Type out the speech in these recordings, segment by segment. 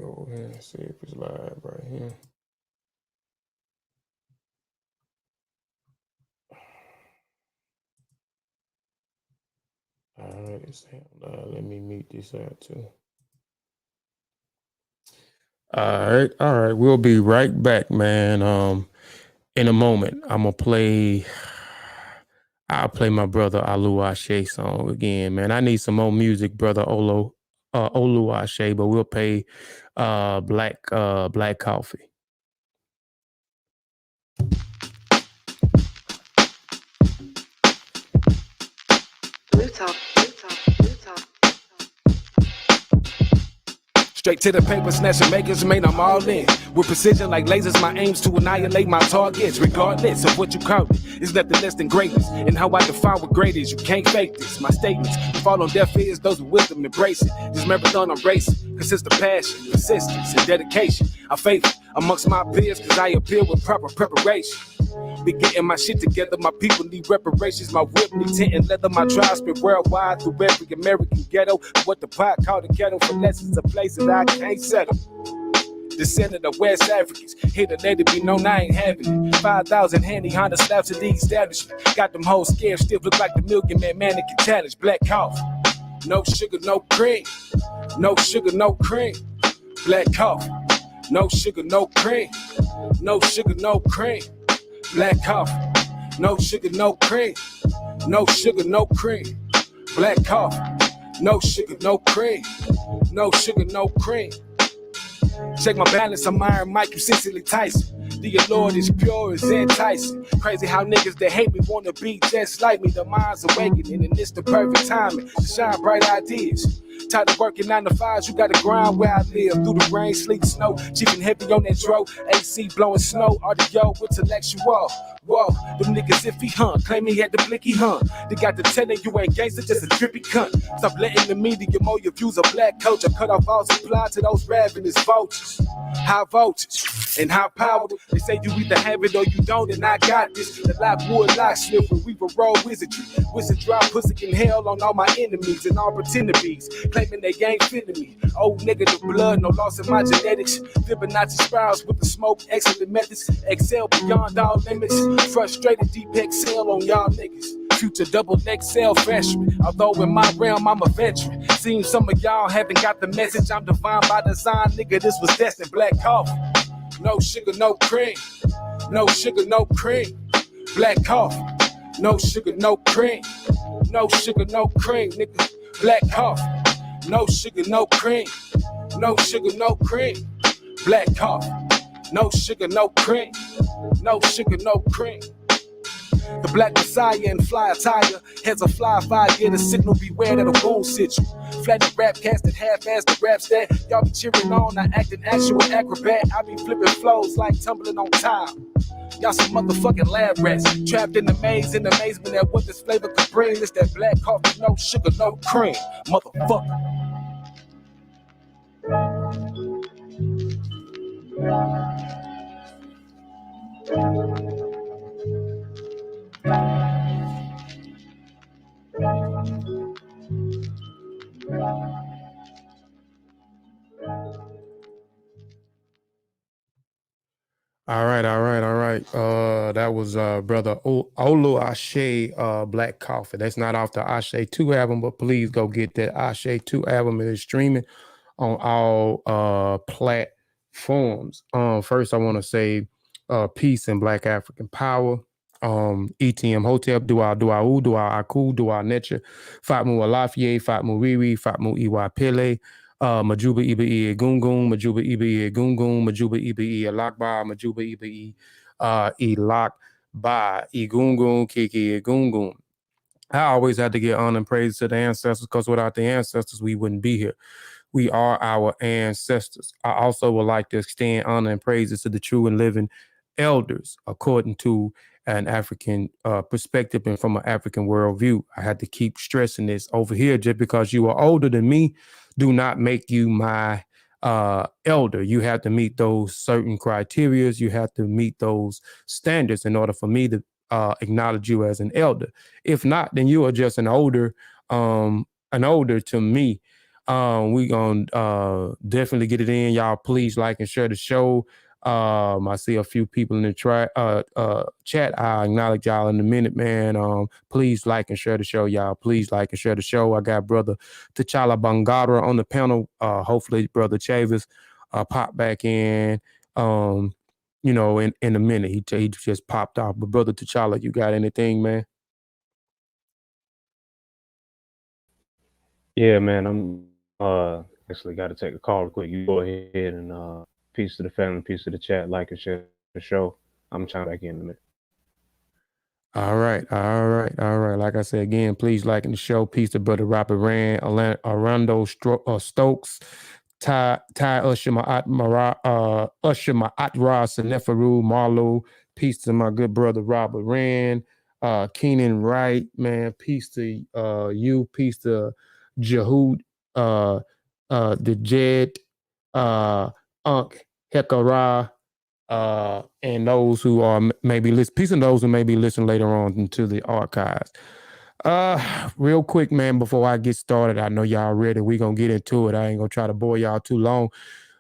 go ahead and see if it's live right here. All right, let me mute this out too. All right. We'll be right back, man. In a moment, I'll play my brother Oluwaseyi song again, man. I need some more music, brother Oluwaseyi, but we'll play Black Coffee. Straight to the paper, snatching makers, man, I'm all in. With precision like lasers, my aims to annihilate my targets. Regardless of what you call it, it's nothing less than greatness. And how I define what great is, you can't fake this. My statements fall on deaf ears, those with wisdom embrace it. This marathon I'm racing, consists of passion, persistence, and dedication. I faith amongst my peers, cause I appear with proper preparation. Be getting my shit together, my people need reparations. My whip need tent and leather, my tribe spread worldwide through every American ghetto. What the pot called the ghetto for lessons of places I can't settle. Descendant of West Africans, here to let it be known I ain't having it. 5,000 handy Honda slaps to the establishment. Got them hoes scared, still look like the Million Man mannequin challenge. Black coffee, no sugar, no cream. No sugar, no cream. Black coffee, no sugar, no cream. No sugar, no cream. Black coffee, no sugar, no cream. No sugar, no cream. Black coffee, no sugar, no cream. No sugar, no cream. Check my balance, I'm Iron Mike, you Cicely Tyson. The allure is pure as enticing. Crazy how niggas that hate me wanna be just like me. The mind's awakening and it's the perfect timing to shine bright ideas. Tired of working 9 to 5s, you gotta grind where I live. Through the rain, sleet, snow, cheap and heavy on that dro. AC blowing snow, audio intellectual. Whoa, them niggas iffy, huh? Claim he had the blicky, huh? They got to telling you ain't gangster, just a drippy cunt. Stop letting the media mow your views of black culture. Cut off all supply to those ravenous vultures. High voltage and high power. They say you either have it or you don't, and I got this. The lockwood locksmith when we were roll wizardry. Wizard drop pussy in hell on all my enemies and all pretenders. Claiming they ain't feeling me. Old nigga, the blood, no loss in my genetics. Fibonacci spirals with the smoke, excellent methods. Excel beyond all limits. Frustrated deep excel on y'all niggas. Future double XL freshman. Although in my realm I'm a veteran. Seems some of y'all haven't got the message. I'm divine by design, nigga. This was destined. Black coffee, no sugar, no cream. No sugar, no cream. Black coffee, no sugar, no cream. No sugar, no cream, nigga. Black coffee, no sugar, no cream. No sugar, no cream. Black coffee, no sugar, no cream. No sugar, no cream. The black messiah in fly attire has a fly fire, the signal beware that a boom sit you. Flatty rap casted half-ass the raps that y'all be cheering on, I acting actual acrobat. I be flipping flows like tumbling on time. Y'all some motherfucking lab rats, trapped in the maze in amazement at what this flavor could bring. It's that black coffee, no sugar, no cream, motherfucker. All right. That was brother Oluwaseyi, Black Coffee. That's not off the Ashe 2 album, but please go get that Ashe 2 album. It is streaming on all platforms. First I want to say peace and Black African power. ETM Hotep, Dua U, Dua Aku, Dua Necha, Fatmu Alafie, Fatmu Riri, Fatmu Iwa Pele, Majuba Iba Ie Gungun, Majuba Iba Ie Gungun, Majuba Iba Ie Lakba, Majuba Iba Ie Lakba, Igungun, Kiki Gungun. I always had to give honor and praise to the ancestors because without the ancestors, we wouldn't be here. We are our ancestors. I also would like to extend honor and praises to the true and living elders, according to an African perspective and from an African worldview. I had to keep stressing this over here. Just because you are older than me, do not make you my elder. You have to meet those certain criteria. You have to meet those standards in order for me to acknowledge you as an elder. If not, then you are just an older to me. We gonna definitely get it in. Y'all please like and share the show. I see a few people in the chat. I'll acknowledge y'all in a minute, man. Please like and share the show, y'all. Please like and share the show. I got brother T'Challa Bangara on the panel. Hopefully brother Chavis pop back in. In a minute. He just popped off. But brother T'Challa, you got anything, man? Yeah, man. I'm actually got to take a call real quick. You go ahead and peace to the family, peace to the chat, like and share the show. I'm chiming back in a minute. All right. Like I said again, please like the show. Peace to brother Robert Rand, Orlando Stokes, Ty Usher Ma'atra, Seneferu Marlo. Peace to my good brother Robert Rand, Keenan Wright, man. Peace to you. Peace to Jahud, the Jed, Unk Hekara. And those who are maybe listening, peace and those who may be listening later on into the archives. Real quick, man, before I get started, I know y'all ready. We're gonna get into it. I ain't gonna try to bore y'all too long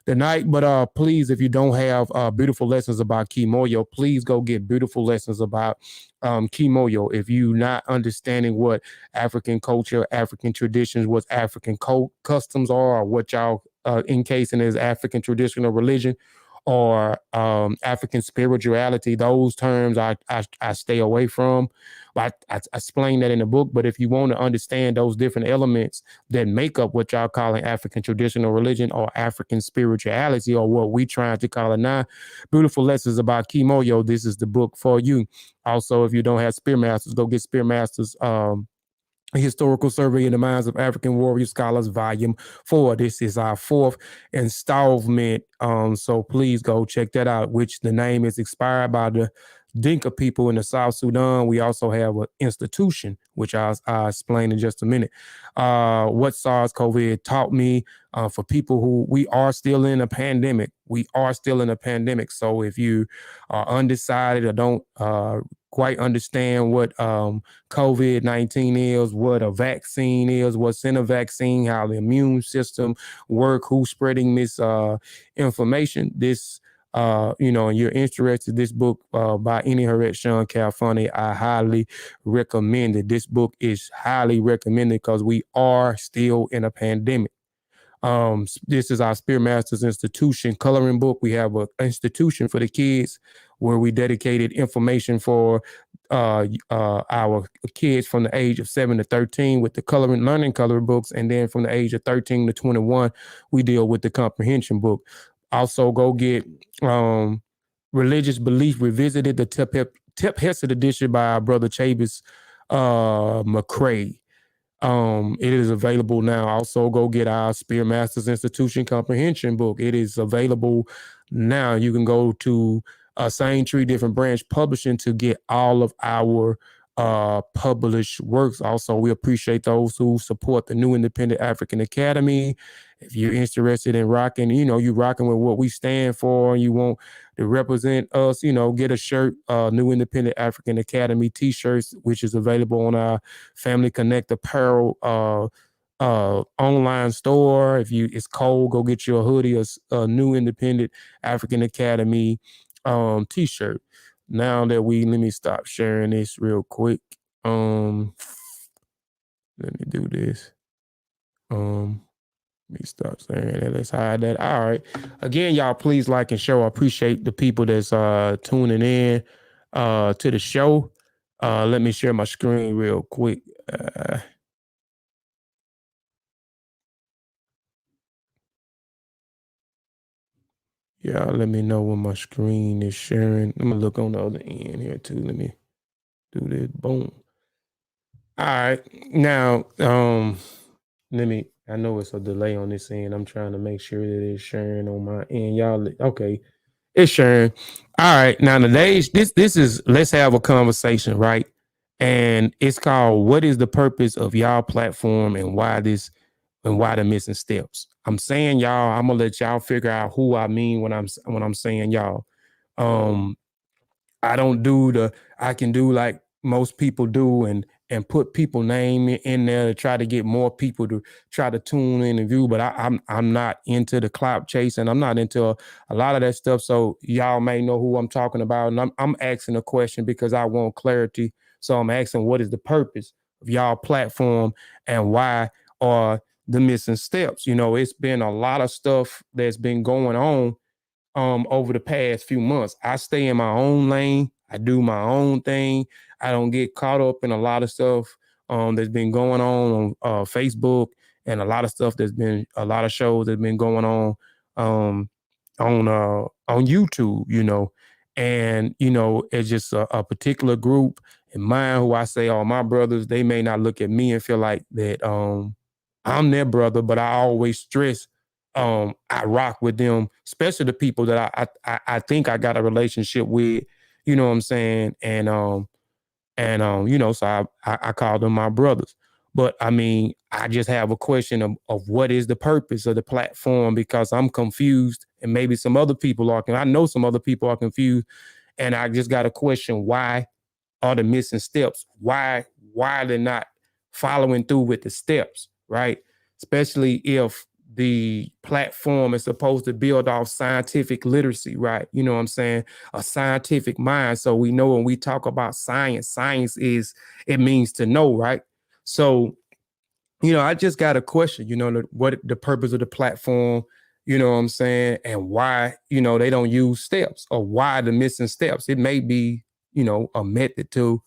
tonight, but please, if you don't have beautiful lessons about Kimoyo, please go get beautiful lessons about Kimoyo. If you not understanding what African culture, African traditions, what African customs are, or what y'all encasing as African traditional religion, or African spirituality, those terms I stay away from. I explain that in the book, but if you want to understand those different elements that make up what y'all calling African traditional religion or African spirituality, or what we trying to call it now, beautiful lessons about Kimoyo, this is the book for you. Also, if you don't have Spearmasters, go get Spearmasters. A historical survey in the minds of African warrior scholars, volume 4. This is our 4th installment. So please go check that out, which the name is inspired by the Dinka people in the South Sudan. We also have an institution, which I'll explain in just a minute. What SARS-CoV taught me, for people who, we are still in a pandemic. So if you are undecided or don't quite understand what COVID-19 is, what a vaccine is, what's in a vaccine, how the immune system work, who's spreading this information, this and you're interested, this book by Any Harriet Sean Calfani, I highly recommend it. This book is highly recommended because we are still in a pandemic. This is our Spearmasters Institution coloring book. We have an institution for the kids where we dedicated information for our kids from the age of 7 to 13 with the learning coloring books. And then from the age of 13 to 21, we deal with the comprehension book. Also go get Religious Belief Revisited, the Tip Hesed edition by our brother Chavis McCrae. It is available now. Also go get our Spearmasters Institution comprehension book. It is available now. You can go to Same Tree Different Branch Publishing to get all of our published works. Also, we appreciate those who support the New Independent African Academy. If you're interested in rocking, you rocking with what we stand for, and you want to represent us, get a shirt, New Independent African Academy t-shirts, which is available on our Family Connect Apparel online store. If it's cold, go get you a hoodie, a New Independent African Academy t-shirt. Now that let me stop sharing this real quick. Let me do this. Let me stop saying that. Let's hide that. All right. Again, y'all, please like and share. I appreciate the people that's tuning in to the show. Let me share my screen real quick. Yeah, let me know when my screen is sharing. I'm gonna look on the other end here too. Let me do this. Boom. All right. Now, I know it's a delay on this end. I'm trying to make sure that it's sharing on my end. Y'all, okay. It's sharing. All right. Now today's this is let's have a conversation, right? And it's called What is the Purpose of Y'all Platform and why the missing steps? I'm saying y'all, I'm gonna let y'all figure out who I mean when I'm saying y'all. I don't do I can do like most people do and and put people name in there to try to get more people to try to tune in and view. But I'm not into the clout chasing. I'm not into a lot of that stuff. So y'all may know who I'm talking about. And I'm asking a question because I want clarity. So I'm asking, what is the purpose of y'all platform and why are the missing steps? You know, it's been a lot of stuff that's been going on over the past few months. I stay in my own lane. I do my own thing. I don't get caught up in a lot of stuff that's been going on Facebook, and a lot of stuff that's been a lot of shows that's been going um, on YouTube, you know. And, you know, it's just a particular group in mind who I say are my brothers. They may not look at me and feel like that I'm their brother, but I always stress I rock with them, especially the people that I think I got a relationship with, you know what I'm saying? And you know, so I call them my brothers. But I mean, I just have a question of what is the purpose of the platform, because I'm confused, and maybe some other people are, I know some other people are confused, and I just got a question: why are the missing steps? Why they're not following through with the steps, right? Especially if the platform is supposed to build off scientific literacy, right? You know what I'm saying? A scientific mind. So we know when we talk about science is, it means to know, right? So, you know, I just got a question, you know, what the purpose of the platform, you know what I'm saying? And why, you know, they don't use steps, or why the missing steps. It may be, you know, a method to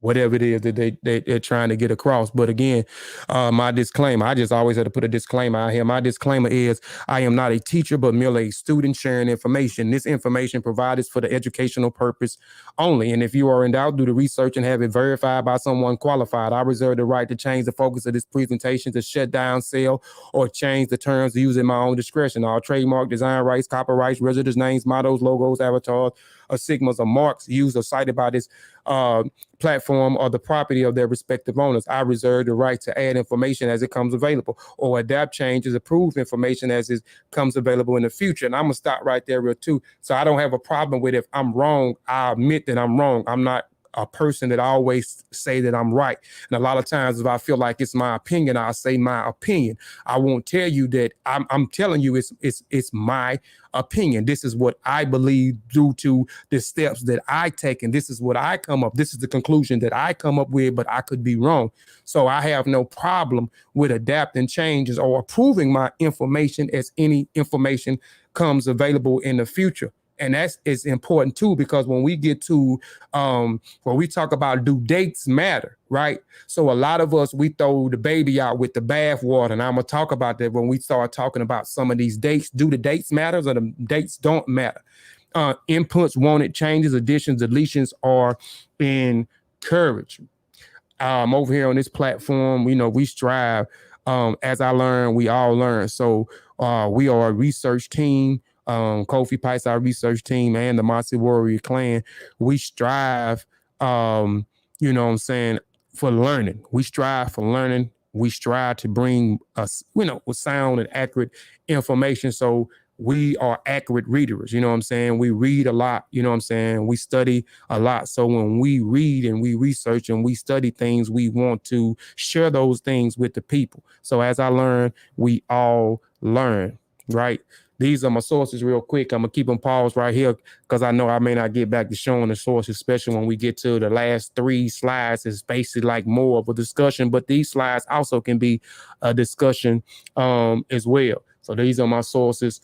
whatever it is that they're trying to get across. But again, my disclaimer, I just always had to put a disclaimer out here. My disclaimer is I am not a teacher, but merely a student sharing information. This information provided for the educational purpose only. And if you are in doubt, do the research and have it verified by someone qualified. I reserve the right to change the focus of this presentation to shut down, sell, or change the terms used in my own discretion. All trademark, design rights, copyrights, residents' names, mottos, logos, avatars, or sigmas or marks used or cited by this platform or the property of their respective owners. I reserve the right to add information as it comes available, or adapt changes, approve information as it comes available in the future. And I'm gonna stop right there real too. So I don't have a problem with, if I'm wrong, I admit that I'm wrong. I'm not a person that always say that I'm right. And a lot of times, if I feel like it's my opinion, I'll say my opinion. I won't tell you that I'm telling you it's my opinion. This is what I believe due to the steps that I take, and this is what I come up. This is the conclusion that I come up with, but I could be wrong. So I have no problem with adapting changes or approving my information as any information comes available in the future. And that's is important too, because when we get to when we talk about, do dates matter, right? So a lot of us, we throw the baby out with the bathwater, and I'm gonna talk about that when we start talking about some of these dates. Do the dates matter, or the dates don't matter? Inputs, wanted changes, additions, deletions are encouraged. Over here on this platform, you know, we strive. As I learn, we all learn. So we are a research team. Kofi Piesie, our research team, and the Mossy Warrior clan, we strive, you know what I'm saying, for learning. We strive for learning. We strive to bring us, you know, with sound and accurate information. So we are accurate readers, you know what I'm saying? We read a lot, you know what I'm saying? We study a lot. So when we read and we research and we study things, we want to share those things with the people. So as I learn, we all learn, right? These are my sources real quick. I'm going to keep them paused right here because I know I may not get back to showing the sources, especially when we get to the last 3 slides. It's basically like more of a discussion, but these slides also can be a discussion as well. So these are my sources.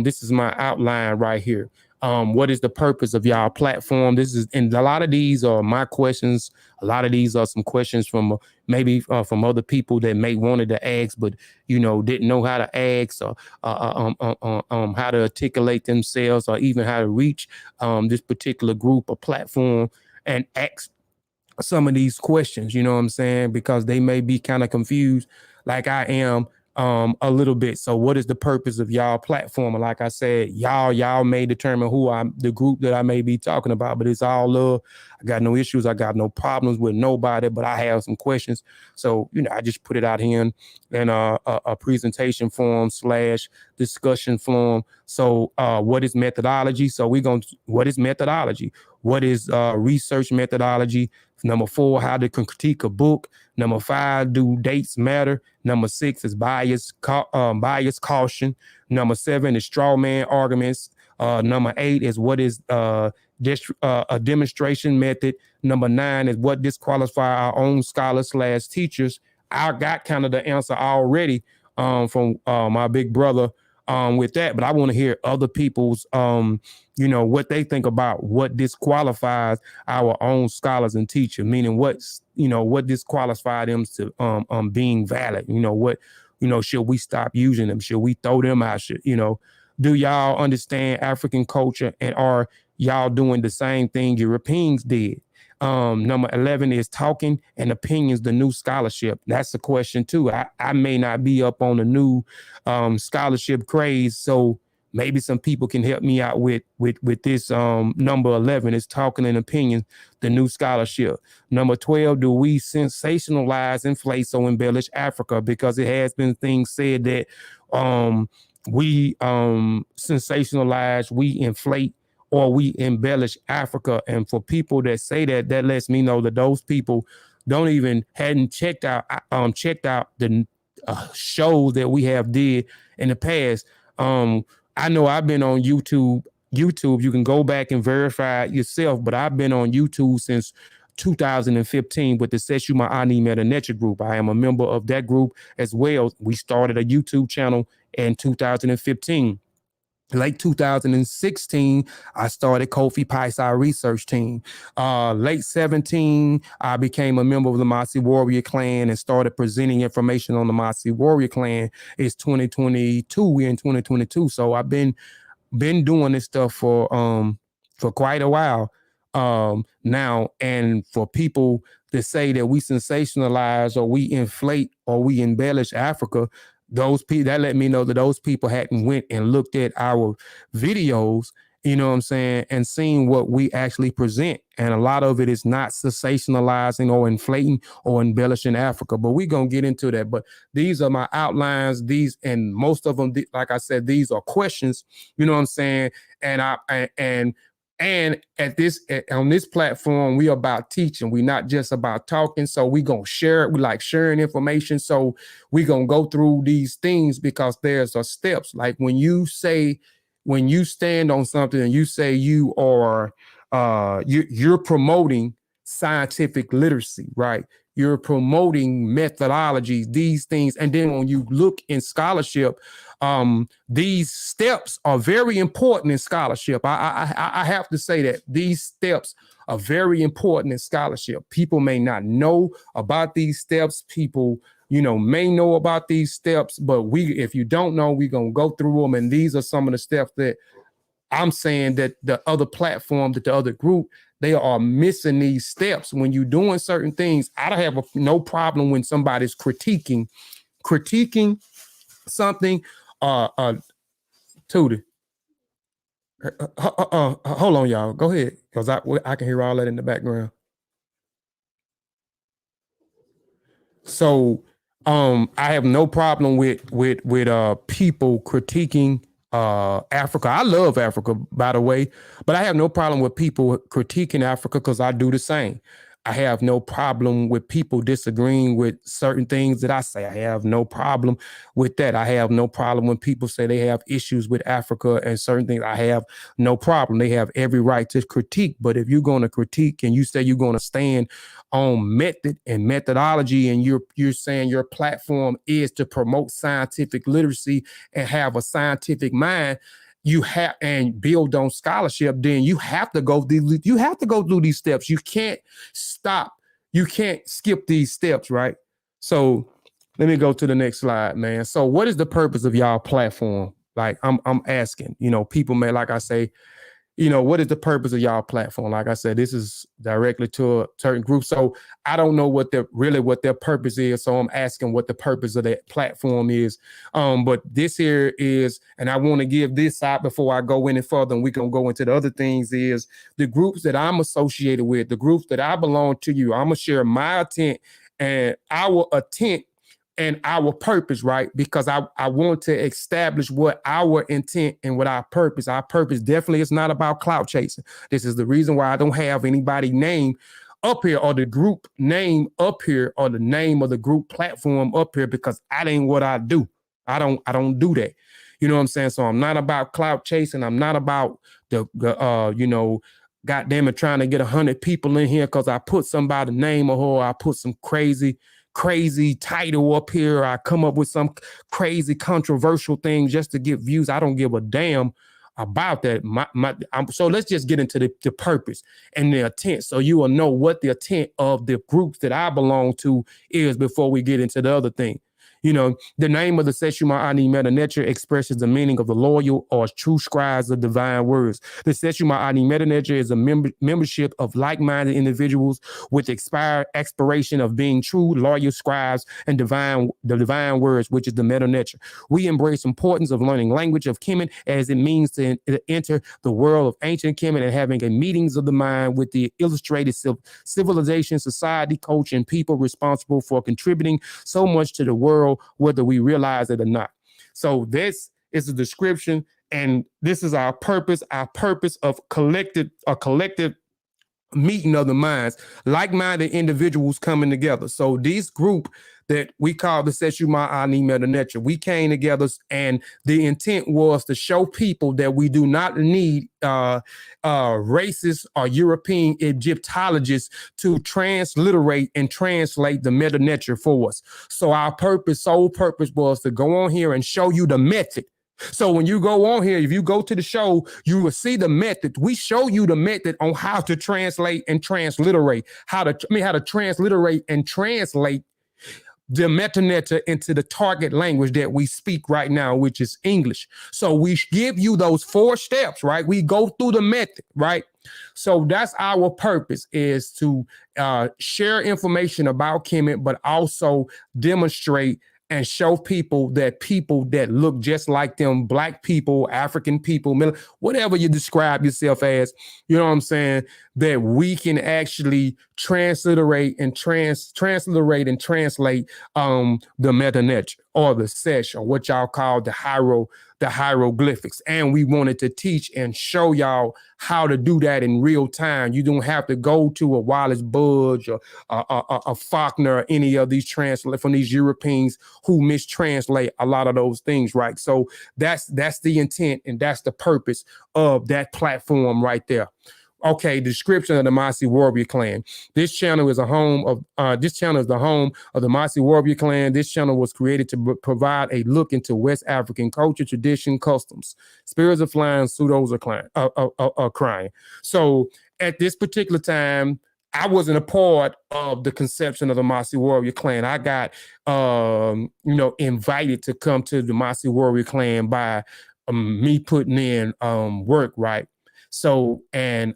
This is my outline right here. What is the purpose of y'all platform? This is, and a lot of these are my questions. A lot of these are some questions from maybe from other people that may wanted to ask, but you know, didn't know how to ask, or how to articulate themselves, or even how to reach this particular group or platform and ask some of these questions. You know what I'm saying? Because they may be kind of confused, like I am. A little bit. So what is the purpose of y'all platform? And like I said, y'all may determine who I'm, the group that I may be talking about, but it's all love. I got no issues. I got no problems with nobody, but I have some questions. So, you know, I just put it out here in a presentation form / discussion form. So what is methodology? So what is methodology? What is research methodology? Number 4, how to critique a book. Number 5, do dates matter? Number 6 is bias caution. Number 7 is straw man arguments. Number 8 is what is a demonstration method. Number 9 is what disqualify our own scholars / teachers. I got kind of the answer already from my big brother with that, but I want to hear other people's what they think about what disqualifies our own scholars and teachers, meaning what disqualify them to being valid. Should we stop using them? Should we throw them out? Do y'all understand African culture, and are y'all doing the same thing Europeans did? Number 11 is talking and opinions, the new scholarship. That's a question too. I may not be up on the new scholarship craze, so maybe some people can help me out with this. Number 11 is talking and opinions, the new scholarship. Number 12, do we sensationalize, inflate, so embellish Africa? Because it has been things said that we sensationalize, we inflate, or we embellish Africa. And for people that say that, that lets me know that those people hadn't checked out the shows that we have did in the past. I know I've been on YouTube. You can go back and verify it yourself, but I've been on YouTube since 2015 with the Seshu Ma'ani Meta Nature group. I am a member of that group as well. We started a YouTube channel in 2015. Late 2016, I started Kofi Piesie research team. Late 17, I became a member of the Mossy Warrior clan and started presenting information on the Mossy Warrior clan. It's 2022. We're in 2022. So I've been doing this stuff for quite a while now. And for people that say that we sensationalize or we inflate or we embellish Africa, those people, that let me know that those people hadn't went and looked at our videos, you know what I'm saying, and seen what we actually present. And a lot of it is not sensationalizing or inflating or embellishing Africa, but we're going to get into that. But these are my outlines. And most of them, like I said, these are questions, you know what I'm saying? And on this platform, we are about teaching. We're not just about talking. So we're going to share it. We like sharing information. So we're going to go through these things because there's steps. Like when you stand on something and you say you are, you're promoting scientific literacy, right? You're promoting methodologies, these things. And then when you look in scholarship, these steps are very important in scholarship. I have to say that these steps are very important in scholarship. People may not know about these steps. People, may know about these steps, but if you don't know, we're going to go through them. And these are some of the steps that I'm saying that the other platform, that the other group, they are missing these steps. When you're doing certain things, I don't have no problem when somebody's critiquing something. Tootie. Hold on, y'all. Go ahead, because I can hear all that in the background. So I have no problem with people critiquing Africa. I love Africa, by the way, but I have no problem with people critiquing Africa because I do the same. I have no problem with people disagreeing with certain things that I say. I have no problem with that. I have no problem when people say they have issues with Africa and certain things. I have no problem. They have every right to critique. But if you're going to critique and you say you're going to stand on method and methodology, and you're saying your platform is to promote scientific literacy and have a scientific mind, you have and build on scholarship, then you have to go through these steps. You can't stop. You can't skip these steps, right? So let me go to the next slide, man. So what is the purpose of y'all platform? Like I'm asking, people may, like I say, what is the purpose of y'all platform? Like I said, this is directly to a certain group. So I don't know what their purpose is. So I'm asking what the purpose of that platform is. But this here is, and I want to give this out before I go any further, and we can go into the other things, is the groups that I'm associated with, the groups that I belong to. I'm going to share my intent and our intent and our purpose, right? Because I want to establish what our intent and what our purpose definitely is not about clout chasing. This is the reason why I don't have anybody name up here or the group name up here or the name of the group platform up here because that ain't what I do. I don't do that. You know what I'm saying? So I'm not about clout chasing. I'm not about the goddamn it, trying to get 100 people in here because I put somebody's name or I put some crazy title up here. I come up with some crazy controversial thing just to get views. I don't give a damn about that. So let's just get into the purpose and the intent, so you will know what the intent of the groups that I belong to is before we get into the other thing. You know, the name of the Seshuma Ani Meta Nature expresses the meaning of the loyal or true scribes of divine words. The Seshuma Ani Meta Nature is a membership of like-minded individuals with aspiration of being true, loyal scribes and the divine words, which is the Meta Nature. We embrace importance of learning language of Kemet as it means to enter the world of ancient Kemet and having a meetings of the mind with the illustrated civilization, society, culture, and people responsible for contributing so much to the world, whether we realize it or not. So this is a description, and this is our purpose of collective meeting of the minds, like-minded individuals coming together. So this group that we call the Seshuma Ani Meta Nature, we came together, and the intent was to show people that we do not need racist or European Egyptologists to transliterate and translate the Meta Nature for us. So our sole purpose was to go on here and show you the method. So when you go on here, if you go to the show, you will see the method. We show you the method on how to translate and transliterate, how to transliterate and translate the metanature into the target language that we speak right now, which is English. So we give you those 4 steps, right? We go through the method, right? So that's our purpose, is to share information about Kemet, but also demonstrate and show people that look just like them, Black people, African people, whatever you describe yourself as, you know what I'm saying, that we can actually transliterate and translate the meta-nature or the sesh, or what y'all call the hieroglyphics. And we wanted to teach and show y'all how to do that in real time. You don't have to go to a Wallace Budge or a Faulkner or any of these from these Europeans who mistranslate a lot of those things, right? So that's the intent, and that's the purpose of that platform right there. Okay, description of the Mossy Warby clan. This channel is the home of the Mossy Warby clan. This channel was created to provide a look into West African culture, tradition, customs. Spirits are flying, pseudos are crying. So at this particular time, I wasn't a part of the conception of the Mossy Warrior clan. I got, invited to come to the Mossy Warrior clan by me putting in work, right? So, and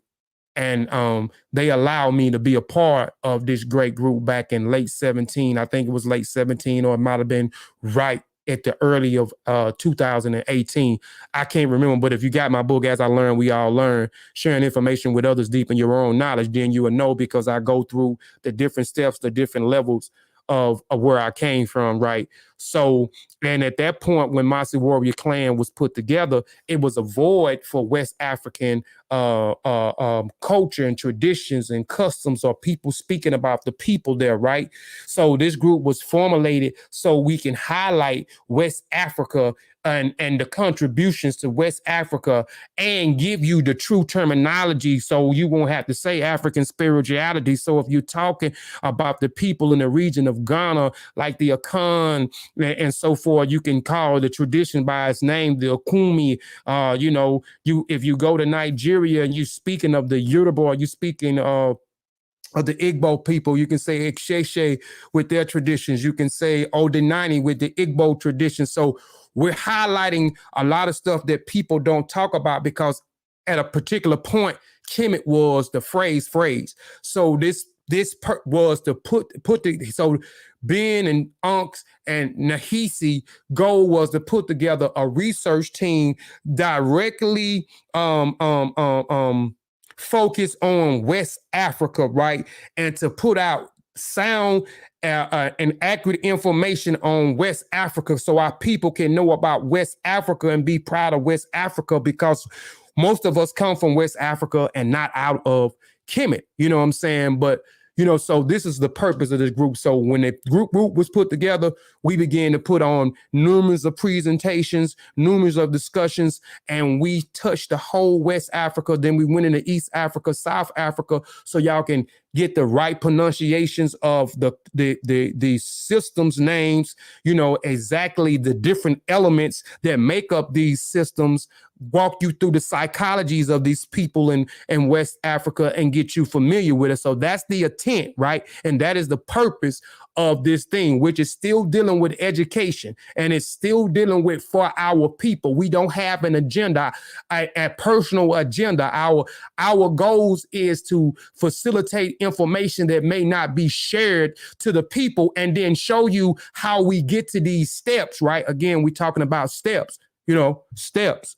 they allowed me to be a part of this great group back in late 17. I think it was late 17, or it might have been right at the early of 2018. I can't remember, but if you got my book, As I Learn, We All Learn, sharing information with others deep in your own knowledge, then you will know, because I go through the different steps, the different levels of where I came from, right? So, and at that point, when Mossy Warrior Clan was put together, it was a void for West African culture and traditions and customs, or people speaking about the people there, right? So this group was formulated so we can highlight West Africa and the contributions to West Africa, and give you the true terminology, so you won't have to say African spirituality. So if you're talking about the people in the region of Ghana, like the Akan and so forth, you can call the tradition by its name, the Okumi. If you go to Nigeria and you speaking of the Yoruba, or you speaking of the Igbo people, you can say Eksheshe with their traditions. You can say Odenani with the Igbo tradition. So we're highlighting a lot of stuff that people don't talk about, because at a particular point, Kemet was the phrase. So this was to so Ben and Unks and Nahisi goal was to put together a research team directly focus on West Africa, right? And to put out sound and accurate information on West Africa, so our people can know about West Africa and be proud of West Africa, because most of us come from West Africa and not out of Kemet, you know what I'm saying? But so this is the purpose of this group. So when the group was put together, we began to put on numerous of presentations, numerous of discussions, and we touched the whole West Africa. Then we went into East Africa, South Africa, so y'all can get the right pronunciations of the systems names, exactly the different elements that make up these systems, walk you through the psychologies of these people in West Africa and get you familiar with it. So that's the intent, right? And that is the purpose of this thing, which is still dealing with education, and it's still dealing with for our people. We don't have an agenda, a personal agenda. Our goals is to facilitate information that may not be shared to the people, and then show you how we get to these steps, right? Again, we're talking about steps, steps.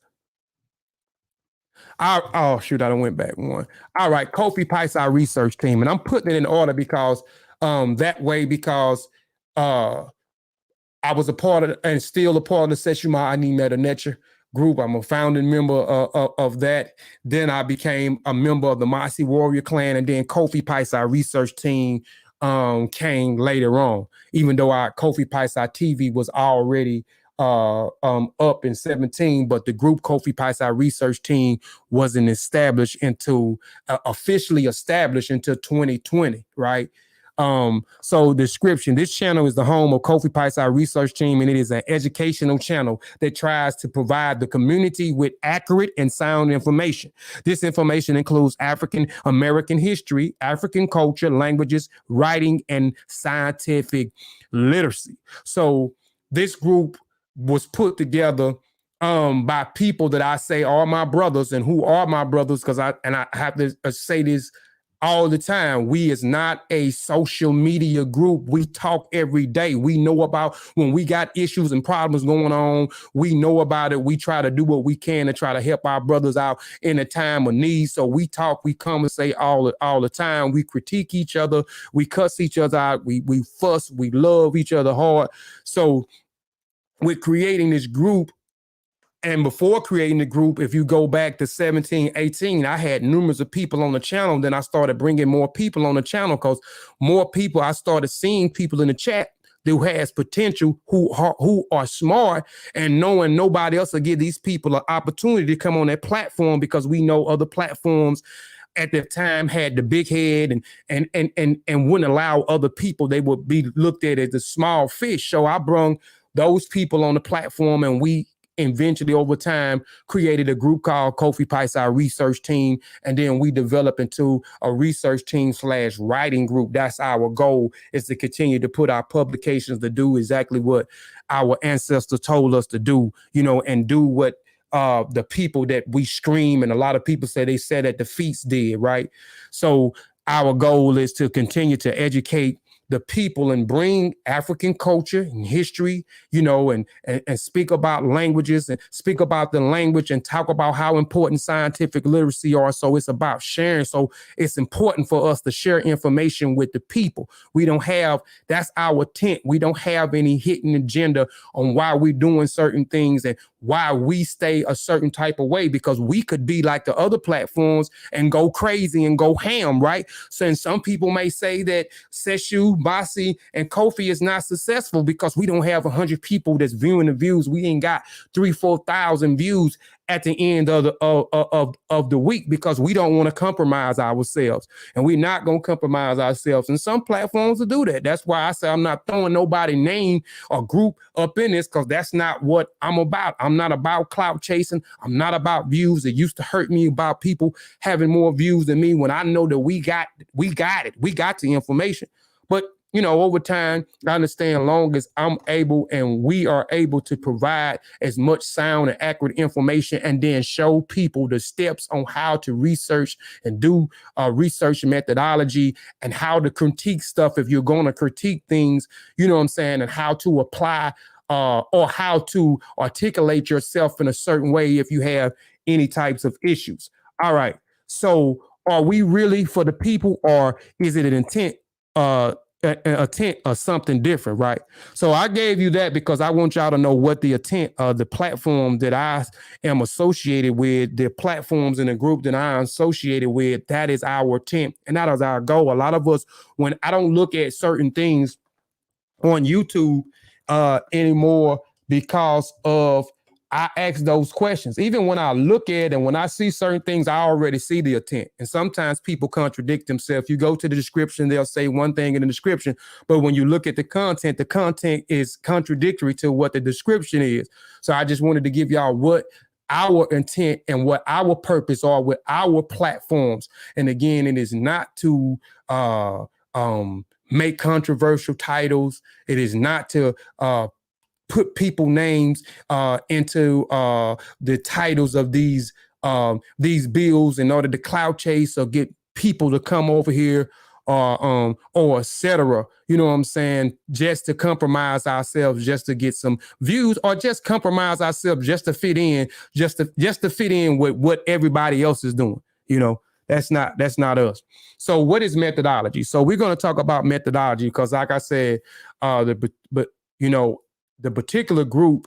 Oh shoot, I done went back one. All right, Kofi Piesie, our research team, and I'm putting it in order because because I was a part of and still a part of the Seshuma Ani Meta Nature group. I'm a founding member of that. Then I became a member of the Mossy Warrior clan, and then Kofi Piesie, our research team, came later on. Even though our Kofi Piesie TV was already up in 17, but the group Kofi Piesie research team wasn't officially established until 2020, right? So description, this channel is the home of Kofi Piesie research team, and it is an educational channel that tries to provide the community with accurate and sound information. This information includes African American history, African culture, languages, writing, and scientific literacy. So this group was put together by people that I say are my brothers, and who are my brothers, because I have to say this all the time. We is not a social media group. We talk every day. We know about when we got issues and problems going on. We know about it. We try to do what we can to try to help our brothers out in a time of need. So we talk, we conversate all the time. We critique each other. We cuss each other out. We fuss. We love each other hard. So with creating this group, and before creating the group, if you go back to 17, 18, I had numerous of people on the channel. Then I started bringing more people on the channel because more people, I started seeing people in the chat who has potential, who are smart, and knowing nobody else will give these people an opportunity to come on that platform, because we know other platforms at the time had the big head and wouldn't allow other people. They would be looked at as the small fish. So I brung those people on the platform, and we eventually over time created a group called Kofi Piesie Research Team, and then we developed into a research team / writing group. That's our goal, is to continue to put our publications to do exactly what our ancestors told us to do, and do what the people that we scream, and a lot of people say they said at the feasts did, right? So our goal is to continue to educate the people and bring African culture and history, and speak about languages, and speak about the language, and talk about how important scientific literacy are. So it's about sharing. So it's important for us to share information with the people. That's our intent. We don't have any hidden agenda on why we're doing certain things and why we stay a certain type of way, because we could be like the other platforms and go crazy and go ham, right? So, and some people may say that Seshu, Mossy, and Kofi is not successful because we don't have 100 people that's viewing the views. We ain't got 3,000-4,000 views at the end of the week, because we don't want to compromise ourselves, and we're not going to compromise ourselves. And some platforms will do that. That's why I say I'm not throwing nobody name or group up in this, because that's not what I'm about. I'm not about clout chasing. I'm not about views. It used to hurt me about people having more views than me, when I know that we got it. We got the information. But over time, I understand, long as I'm able and we are able to provide as much sound and accurate information, and then show people the steps on how to research and do research methodology, and how to critique stuff if you're going to critique things, and how to apply or how to articulate yourself in a certain way if you have any types of issues. All right. So are we really for the people, or is it an intent intent of something different, right? So I gave you that because I want y'all to know what the intent of the platform that I am associated with, the platforms in the group that I am associated with, that is our intent and that is our goal. A lot of us, when I don't look at certain things on YouTube anymore because of I ask those questions. Even when I look at and when I see certain things, I already see the intent. And sometimes people contradict themselves. You go to the description, they'll say one thing in the description, but when you look at the content is contradictory to what the description is. So I just wanted to give y'all what our intent and what our purpose are with our platforms. And again, it is not to make controversial titles. It is not to put people names into the titles of these bills in order to clout chase or get people to come over here or etc. You know what I'm saying? Just to compromise ourselves, just to get some views, or just compromise ourselves just to fit in, just to fit in with what everybody else is doing. You know, that's not us. So what is methodology? So we're going to talk about methodology because, like I said, the particular group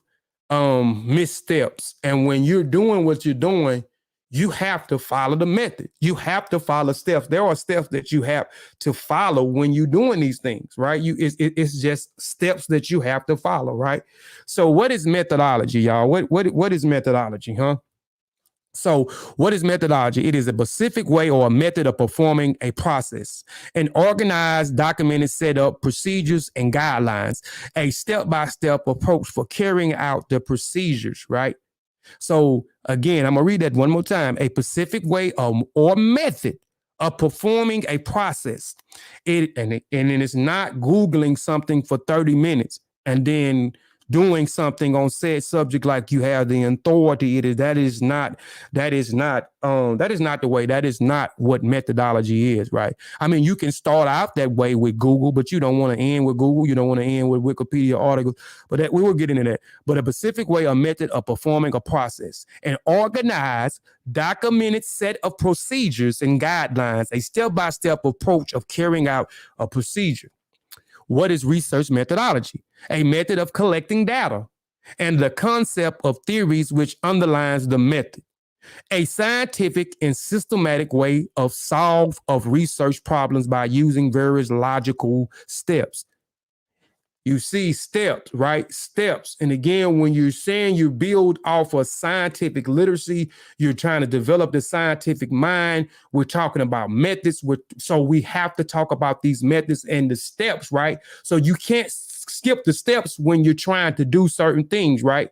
missteps. And when you're doing what you're doing, you have to follow the method. You have to follow steps. There are steps that you have to follow when you're doing these things, right? It's just steps that you have to follow, right? So what is methodology, y'all? What is methodology, huh? So what is methodology? It is a specific way or a method of performing a process, an organized, documented set of procedures and guidelines, a step-by-step approach for carrying out the procedures, right? So again, I'm going to read that one more time. A specific way or method of performing a process. And it's not Googling something for 30 minutes and then doing something on said subject like you have the authority. That is not the way. That is not what methodology is, right? I mean, you can start out that way with Google, but you don't want to end with Google. You don't want to end with Wikipedia articles, but we will get into that. But a specific way or method of performing a process, an organized, documented set of procedures and guidelines, a step-by-step approach of carrying out a procedure. What is research methodology? A method of collecting data and the concept of theories which underlines the method. A scientific and systematic way of solve of research problems by using various logical steps. You see steps, right? Steps. And again, when you're saying you build off of scientific literacy, you're trying to develop the scientific mind. We're talking about methods. So we have to talk about these methods and the steps, right? So you can't skip the steps when you're trying to do certain things, right?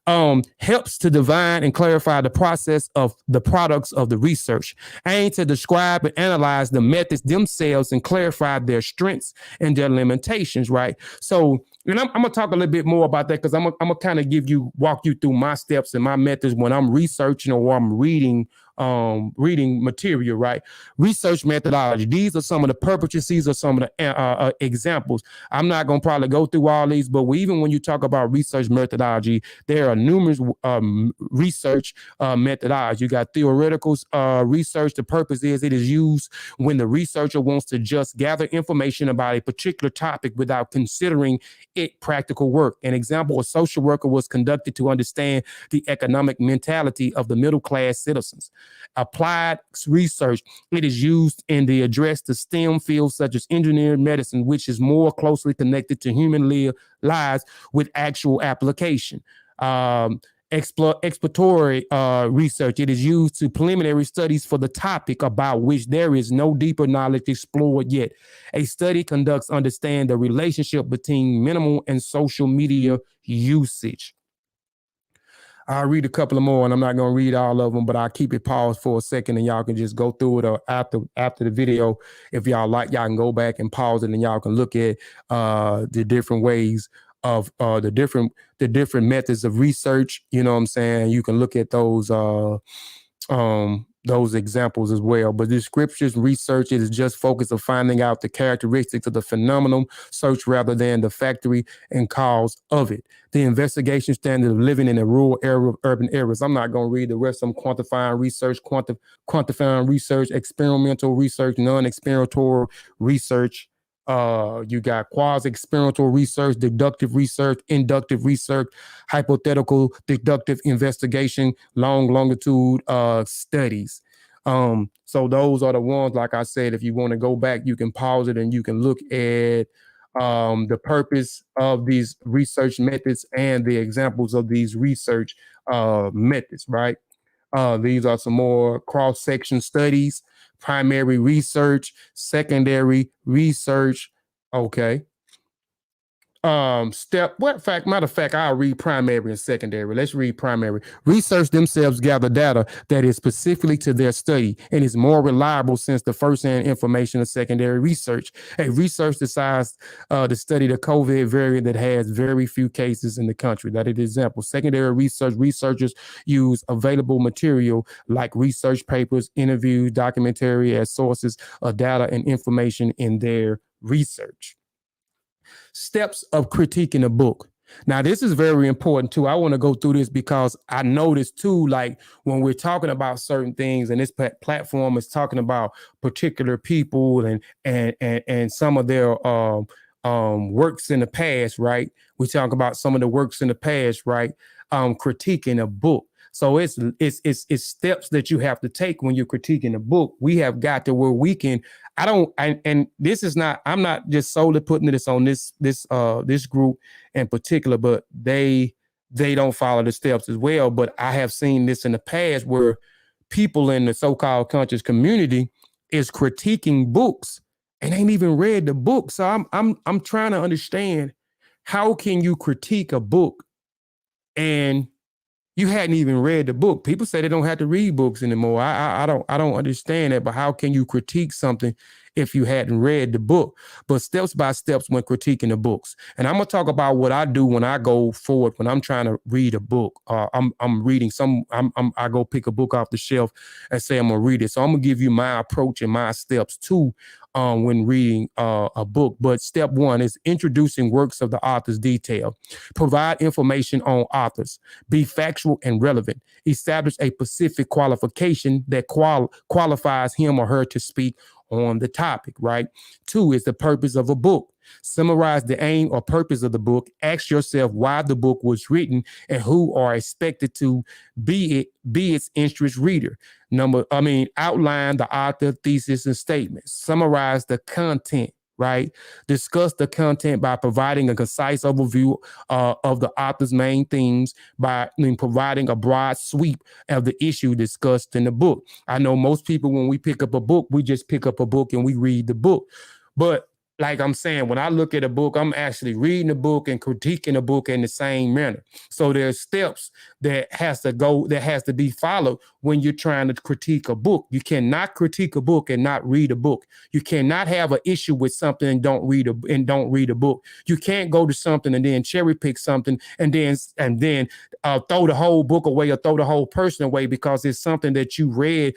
Helps to define and clarify the process of the products of the research, aim to describe and analyze the methods themselves and clarify their strengths and their limitations, right? So, and I'm going to talk a little bit more about that because I'm going to kind of walk you through my steps and my methods when I'm researching or I'm reading material, right? Research methodology. These are some of the purposes. These are some of the examples. I'm not going to probably go through all these, but even when you talk about research methodology, there are numerous research methodologies. You got theoretical research. The purpose is it is used when the researcher wants to just gather information about a particular topic without considering it practical work. An example, a social worker was conducted to understand the economic mentality of the middle class citizens. Applied research, it is used in the address to STEM fields such as engineering, medicine, which is more closely connected to human lives with actual application. Exploratory research, it is used to preliminary studies for the topic about which there is no deeper knowledge explored yet. A study conducts understand the relationship between minimal and social media usage. I'll read a couple of more, and I'm not going to read all of them, but I'll keep it paused for a second, and y'all can just go through it. Or after the video, if y'all like, y'all can go back and pause it, and y'all can look at the different ways of the different methods of research. You know what I'm saying? You can look at those examples as well. But the scriptures research is just focus of finding out the characteristics of the phenomenon search rather than the factory and cause of it. The investigation standard of living in a rural area of urban areas. I'm not going to read the rest of them. Quantifying research, quantifying research, experimental research, non-experimental research, You got quasi-experimental research, deductive research, inductive research, hypothetical, deductive investigation, longitude studies. So those are the ones, like I said, if you want to go back, you can pause it and you can look at the purpose of these research methods and the examples of these research methods, right? These are some more cross-section studies, primary research, secondary research. Okay. Matter of fact, I'll read primary and secondary. Let's read primary. Research themselves gather data that is specifically to their study and is more reliable since the first-hand information of secondary research. A research decides to study the COVID variant that has very few cases in the country. That is an example. Secondary research, researchers use available material like research papers, interviews, documentary as sources of data and information in their research. Steps of critiquing a book. Now, this is very important too. I want to go through this because I noticed too, like when we're talking about certain things, and this platform is talking about particular people and some of their works in the past, right? We talk about some of the works in the past, right? Critiquing a book. So it's steps that you have to take when you're critiquing a book. We have got to where we can. And this is not. I'm not just solely putting this on this group in particular, but they don't follow the steps as well. But I have seen this in the past where people in the so-called conscious community is critiquing books and ain't even read the book. So I'm trying to understand, how can you critique a book and you hadn't even read the book? People say they don't have to read books anymore. I don't understand that. But how can you critique something if you hadn't read the book? But steps by steps when critiquing the books. And I'm gonna talk about what I do when I go forward when I'm trying to read a book. I'm reading I go pick a book off the shelf and say I'm gonna read it. So I'm gonna give you my approach and my steps too when reading a book. But step one is introducing works of the author's detail. Provide information on authors. Be factual and relevant. Establish a specific qualification that qualifies him or her to speak on the topic, right? Two is the purpose of a book. Summarize the aim or purpose of the book. Ask yourself why the book was written and who are expected to be its interest reader. Outline the author, thesis, and statements. Summarize the content, right? Discuss the content by providing a concise overview of the author's main themes by providing a broad sweep of the issue discussed in the book. I know most people, when we pick up a book, we just pick up a book and we read the book. But like I'm saying, when I look at a book, I'm actually reading the book and critiquing the book in the same manner. So there's steps that has to be followed when you're trying to critique a book. You cannot critique a book and not read a book. You cannot have an issue with something and don't read a book. You can't go to something and then cherry pick something and then throw the whole book away or throw the whole person away because it's something that you read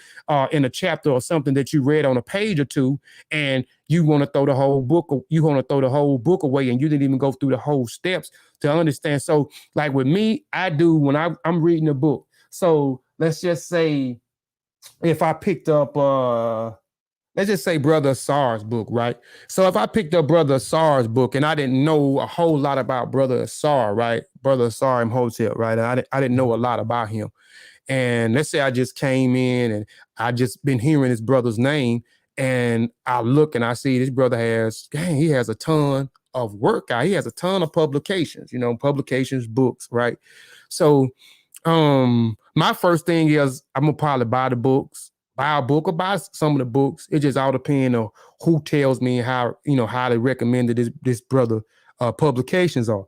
in a chapter or something that you read on a page or two, and you want to throw the whole book. You want to throw the whole book away, and you didn't even go through the whole steps to understand. So, like with me, I do when I'm reading a book. So let's just say if I picked up, let's just say Brother Sars book, right? So if I picked up Brother Sars book and I didn't know a whole lot about Brother Sar, right? Brother Sar Hotel, right? I didn't know a lot about him. And let's say I just came in and I just been hearing his brother's name, and I look and I see this brother he has a ton of work out. He has a ton of publications, books, right? So my first thing is I'm gonna probably buy a book or buy some of the books. It just all depends on who tells me how they recommended this brother publications are.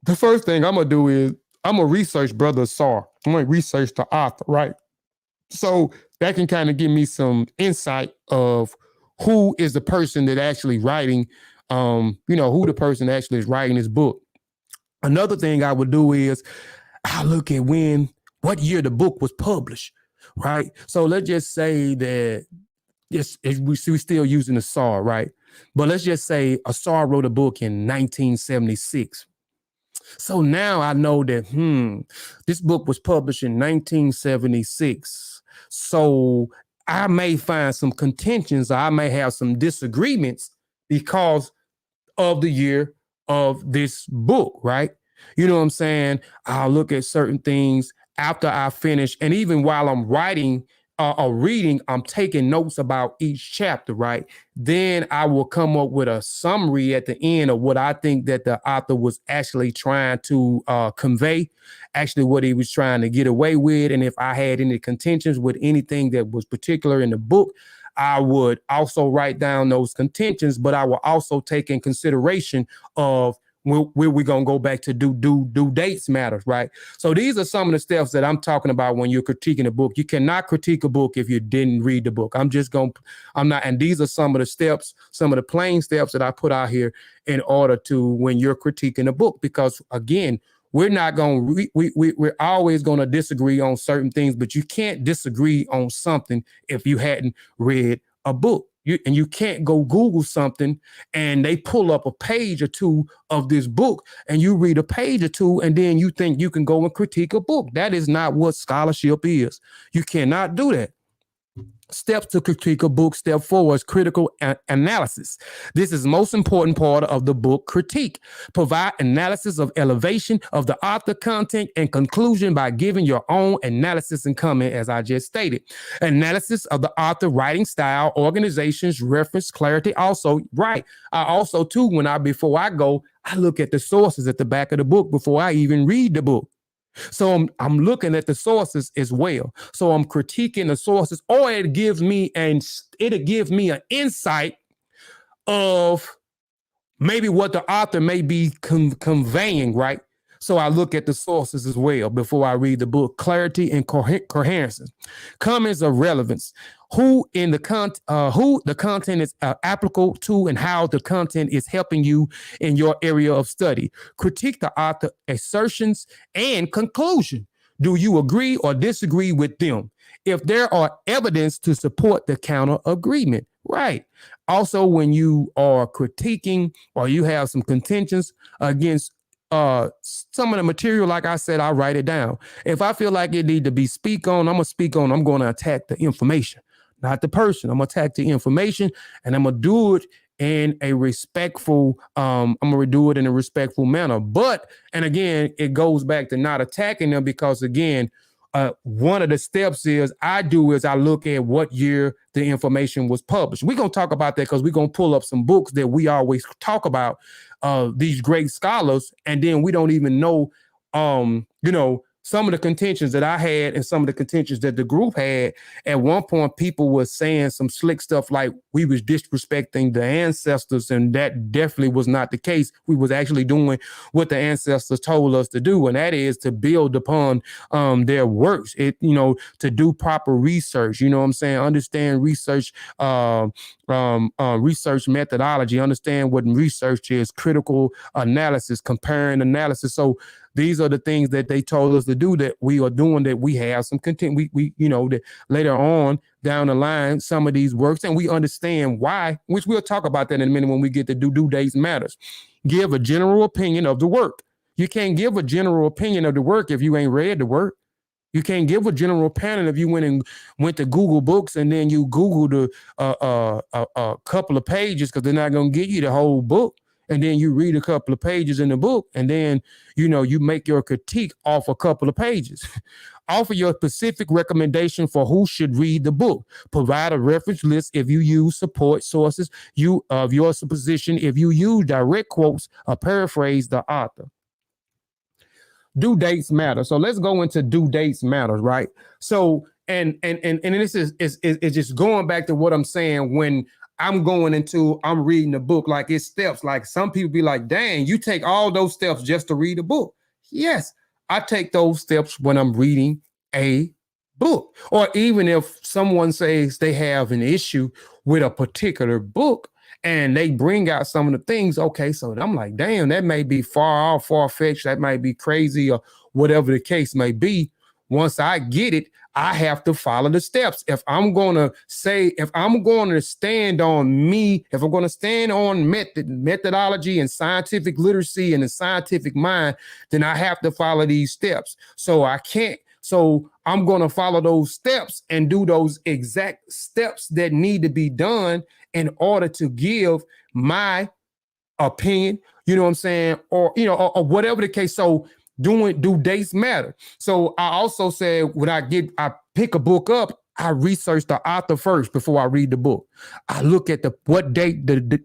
The first thing I'm gonna do is I'm gonna research Brother Sar. I'm gonna research the author, right? So that can kind of give me some insight of who is the person that actually writing, who the person actually is writing this book. Another thing I would do is I look at what year the book was published, right? So let's just say that we're still using the Sar, right? But let's just say a Sar wrote a book in 1976. So now I know that, this book was published in 1976. So I may find some contentions, or I may have some disagreements because of the year of this book, right? You know what I'm saying? I'll look at certain things after I finish. And even while I'm writing or reading, I'm taking notes about each chapter, right? Then I will come up with a summary at the end of what I think that the author was actually trying to convey, actually what he was trying to get away with. And if I had any contentions with anything that was particular in the book, I would also write down those contentions, but I will also take in consideration of where we're going to go back to do dates matters, right? So these are some of the steps that I'm talking about when you're critiquing a book. You cannot critique a book if you didn't read the book. And these are some of the steps, some of the plain steps that I put out here in order to, when you're critiquing a book, because again, we're not going to, we're always going to disagree on certain things, but you can't disagree on something if you hadn't read a book. You can't go Google something and they pull up a page or two of this book and you read a page or two and then you think you can go and critique a book. That is not what scholarship is. You cannot do that. Steps to critique a book. Step 4 is critical analysis. This is the most important part of the book critique. Provide analysis of elevation of the author, content, and conclusion by giving your own analysis and comment, as I just stated. Analysis of the author, writing style, organizations, reference, clarity. Also, right. I also, too, before I go, I look at the sources at the back of the book before I even read the book. So I'm looking at the sources as well. So I'm critiquing the sources, or it'll give me an insight of maybe what the author may be conveying, right? So I look at the sources as well before I read the book. Clarity and coherence. Comments of relevance. Who the content is applicable to and how the content is helping you in your area of study. Critique the author assertions and conclusion. Do you agree or disagree with them? If there are evidence to support the counter agreement, right? Also, when you are critiquing or you have some contentions against some of the material, like I said, I write it down. If I feel like it need to be speak on, I'm going to speak on. I'm going to attack the information, not the person. I'm going to attack the information, and I'm going to do it in a respectful, manner. But, and again, it goes back to not attacking them, because again, one of the steps I look at what year the information was published. We're going to talk about that because we're going to pull up some books that we always talk about, these great scholars, and then we don't even know, some of the contentions that I had and some of the contentions that the group had. At one point, people were saying some slick stuff like we was disrespecting the ancestors, and that definitely was not the case. We was actually doing what the ancestors told us to do, and that is to build upon their works. To do proper research. You know what I'm saying? Understand research, research methodology. Understand what research is. Critical analysis, comparing analysis. So these are the things that they told us to do, that we are doing, that we have some content. That later on down the line, some of these works, and we understand why, which we'll talk about that in a minute when we get to due dates matters. Give a general opinion of the work. You can't give a general opinion of the work if you ain't read the work. You can't give a general opinion if you went to Google Books and then you Googled a couple of pages, because they're not going to give you the whole book. And then you read a couple of pages in the book, and then, you make your critique off a couple of pages. Offer your specific recommendation for who should read the book. Provide a reference list if you use support sources of your supposition. If you use direct quotes or paraphrase the author. Due dates matter. So let's go into due dates matters, right? So, and this is just going back to what I'm saying when I'm reading the book, like it's steps. Like some people be like, dang, you take all those steps just to read a book. Yes, I take those steps when I'm reading a book. Or even if someone says they have an issue with a particular book and they bring out some of the things, okay, so I'm like, damn, that may be far-fetched, that might be crazy, or whatever the case may be. Once I get it, I have to follow the steps. If I'm going to stand on methodology and scientific literacy and the scientific mind, then I have to follow these steps. So I can't So I'm going to follow those steps and do those exact steps that need to be done in order to give my opinion, you know what I'm saying? Or, or whatever the case. So do dates matter? So I also said, when I pick a book up, I research the author first before I read the book. I look at what date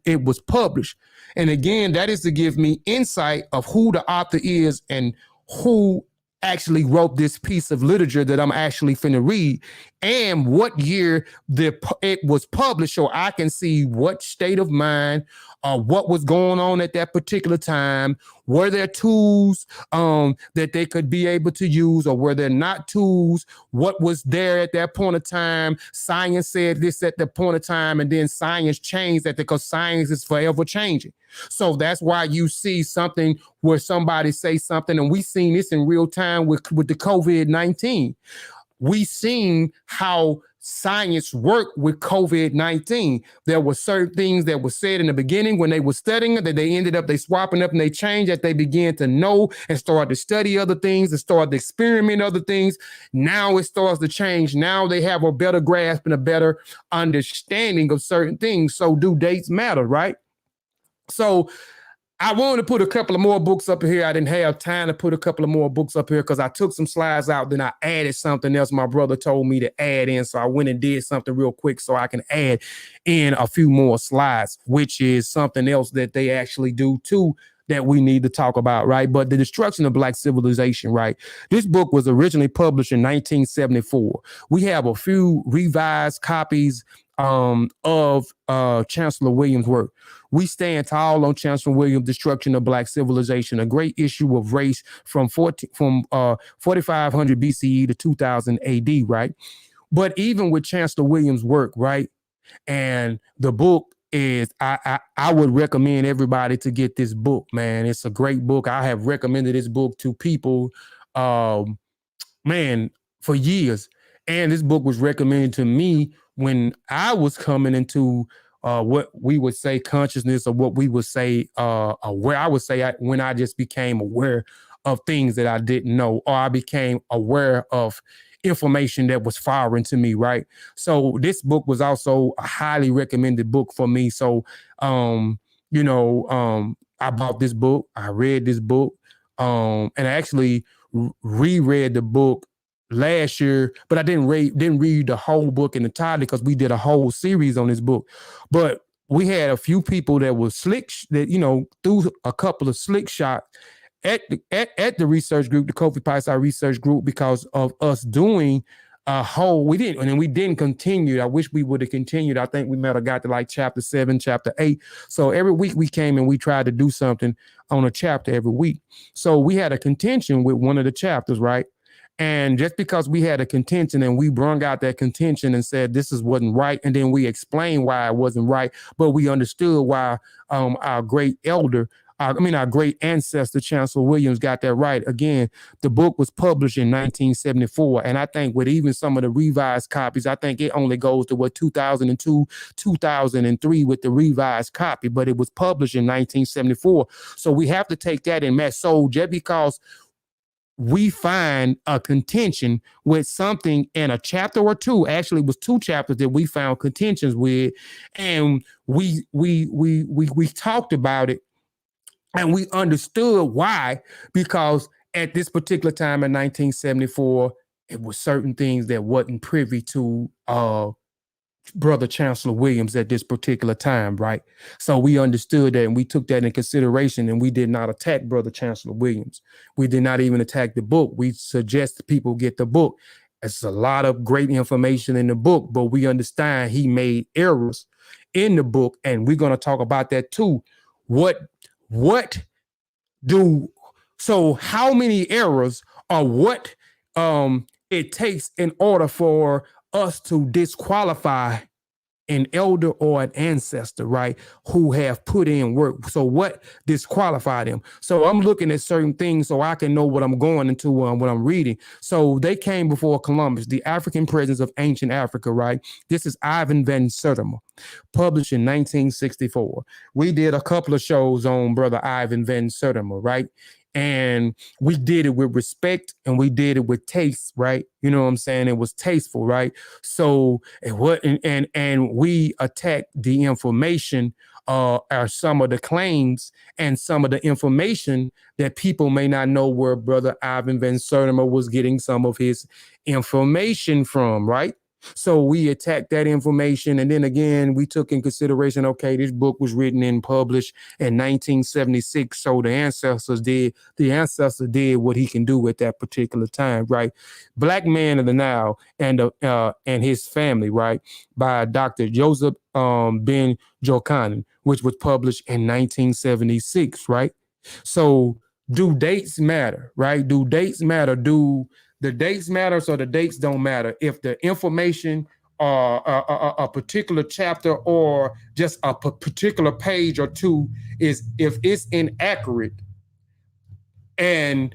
it was published. And again, that is to give me insight of who the author is and who actually wrote this piece of literature that I'm actually finna read, and what year it was published, so I can see what state of mind what was going on at that particular time. Were there tools that they could be able to use, or were there not tools? What was there at that point of time? Science said this at the point of time, and then science changed that, because science is forever changing. So that's why you see something where somebody say something, and we seen this in real time with the COVID-19. We seen how science worked with COVID-19. There were certain things that were said in the beginning when they were studying it, that they ended up, they swapping up and they changed, that they began to know and started to study other things and started to experiment other things. Now it starts to change. Now they have a better grasp and a better understanding of certain things. So do dates matter, right? So I wanted to put a couple of more books up here. I didn't have time to put a couple of more books up here because I took some slides out, then I added something else my brother told me to add in. So I went and did something real quick so I can add in a few more slides, which is something else that they actually do too that we need to talk about, right? But the destruction of Black civilization, right? This book was originally published in 1974. We have a few revised copies of Chancellor Williams' work. We stand tall on Chancellor Williams' Destruction of Black Civilization, a great issue of race from 4500 BCE to 2000 AD, right? But even with Chancellor Williams' work, right, and the book is, I would recommend everybody to get this book, man. It's a great book. I have recommended this book to people, man, for years. And this book was recommended to me when I was coming into what we would say consciousness, or what we would say aware. I would say when I just became aware of things that I didn't know, or I became aware of information that was foreign to me, right? So this book was also a highly recommended book for me. So, I bought this book, I read this book, and I actually reread the book last year, but I didn't read the whole book in entirety because we did a whole series on this book. But we had a few people that were slick, that threw a couple of slick shots at the research group, the Kofi Piesie research group, because of us doing a whole. We didn't continue. I wish we would have continued. I think we might have got to like chapter 7, chapter 8. So every week we came and we tried to do something on a chapter every week. So we had a contention with one of the chapters, right? And just because we had a contention and we brung out that contention and said this wasn't right, and then we explained why it wasn't right, but we understood why our great ancestor, Chancellor Williams, got that right. Again, the book was published in 1974. And I think with even some of the revised copies, I think it only goes to 2002, 2003 with the revised copy, but it was published in 1974. So we have to take that in match. So just because we find a contention with something in a chapter or two, actually it was 2 chapters that we found contentions with, and we talked about it and we understood why, because at this particular time in 1974, it was certain things that wasn't privy to Brother Chancellor Williams at this particular time, right? So we understood that and we took that in consideration, and we did not attack Brother Chancellor Williams. We did not even attack the book. We suggest people get the book. It's a lot of great information in the book, but we understand he made errors in the book, and we're going to talk about that too. So how many errors, or what it takes in order for us to disqualify an elder or an ancestor, right, who have put in work. So what disqualified them? So I'm looking at certain things so I can know what I'm going into when I'm reading. So they came before Columbus, the African presence of ancient Africa, right? This is Ivan van Sertima, published in 1964. We did a couple of shows on Brother Ivan van Sertima, right? and we did it with respect and we did it with taste, right? You know what I'm saying? It was tasteful, right? So it wasn't, and we attacked the information, or some of the claims and some of the information that people may not know where Brother Ivan Van Sertima was getting some of his information from, right? So we attacked that information. And then again, we took in consideration, okay, this book was written and published in 1976. So the ancestor did what he can do at that particular time, right? Black Man of the Nile and his family, right? By Dr. Joseph Ben Jokanan, which was published in 1976, right? So do dates matter, right? Do dates matter? Do the dates matter, so the dates don't matter? If the information, a particular chapter or just a particular page or two if it's inaccurate, and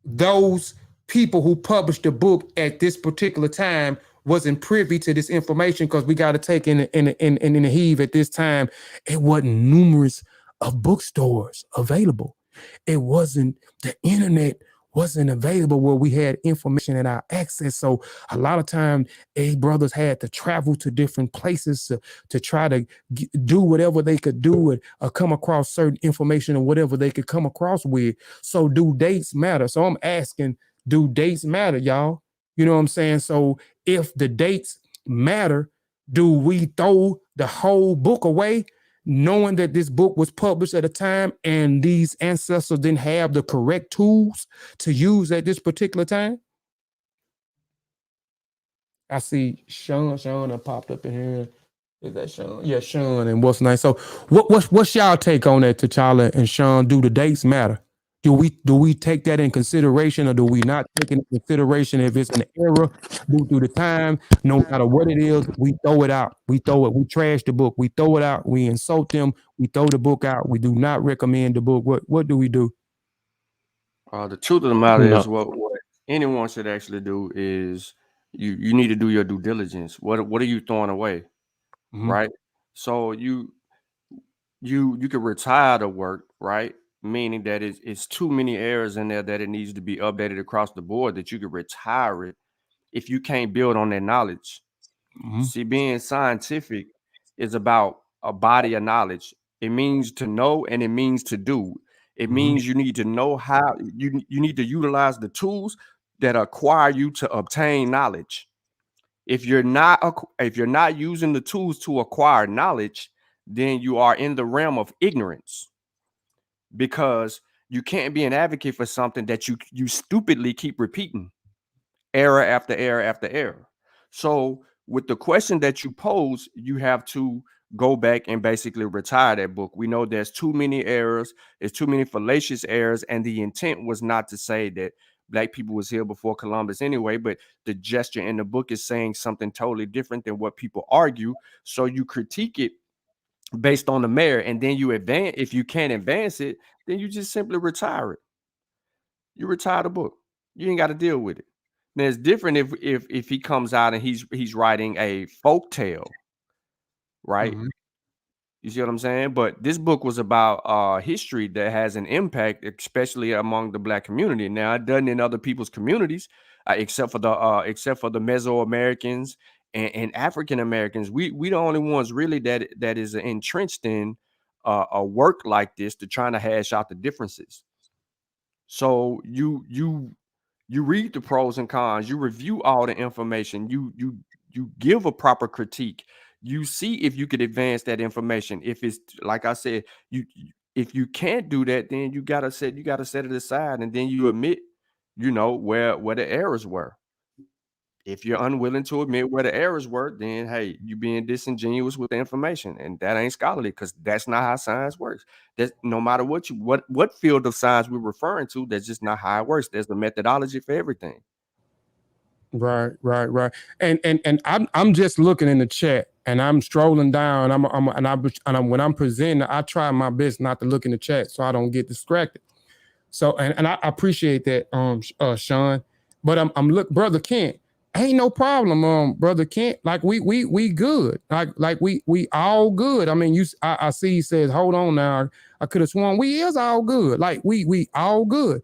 those people who published the book at this particular time wasn't privy to this information, because we got to take in the heave at this time, it wasn't numerous of bookstores available. It wasn't, the internet wasn't available where we had information at our access. So a lot of time, brothers had to travel to different places to try to do whatever they could do or come across certain information or whatever they could come across with. So do dates matter? So I'm asking, do dates matter, y'all? You know what I'm saying? So if the dates matter, do we throw the whole book away, knowing that this book was published at a time and these ancestors didn't have the correct tools to use at this particular time? I see Sean popped up in here. Is that Sean? Yeah, Sean. And what's nice. So what's y'all take on that, T'Challa and Sean? Do the dates matter? Do we take that in consideration, or do we not take it in consideration if it's an error due to the time? No matter what it is, we throw it out. We trash the book. We throw it out. We insult them. We throw the book out. We do not recommend the book. What do we do? The truth of the matter is what anyone should actually do is you need to do your due diligence. What are you throwing away? Mm-hmm. Right? So you could retire the work, right? Meaning that it's too many errors in there that it needs to be updated across the board, that you could retire it if you can't build on that knowledge. Mm-hmm. See, being scientific is about a body of knowledge. It means to know and it means to do. It means you need to know how you need to utilize the tools that acquire you to obtain knowledge. If you're not using the tools to acquire knowledge, then you are in the realm of ignorance, because you can't be an advocate for something that you stupidly keep repeating error after error after error. So with the question that you pose, you have to go back and basically retire that book. We know there's too many errors, there's too many fallacious errors, and the intent was not to say that Black people was here before Columbus anyway, but the gesture in the book is saying something totally different than what people argue. So you critique it based on the merit, and then you advance. If you can't advance it, then you just simply retire it. You retire the book. You ain't got to deal with it. Now it's different if he comes out and he's writing a folk tale, right? Mm-hmm. You see what I'm saying? But this book was about history that has an impact, especially among the Black community. Now it doesn't in other people's communities, except for the Mesoamericans and African Americans. We the only ones really that is entrenched in a work like this to trying to hash out the differences. So you read the pros and cons, you review all the information, you give a proper critique. You see if you could advance that information. If it's like I said, if you can't do that, then you gotta set it aside, and then you admit, where the errors were. If you're unwilling to admit where the errors were, then hey, you're being disingenuous with the information, and that ain't scholarly, because that's not how science works. That's no matter what field of science we're referring to, that's just not how it works. There's a methodology for everything. Right. And I'm just looking in the chat, and I'm strolling down. When I'm presenting, I try my best not to look in the chat so I don't get distracted. So and I appreciate that, Sean. But I'm look, Brother Kent. Ain't no problem, brother Kent. Like we good. Like we all good. I mean, I see he says, hold on now. I could have sworn we is all good. Like we all good.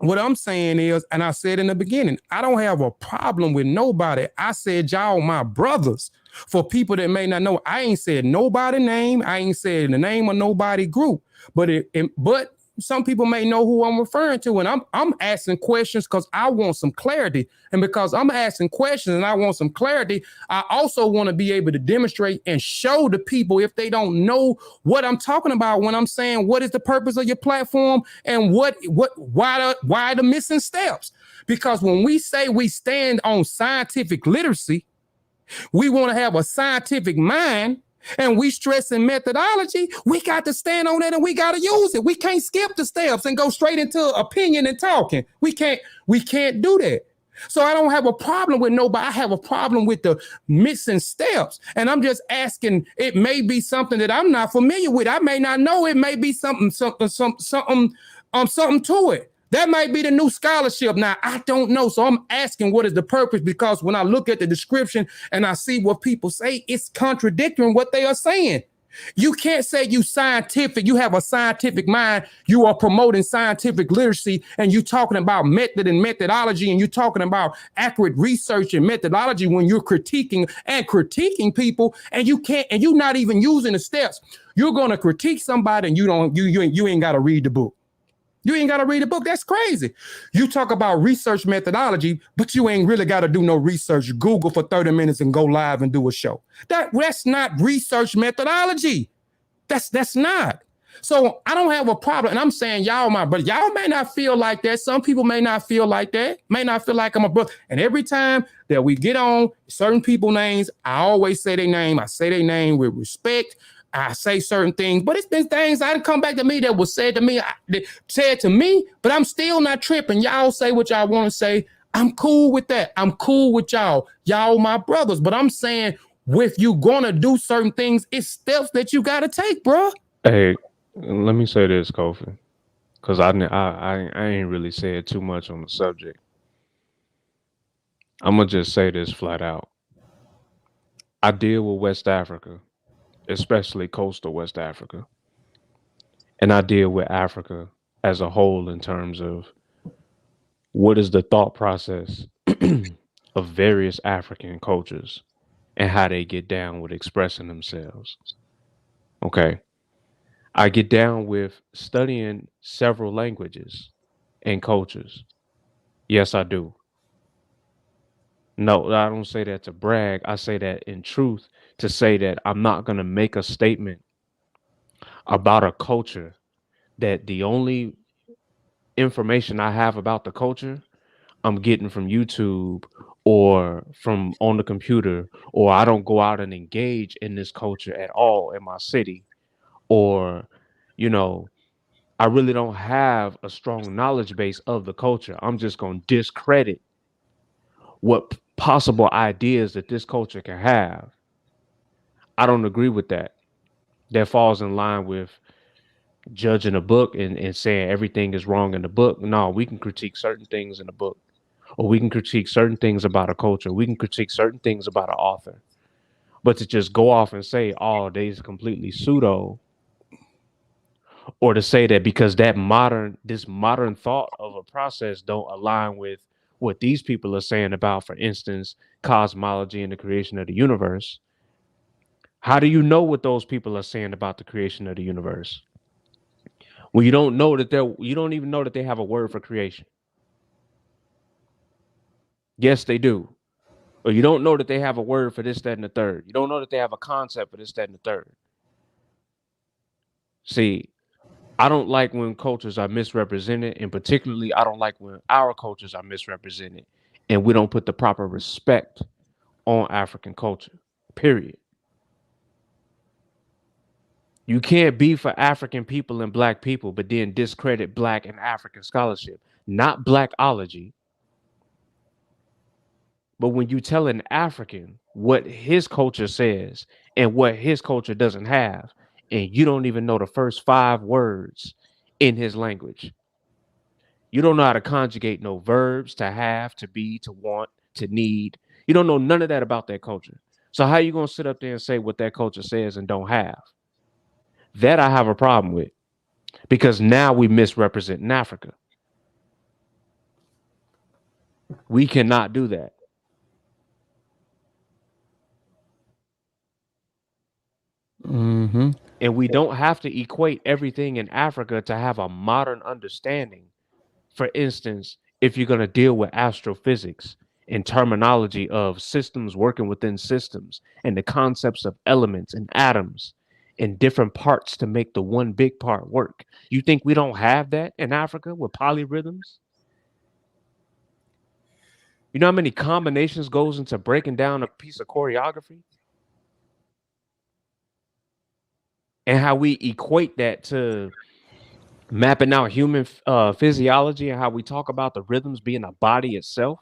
What I'm saying is, and I said in the beginning, I don't have a problem with nobody. I said y'all my brothers. For people that may not know, I ain't said nobody name. I ain't said the name of nobody group. But some people may know who I'm referring to, and I'm asking questions because I want some clarity. And because I'm asking questions and I want some clarity, I also want to be able to demonstrate and show the people, if they don't know what I'm talking about when I'm saying what is the purpose of your platform and why the missing steps. Because when we say we stand on scientific literacy, we want to have a scientific mind, and we stressing methodology, we got to stand on that and we got to use it. We can't skip the steps and go straight into opinion and talking. We can't do that. So I don't have a problem with nobody. I have a problem with the missing steps. And I'm just asking, it may be something that I'm not familiar with. I may not know. It may be something to it. That might be the new scholarship. Now, I don't know. So I'm asking, what is the purpose? Because when I look at the description and I see what people say, it's contradicting what they are saying. You can't say you scientific, you have a scientific mind, you are promoting scientific literacy, and you talking about method and methodology, and you're talking about accurate research and methodology when you're critiquing people, and you're not even using the steps. You're going to critique somebody and you ain't got to read the book. You ain't got to read a book. That's crazy. You talk about research methodology, but you ain't really got to do no research. Google for 30 minutes and go live and do a show. That's not research methodology. That's not. So I don't have a problem. And I'm saying y'all may not feel like that. Some people may not feel like that, may not feel like I'm a brother. And every time that we get on certain people's names, I always say their name. I say their name with respect. I say certain things, but it's been things that come back to me that was said to me, but I'm still not tripping. Y'all say what y'all want to say. I'm cool with that. I'm cool with y'all. Y'all my brothers. But I'm saying, if you gonna do certain things, it's steps that you gotta take, bro. Hey, let me say this, Kofi, because I ain't really said too much on the subject. I'm gonna just say this flat out. I deal with West Africa, especially coastal West Africa. And I deal with Africa as a whole in terms of what is the thought process of various African cultures and how they get down with expressing themselves. Okay. I get down with studying several languages and cultures. Yes, I do. No, I don't say that to brag. I say that in truth to say that I'm not going to make a statement about a culture that the only information I have about the culture I'm getting from YouTube or from on the computer, or I don't go out and engage in this culture at all in my city, or, I really don't have a strong knowledge base of the culture. I'm just going to discredit what possible ideas that this culture can have. I don't agree with that. That falls in line with judging a book and saying everything is wrong in the book. No, we can critique certain things in the book, or we can critique certain things about a culture. We can critique certain things about an author. But to just go off and say, oh, they's completely pseudo, or to say that because this modern thought of a process don't align with what these people are saying about, for instance, cosmology and the creation of the universe. How do you know what those people are saying about the creation of the universe? Well, you don't even know that they have a word for creation. Yes, they do. Or you don't know that they have a word for this, that, and the third. You don't know that they have a concept for this, that, and the third. See, I don't like when cultures are misrepresented, and particularly I don't like when our cultures are misrepresented and we don't put the proper respect on African culture, period. You can't be for African people and Black people, but then discredit Black and African scholarship, not Blackology. But when you tell an African what his culture says and what his culture doesn't have, and you don't even know the first 5 words in his language, You don't know how to conjugate no verbs, to have, to be, to want, to need. You don't know none of that about that culture. So how you gonna sit up there and say what that culture says and don't have? That I have a problem with, because now we misrepresent in Africa. We cannot do that. Mm-hmm. And we don't have to equate everything in Africa to have a modern understanding. For instance, if you're going to deal with astrophysics and terminology of systems working within systems and the concepts of elements and atoms and different parts to make the one big part work, you think we don't have that in Africa with polyrhythms? You know how many combinations goes into breaking down a piece of choreography? And how we equate that to mapping out human physiology and how we talk about the rhythms being a body itself.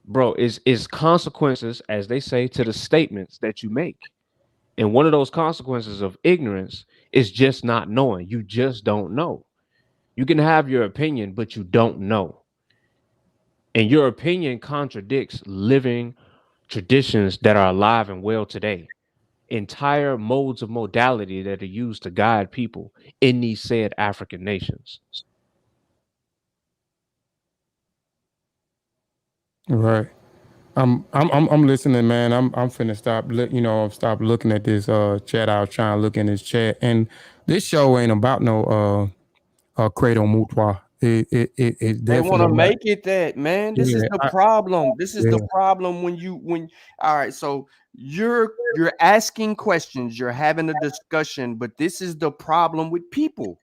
Bro, is consequences, as they say, to the statements that you make. And one of those consequences of ignorance is just not knowing. You just don't know. You can have your opinion, but you don't know. And your opinion contradicts living traditions that are alive and well today. Entire modes of modality that are used to guide people in these said African nations. Right. I'm listening, man. I'm finna stop looking at this chat. I was trying to look in this chat, and this show ain't about no Credo Mutwa. It They want definitely to make it that, man. This is the problem. This is the problem when all right, so you're asking questions, you're having a discussion, but this is the problem with people.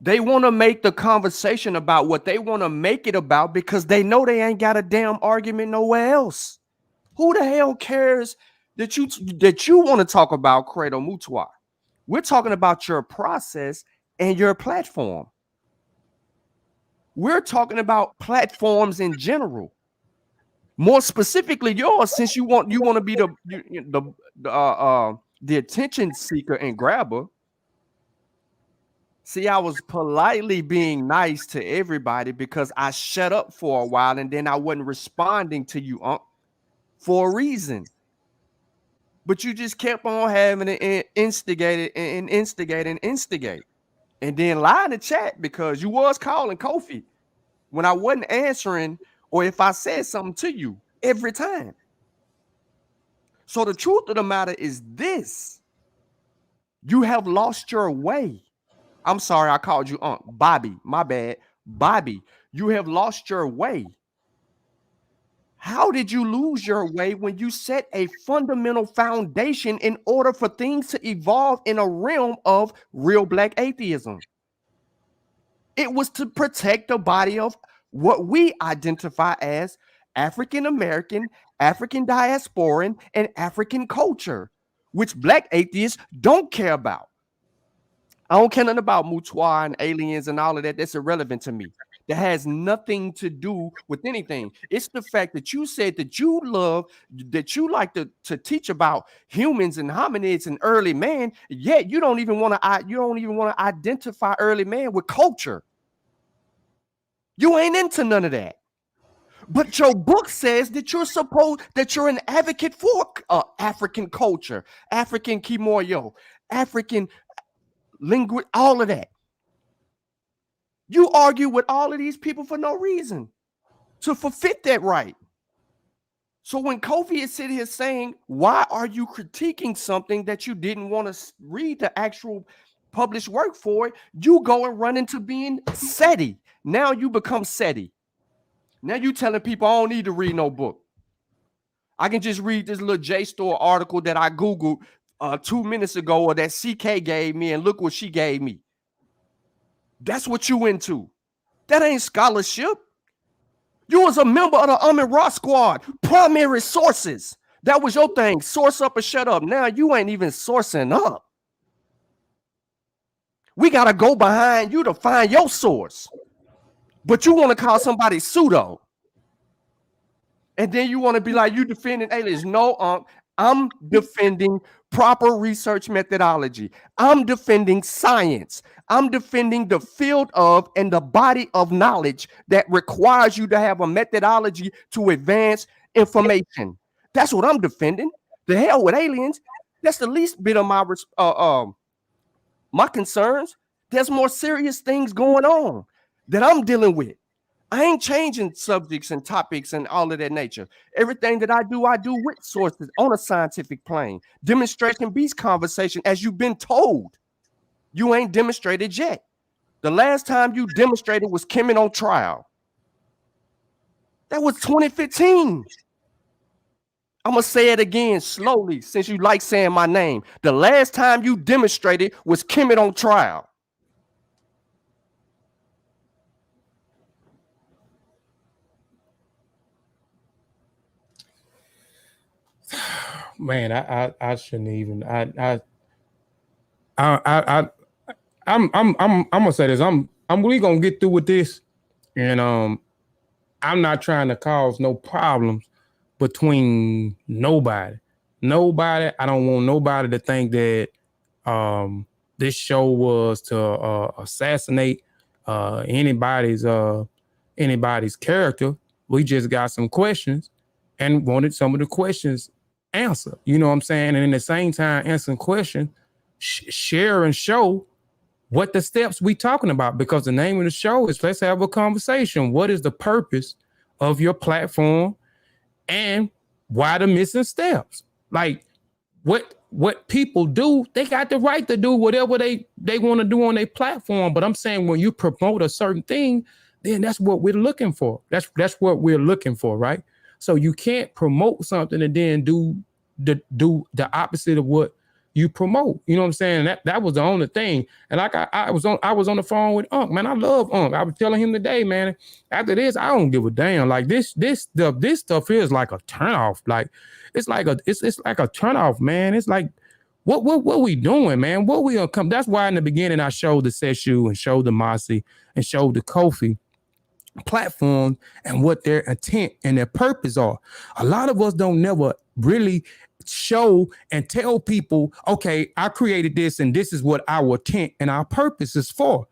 They want to make the conversation about what they want to make it about because they know they ain't got a damn argument nowhere else. Who the hell cares that you want to talk about Credo Mutwa? We're talking about your process and your platform. We're talking about platforms in general. More specifically yours, since you want to be the attention seeker and grabber. See, I was politely being nice to everybody because I shut up for a while and then I wasn't responding to you for a reason. But you just kept on having to instigate. And then lie in the chat because you was calling Kofi when I wasn't answering or if I said something to you every time. So the truth of the matter is this. You have lost your way. I'm sorry, I called you Bobby. My bad. Bobby, you have lost your way. How did you lose your way when you set a fundamental foundation in order for things to evolve in a realm of real Black atheism? It was to protect the body of what we identify as African American, African diasporan, and African culture, which Black atheists don't care about. I don't care nothing about Mutwa and aliens and all of that. That's irrelevant to me. That has nothing to do with anything. It's the fact that you said that you love, that you like to teach about humans and hominids and early man, yet you don't even want to identify early man with culture. You ain't into none of that. But your book says that you're an advocate for African culture, African Kimoyo, African language, all of that. You argue with all of these people for no reason to forfeit that right. So when Kofi is sitting here saying, why are you critiquing something that you didn't want to read the actual published work for it, you go and run into being SETI. Now you become SETI. Now you telling people I don't need to read no book. I can just read this little JSTOR article that I Googled 2 minutes ago or that CK gave me and look what she gave me. That's what you into. That ain't scholarship. You was a member of the Amin-Ra squad, primary sources. That was your thing. Source up or shut up. Now you ain't even sourcing up. We got to go behind you to find your source. But you want to call somebody pseudo. And then you want to be like, you defending aliens. No, I'm defending proper research methodology. I'm defending science. I'm defending the field of and the body of knowledge that requires you to have a methodology to advance information. That's what I'm defending. The hell with aliens. That's the least bit of my concerns. There's more serious things going on that I'm dealing with. I ain't changing subjects and topics and all of that nature. Everything that I do with sources on a scientific plane. Demonstration beats conversation, as you've been told. You ain't demonstrated yet. The last time you demonstrated was Kimmon on trial. That was 2015. I'm going to say it again slowly since you like saying my name. The last time you demonstrated was Kimmon on trial. Man, I shouldn't even. I'm gonna say this. I'm really gonna get through with this, and I'm not trying to cause no problems between nobody. I don't want nobody to think that this show was to assassinate anybody's character. We just got some questions and wanted some of the questions answered. You know what I'm saying? And in the same time, answering questions, share and show what the steps we talking about, because the name of the show is Let's Have a Conversation. What is the purpose of your platform and why the missing steps? Like what people do, they got the right to do whatever they want to do on their platform. But I'm saying when you promote a certain thing, then that's what we're looking for. That's what we're looking for, right? So you can't promote something and then do the opposite of what you promote. You know what I'm saying? That was the only thing. And like I was on the phone with Unc, man. I love Unc. I was telling him today, man, after this, I don't give a damn. Like this stuff is like a turnoff. Like it's like a turnoff, man. It's like what we doing, man? What we gonna come? That's why in the beginning I showed the Seshu and showed the Mossy and showed the Kofi platform and what their intent and their purpose are. A lot of us don't never really show and tell people, okay, I created this and this is what our intent and our purpose is for.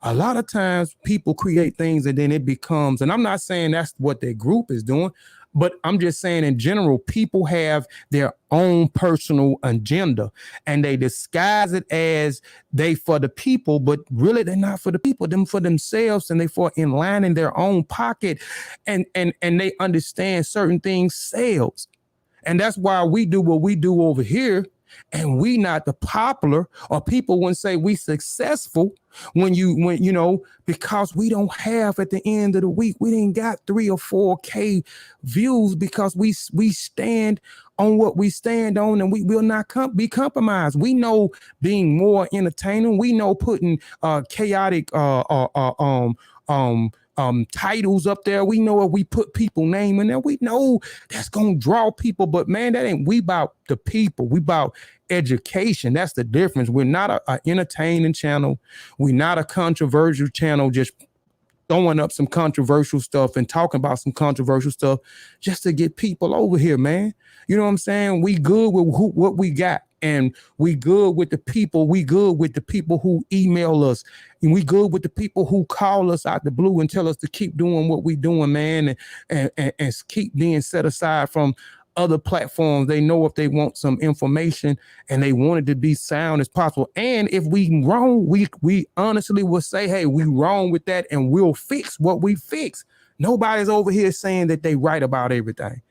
A lot of times people create things and then it becomes, and I'm not saying that's what their group is doing, but I'm just saying in general, people have their own personal agenda and they disguise it as they for the people, but really they're not for the people, them for themselves, and they for in line in their own pocket, and they understand certain things sales. And that's why we do what we do over here. And we not the popular, or people wouldn't say we successful when you know, because we don't have at the end of the week, we didn't got 3 or 4K views because we stand on what we stand on, and we will not be compromised. We know being more entertaining. We know putting chaotic titles up there. We know if we put people name in there, we know that's gonna draw people. But man, that ain't we about the people. We about education. That's the difference. We're not a entertaining channel. We're not a controversial channel, just throwing up some controversial stuff and talking about some controversial stuff just to get people over here, man. You know what I'm saying? We good with what we got. And we good with the people. We good with the people who email us. And we good with the people who call us out the blue and tell us to keep doing what we doing, man. And keep being set aside from other platforms. They know if they want some information and they want it to be sound as possible. And if we wrong, we honestly will say, hey, we wrong with that, and we'll fix what we fix. Nobody's over here saying that they right about everything.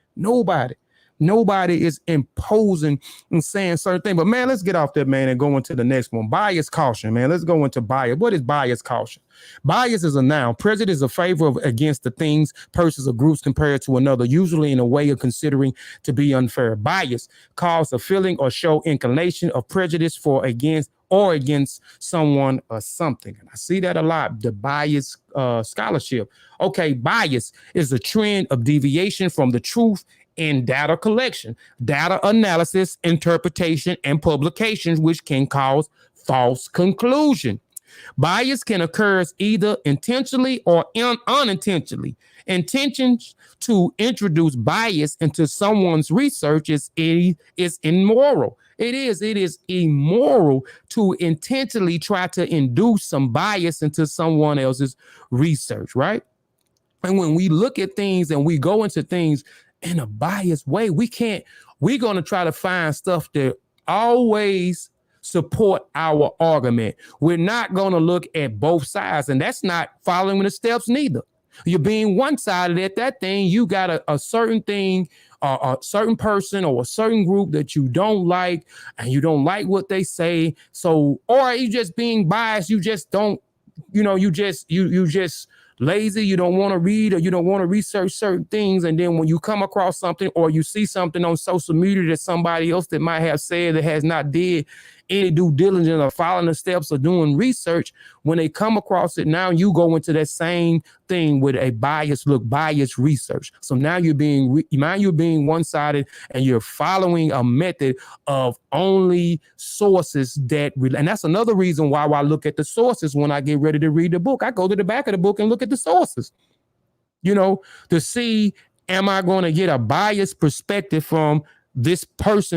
Nobody is imposing and saying certain things. But man, let's get off that, man, and go into the next one. Bias caution, man. Let's go into bias. What is bias caution? Bias is a noun. Prejudice is a favor of against the things, persons, or groups compared to another, usually in a way of considering to be unfair. Bias cause a feeling or show inclination of prejudice for against someone or something. And I see that a lot, the bias scholarship. Okay, bias is a trend of deviation from the truth in data collection, data analysis, interpretation, and publications, which can cause false conclusion. Bias can occur either intentionally or unintentionally. Intentions to introduce bias into someone's research is immoral. It is immoral to intentionally try to induce some bias into someone else's research, right? And when we look at things and we go into things in a biased way, we're going to try to find stuff that always support our argument. We're not going to look at both sides, and that's not following the steps neither. You're being one-sided at that thing. You got a certain thing, a certain person or a certain group that you don't like, and you don't like what they say. So, or are you just being biased? You just don't, you just lazy, you don't want to read or you don't want to research certain things, and then when you come across something or you see something on social media that somebody else that might have said that has not did any due diligence or following the steps or doing research, when they come across it, now you go into that same thing with a biased research. So now you're being one-sided, and you're following a method of only sources that, and that's another reason why I look at the sources when I get ready to read the book. I go to the back of the book and look at the sources, to see, am I going to get a biased perspective from this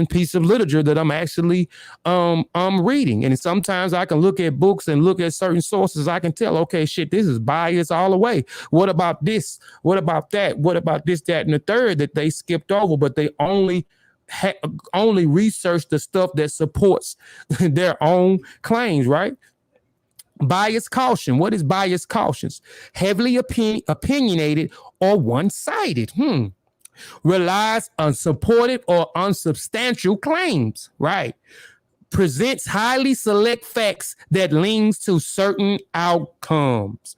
piece of literature that I'm actually reading. And sometimes I can look at books and look at certain sources. I can tell, okay, shit, this is bias all the way. What about this? What about that? What about this, that, and the third that they skipped over, but they only research the stuff that supports their own claims, right? Bias caution. What is bias cautions? Heavily opinionated or one-sided. Relies on supported or unsubstantial claims, right? Presents highly select facts that leans to certain outcomes.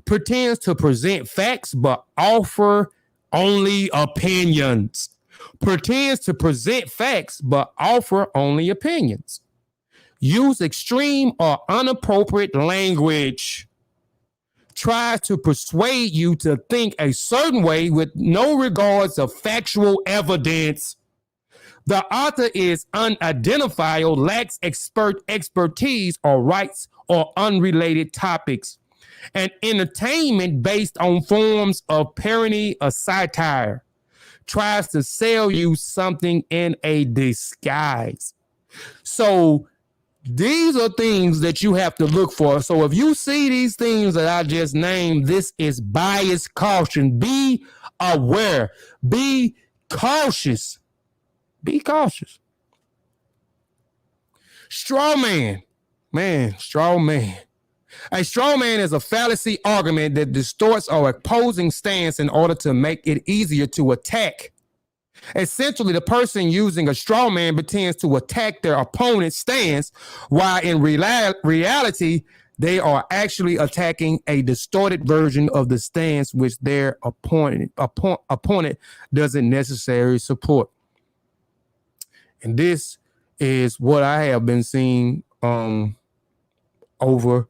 Pretends to present facts but offer only opinions. Pretends to present facts but offer only opinions. Use extreme or inappropriate language. Tries to persuade you to think a certain way with no regards of factual evidence. The author is unidentifiable, lacks expertise or writes or unrelated topics. And entertainment based on forms of parody or satire. Tries to sell you something in a disguise. So these are things that you have to look for. So if you see these things that I just named, this is bias caution. Be aware. Be cautious. Be cautious. Straw man. Straw man. A straw man is a fallacy argument that distorts our opposing stance in order to make it easier to attack. Essentially, the person using a straw man pretends to attack their opponent's stance, while in reality, they are actually attacking a distorted version of the stance which their opponent doesn't necessarily support. And this is what I have been seeing over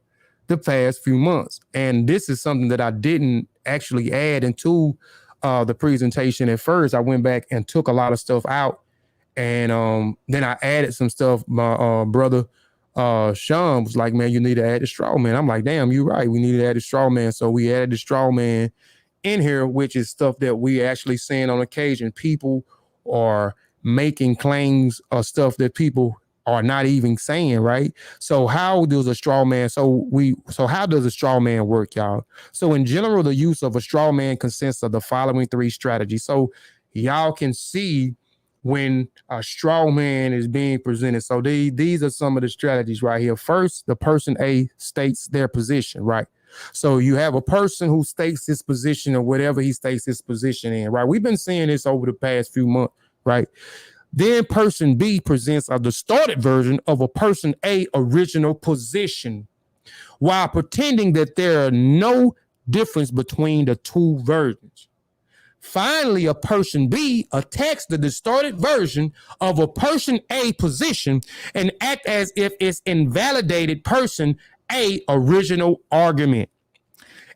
the past few months. And this is something that I didn't actually add into the presentation at first. I went back and took a lot of stuff out, and then I added some stuff. My brother Sean was like, man, you need to add the straw man. I'm like, damn, you're right, we need to add the straw man. So we added the straw man in here, which is stuff that we actually seeing on occasion. People are making claims of stuff that people are not even saying, right? So how does a straw man work, y'all? So in general, the use of a straw man consists of the following three strategies. So y'all can see when a straw man is being presented. So these are some of the strategies right here. First, the person A states their position, right? So you have a person who states his position or whatever he states his position in, right? We've been seeing this over the past few months, right? Then person B presents a distorted version of a person A original position, while pretending that there are no difference between the two versions. Finally, a person B attacks the distorted version of a person A position and act as if it's invalidated person A original argument.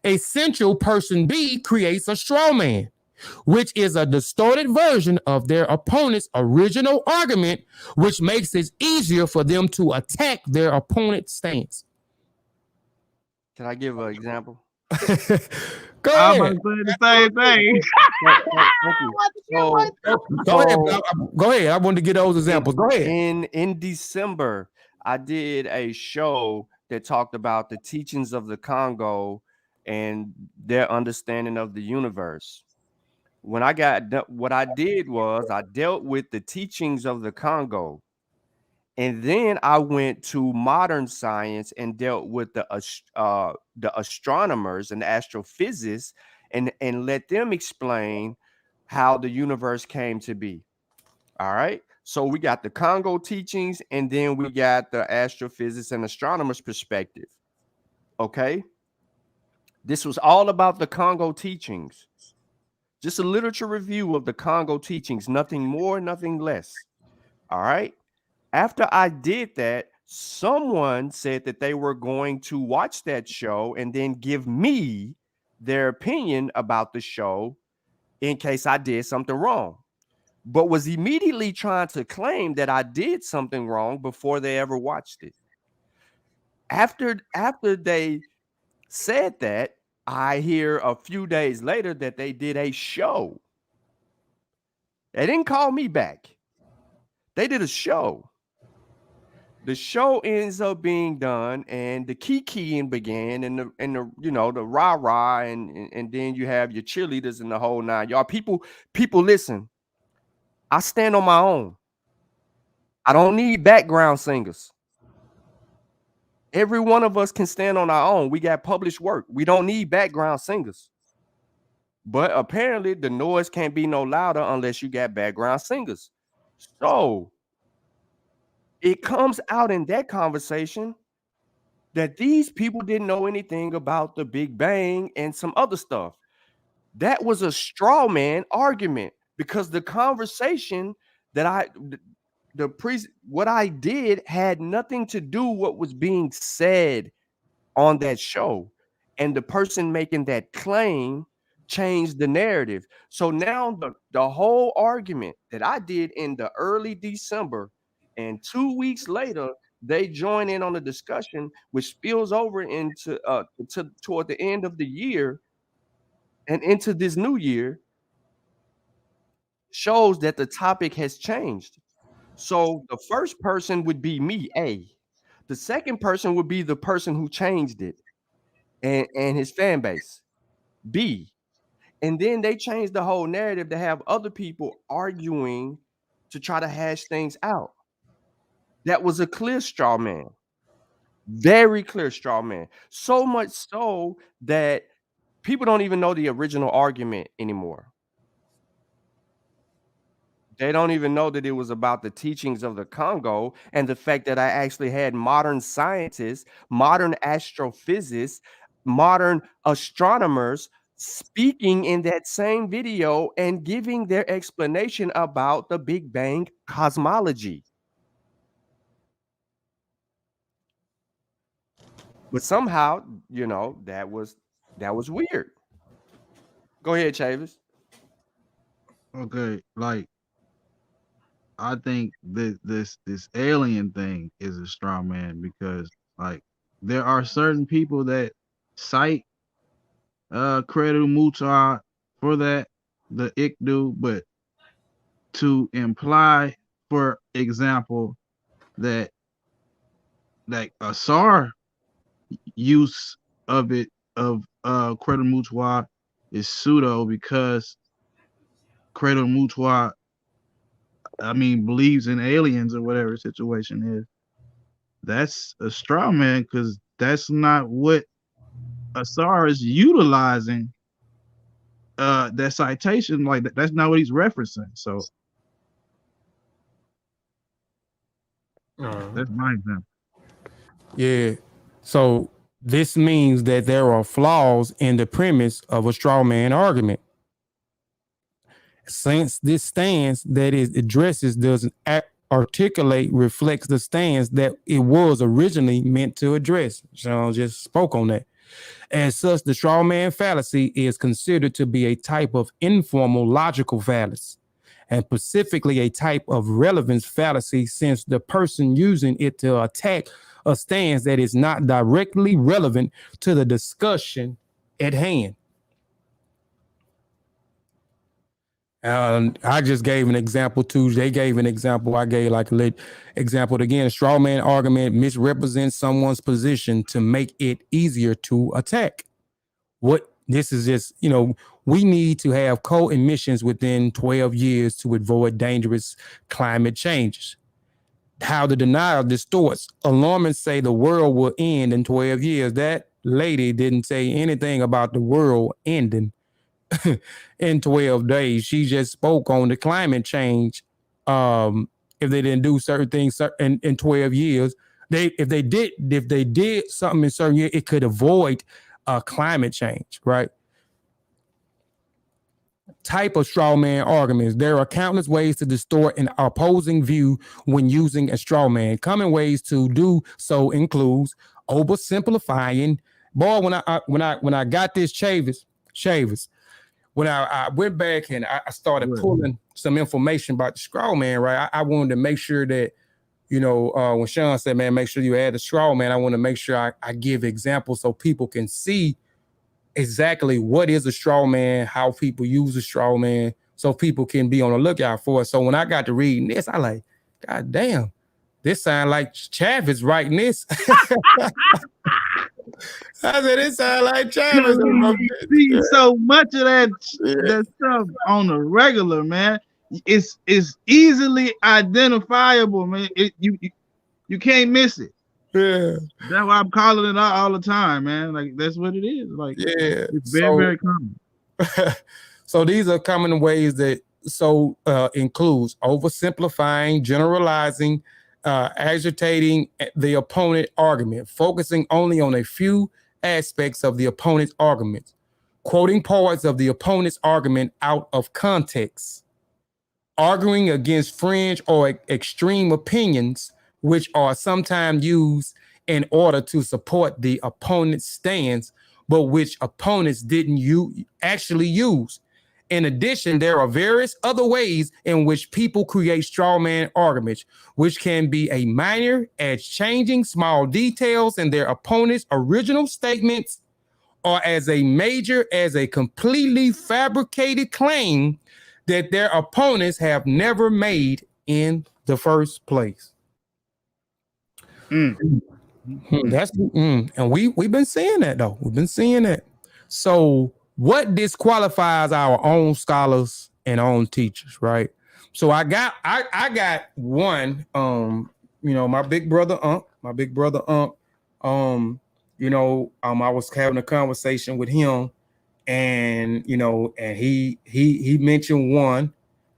Essential person B creates a straw man, which is a distorted version of their opponent's original argument, which makes it easier for them to attack their opponent's stance. Can I give an example? Go I'm ahead. about to say the same thing. Thank you. Go ahead. Go ahead. I wanted to get those examples. Go ahead. In December, I did a show that talked about the teachings of the Congo and their understanding of the universe. When I got what I did was I dealt with the teachings of the Congo. And then I went to modern science and dealt with the astronomers and the astrophysicists and let them explain how the universe came to be. All right. So we got the Congo teachings, and then we got the astrophysicists and astronomers' perspective. Okay. This was all about the Congo teachings. Just a literature review of the Congo teachings, nothing more, nothing less. All right. After I did that, someone said that they were going to watch that show and then give me their opinion about the show in case I did something wrong, but was immediately trying to claim that I did something wrong before they ever watched it. After they said that, I hear a few days later that they did a show. They didn't call me back. They did a show. The show ends up being done, and the keying began, and the you know, the rah-rah, and then you have your cheerleaders and the whole nine. Y'all people listen. I stand on my own. I don't need background singers. Every one of us can stand on our own. We got published work. We don't need background singers. But apparently the noise can't be no louder unless you got background singers. So it comes out in that conversation that these people didn't know anything about the Big Bang and some other stuff. That was a straw man argument, because the conversation that what I did had nothing to do with what was being said on that show. And the person making that claim changed the narrative. So now the whole argument that I did in the early December, and 2 weeks later, they join in on the discussion, which spills over into toward the end of the year and into this new year, shows that the topic has changed. So the first person would be me, A. The second person would be the person who changed it and his fan base, B. And then they changed the whole narrative to have other people arguing to try to hash things out. That was a clear straw man. Very clear straw man. So much so that people don't even know the original argument anymore. They don't even know that it was about the teachings of the Congo and the fact that I actually had modern scientists, modern astrophysicists, modern astronomers speaking in that same video and giving their explanation about the Big Bang cosmology. But somehow, you know, that was weird. Go ahead, Chavis. Okay, like I think this alien thing is a straw man, because like there are certain people that cite Credo Mutar for that, the ICDU, but to imply, for example, that like a SAR use of it of Credo Mutar is pseudo, because Credo Mutar, I mean, believes in aliens or whatever the situation is. That's a straw man, because that's not what Asar is utilizing. That citation, like that's not what he's referencing. So that's my example. Yeah. So this means that there are flaws in the premise of a straw man argument. Since this stance that it addresses doesn't articulate, reflects the stance that it was originally meant to address. Sean just spoke on that. As such, the straw man fallacy is considered to be a type of informal logical fallacy, and specifically a type of relevance fallacy, since the person using it to attack a stance that is not directly relevant to the discussion at hand. I just gave an example too. They gave an example. I gave like a example again. A straw man argument misrepresents someone's position to make it easier to attack. What this is just, we need to have co-emissions within 12 years to avoid dangerous climate changes. How the denial distorts. Alarmists say the world will end in 12 years. That lady didn't say anything about the world ending in 12 days. She just spoke on the climate change. If they didn't do certain things in 12 years, if they did something in certain years, it could avoid climate change, right? Type of straw man arguments. There are countless ways to distort an opposing view when using a straw man. Common ways to do so includes oversimplifying. Boy, when I got this Chavis, when I went back and I started pulling some information about the straw man, right? I wanted to make sure that, when Sean said, man, make sure you add the straw man, I want to make sure I give examples so people can see exactly what is a straw man, how people use a straw man, so people can be on the lookout for it. So when I got to reading this, I like, God damn, this sound like Chavis writing this. I said, it sound like Chavis. See so much of that stuff on the regular, man. It's easily identifiable, man. You can't miss it. Yeah, that's why I'm calling it out all the time, man. Like that's what it is. Like, yeah, it's very common. So these are common ways that includes oversimplifying, generalizing, agitating the opponent argument, focusing only on a few aspects of the opponent's argument, quoting parts of the opponent's argument out of context, arguing against fringe or extreme opinions, which are sometimes used in order to support the opponent's stance, but which opponents didn't actually use. In addition, there are various other ways in which people create straw man arguments, which can be a minor as changing small details in their opponent's original statements, or as a major as a completely fabricated claim that their opponents have never made in the first place. That's and we've been seeing that though. We've been seeing that. So what disqualifies our own scholars and own teachers, right? So I got one, my big brother Ump, I was having a conversation with him, and and he mentioned one,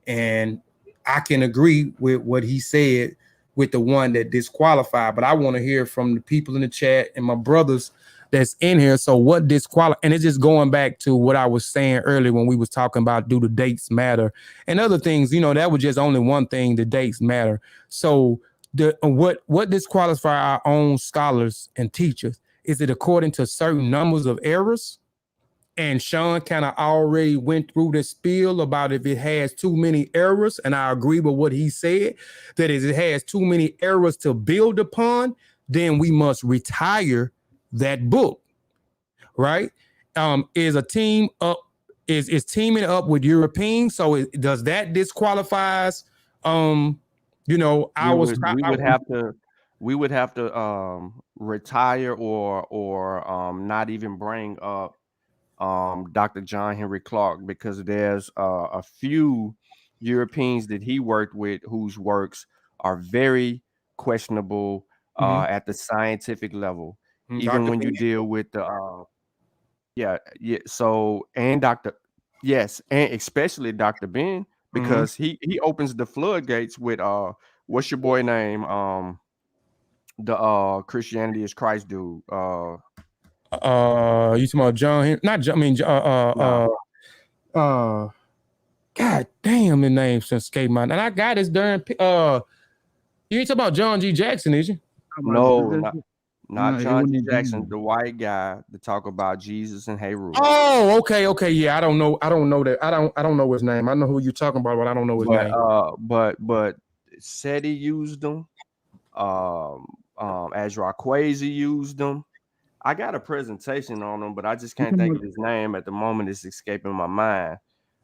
and I can agree with what he said with the one that disqualified, but I want to hear from the people in the chat and my brothers that's in here. So what disqualify, and it's just going back to what I was saying earlier when we was talking about do the dates matter and other things, that was just only one thing, the dates matter. So what disqualify our own scholars and teachers? Is it according to certain numbers of errors? And Sean kind of already went through the spiel about if it has too many errors, and I agree with what he said, that if it has too many errors to build upon, then we must retire that book, right? Is a team up? Is teaming up with Europeans? So does that disqualifies? We would have to retire or not even bring up Dr. John Henry Clark, because there's a few Europeans that he worked with whose works are very questionable at the scientific level. Even when you deal with the so, and and especially Dr. Ben, because he opens the floodgates with what's your boy name, the Christianity is Christ dude, you talking about John Henry? Not John, I mean God damn, the name just escaped my, and I got this during you ain't talking about John G. Jackson, is you? No, not John G. Jackson, the white guy to talk about Jesus and Heru. Oh, okay. Yeah, I don't know that. I don't know his name. I know who you're talking about, but I don't know his name. But said he used them. Azraquazi used them. I got a presentation on them, but I just can't think of his name at the moment. It's escaping my mind.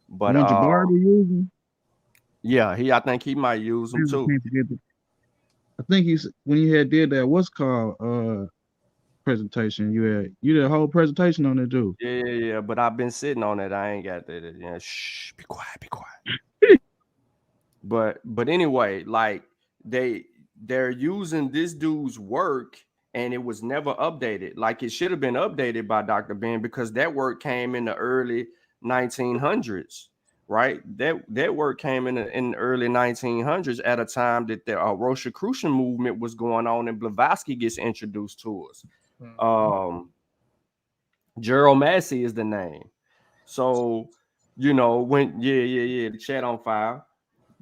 But Warby using? Yeah, I think he might use them too. I think when you had did that, what's called presentation, you did a whole presentation on it too. Yeah. But I've been sitting on it. I ain't got that. Yeah, shh, be quiet. But anyway, like they're using this dude's work, and it was never updated. Like it should have been updated by Dr. Ben, because that work came in the early 1900s, right? That work came in the early 1900s at a time that the Rosicrucian movement was going on, and Blavatsky gets introduced to us. Gerald Massey is the name. So, when the chat on fire.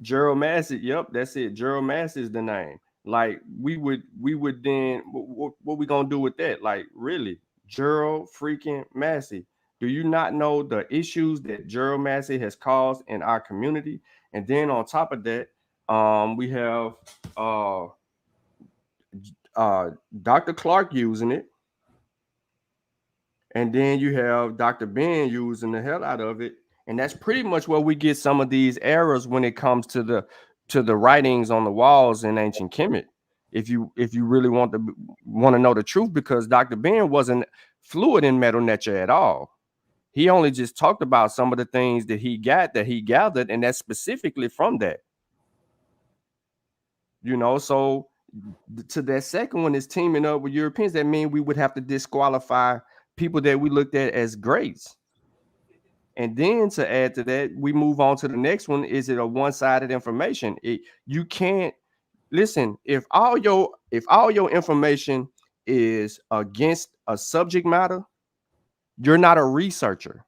Gerald Massey, yep, that's it. Gerald Massey is the name. Like we would then what we gonna do with that? Like really, Gerald freaking Massey. Do you not know the issues that Gerald Massey has caused in our community? And then on top of that, we have Dr. Clark using it. And then you have Dr. Ben using the hell out of it. And that's pretty much where we get some of these errors when it comes to the writings on the walls in ancient Kemet. If you really want to know the truth, because Dr. Ben wasn't fluid in Metal Nature at all. He only just talked about some of the things that he gathered, and that's specifically from that. So to that second one is teaming up with Europeans. That means we would have to disqualify people that we looked at as greats. And then to add to that, we move on to the next one. Is it a one-sided information? You can't listen. If all your information is against a subject matter, you're not a researcher.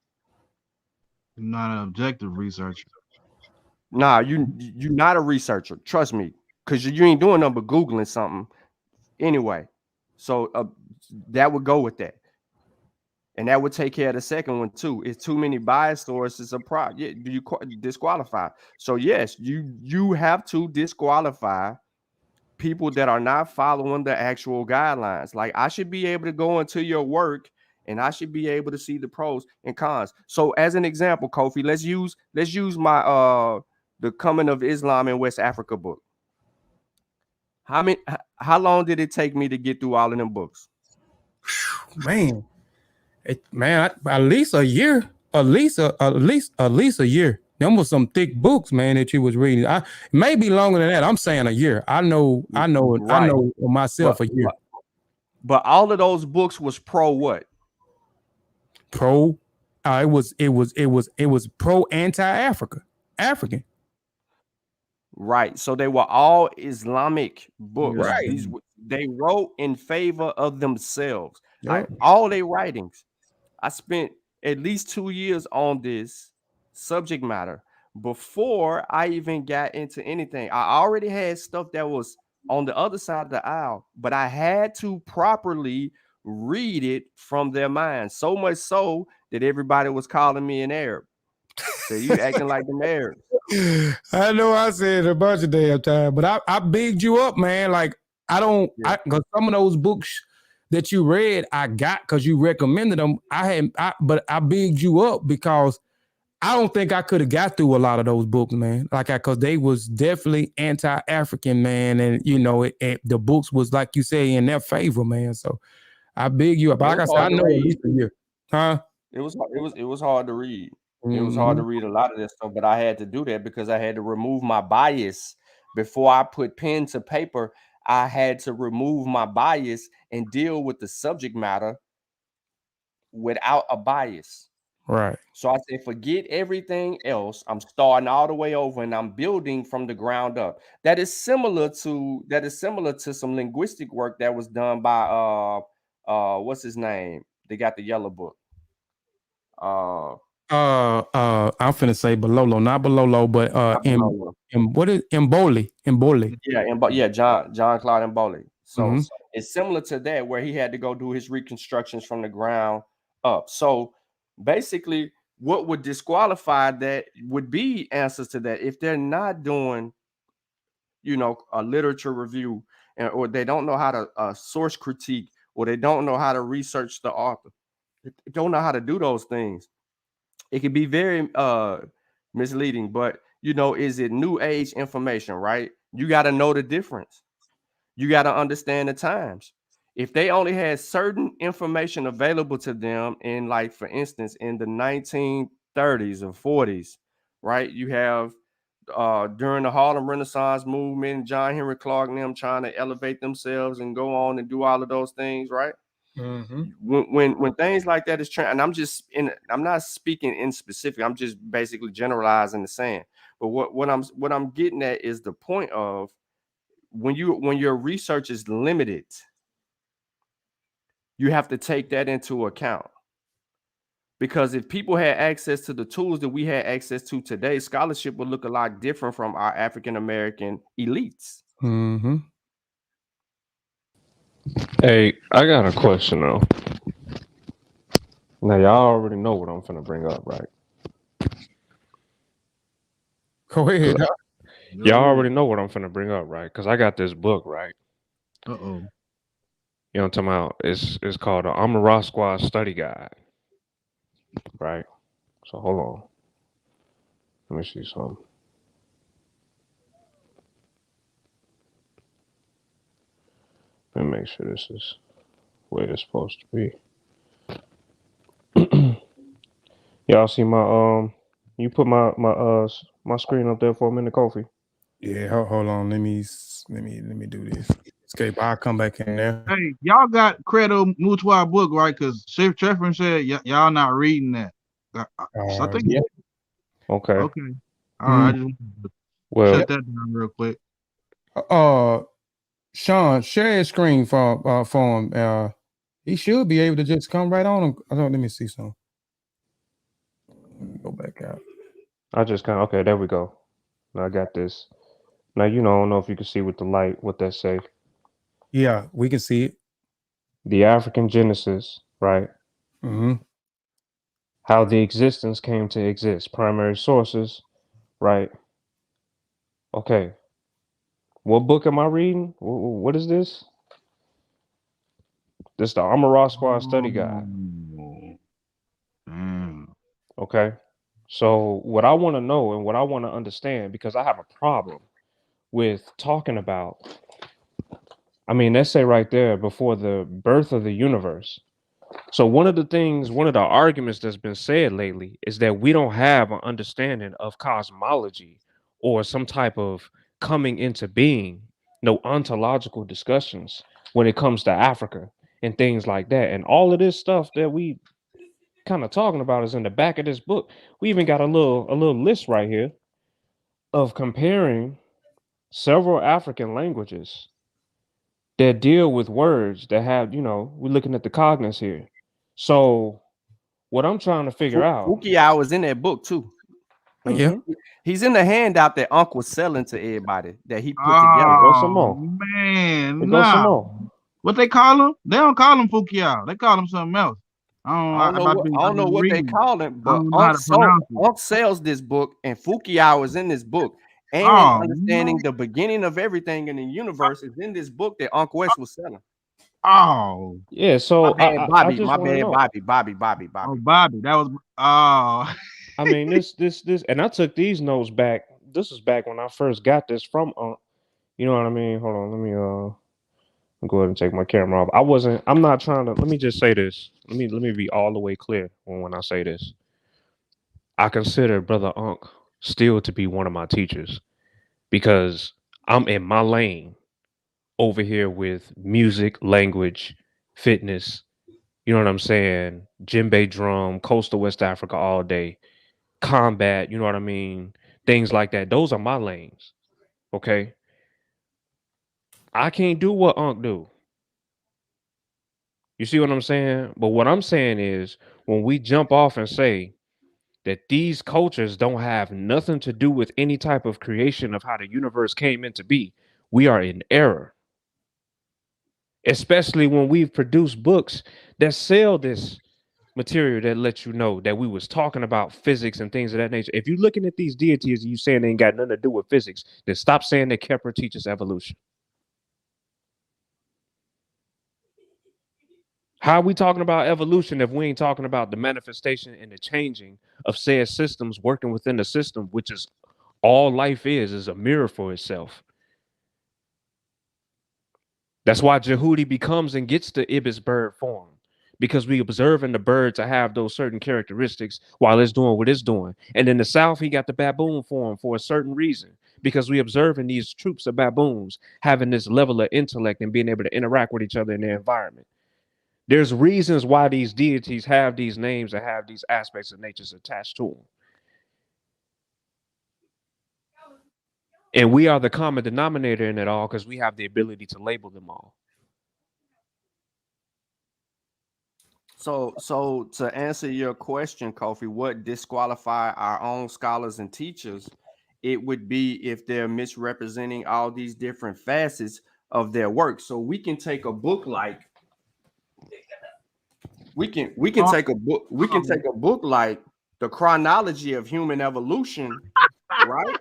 You're not an objective researcher. Nah, you're not a researcher. Trust me, because you ain't doing nothing but Googling something anyway. So that would go with that. And that would take care of the second one too. It's too many bias sources. Do you disqualify? So yes, you have to disqualify people that are not following the actual guidelines. Like I should be able to go into your work, and I should be able to see the pros and cons. So as an example, Kofi, let's use my the Coming of Islam in West Africa book. How long did it take me to get through all of them books? Man. At least a year. At least a year. Them was some thick books, man, that you was reading. Maybe longer than that. I'm saying a year. I know myself a year. But all of those books was pro what? Pro. It was pro African. Right. So they were all Islamic books. Right. They wrote in favor of themselves. Yep. All their writings. I spent at least 2 years on this subject matter before I even got into anything. I already had stuff that was on the other side of the aisle, but I had to properly read it from their mind. So much so that everybody was calling me an Arab. So you acting like them Arabs. I know I said it a bunch of damn times, but I bigged you up, man. Like because some of those books that you read, I got because you recommended them. But I bigged you up because I don't think I could have got through a lot of those books, man. Because they was definitely anti-African, man, and the books was, like you say, in their favor, man. So I big you up. Like I said, I know at least a year, huh? It was hard to read. It was hard to read a lot of this stuff, but I had to do that because I had to remove my bias before I put pen to paper. I had to remove my bias and deal with the subject matter without a bias. Right. So I said, forget everything else. I'm starting all the way over and I'm building from the ground up. That is similar to some linguistic work that was done by what's his name? They got the yellow book. I'm finna say Bololo, not Bololo, but what is Mboli? Yeah, John Claude Mboli. So it's similar to that, where he had to go do his reconstructions from the ground up. So basically, what would disqualify that would be answers to that if they're not doing, a literature review. or they don't know how to source critique, or they don't know how to research the author, they don't know how to do those things, it can be very misleading. But is it new age information, right? You got to know the difference. You got to understand the times. If they only had certain information available to them in, like, for instance, in the 1930s or 40s, right? You have during the Harlem Renaissance movement, John Henry Clark and them trying to elevate themselves and go on and do all of those things, right? When things like that is and I'm not speaking in specific, I'm just basically generalizing the saying. But what I'm getting at is the point of when your research is limited, you have to take that into account. Because if people had access to the tools that we had access to today, scholarship would look a lot different from our African American elites. Hey, I got a question though. Now y'all already know what I'm finna bring up, right? Go ahead. Y'all already know what I'm finna bring up, right? Because I got this book, right? Uh-oh. You know what I'm talking about? It's called the Amarasquad Study Guide, right? So hold on. Let me see something. Let me make sure this is where it's supposed to be. Y'all see my you put my screen up there for a minute, Kofi? Yeah, hold on. Let me do this. Escape. I'll come back in there. Hey, y'all got Credo Mutual book, right? Because Chef Treffin said y'all not reading that. So I think yeah. Okay. All right. I just shut that down real quick. Sean, share his screen for him. He should be able to just come right on. Let me see something. Go back out. I just okay, there we go. Now I got this. Now I don't know if you can see with the light what that say. Yeah, we can see it. The African Genesis, right? How the existence came to exist. Primary sources, right? Okay. What book am I reading? What is this? This is the Amarasquad Study Guide. Okay. So what I want to know and what I want to understand, because I have a problem with talking about, let's say right there, before the birth of the universe. So one of the arguments that's been said lately is that we don't have an understanding of cosmology or some type of coming into being, no ontological discussions when it comes to Africa and things like that. And all of this stuff that we kind of talking about is in the back of this book. We even got a little list right here of comparing several African languages that deal with words that have, we're looking at the cognates here. So what I'm trying to figure out. Fukiao was in that book too. Yeah. He's in the handout that Unc was selling to everybody that he put together. Go some more. Man, go some more. What they call him? They don't call him Fukiao. They call him something else. I don't know what they call him, but Unc sells this book, and Fukiao is in this book. And understanding the beginning of everything in the universe is in this book that Unc West was selling. Oh, yeah. So Bobby. Bobby. Oh, Bobby. That was this, and I took these notes back. This was back when I first got this from Unc. You know what I mean? Hold on, let me go ahead and take my camera off. I'm not trying to. Let me just say this. Let me be all the way clear when I say this. I consider Brother Unc still to be one of my teachers because I'm in my lane over here with music, language, fitness. You know what I'm saying? Djembe drum, coastal West Africa all day, combat. You know what I mean? Things like that. Those are my lanes. Okay. I can't do what Unc do. You see what I'm saying? But what I'm saying is when we jump off and say that these cultures don't have nothing to do with any type of creation of how the universe came into be, we are in error. Especially when we've produced books that sell this material that lets you know that we was talking about physics and things of that nature. If you're looking at these deities and you saying they ain't got nothing to do with physics, then stop saying that Kepler teaches evolution. How are we talking about evolution if we ain't talking about the manifestation and the changing of said systems working within the system, which is all life is a mirror for itself. That's why Jehudi becomes and gets the ibis bird form, because we observing the bird to have those certain characteristics while it's doing what it's doing. And in the South, he got the baboon form for a certain reason, because we observing these troops of baboons having this level of intellect and being able to interact with each other in their environment. There's reasons why these deities have these names and have these aspects of natures attached to them. And we are the common denominator in it all because we have the ability to label them all. So to answer your question, Kofi, what disqualify our own scholars and teachers, it would be if they're misrepresenting all these different facets of their work. So we can take a book like we can take a book like The Chronology of Human Evolution, right?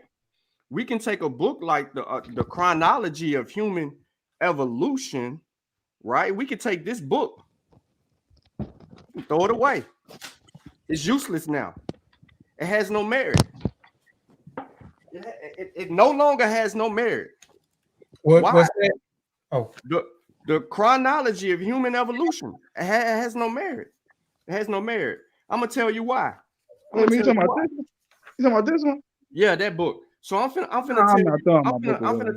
We can take a book like the Chronology of Human Evolution, right? We could take this book, throw it away. It's useless now. It has no merit. It no longer has no merit. What's that? Oh, the Chronology of Human Evolution. It has no merit. It has no merit. I'm gonna tell you why. You talking about this one? Yeah, that book. So I'm finna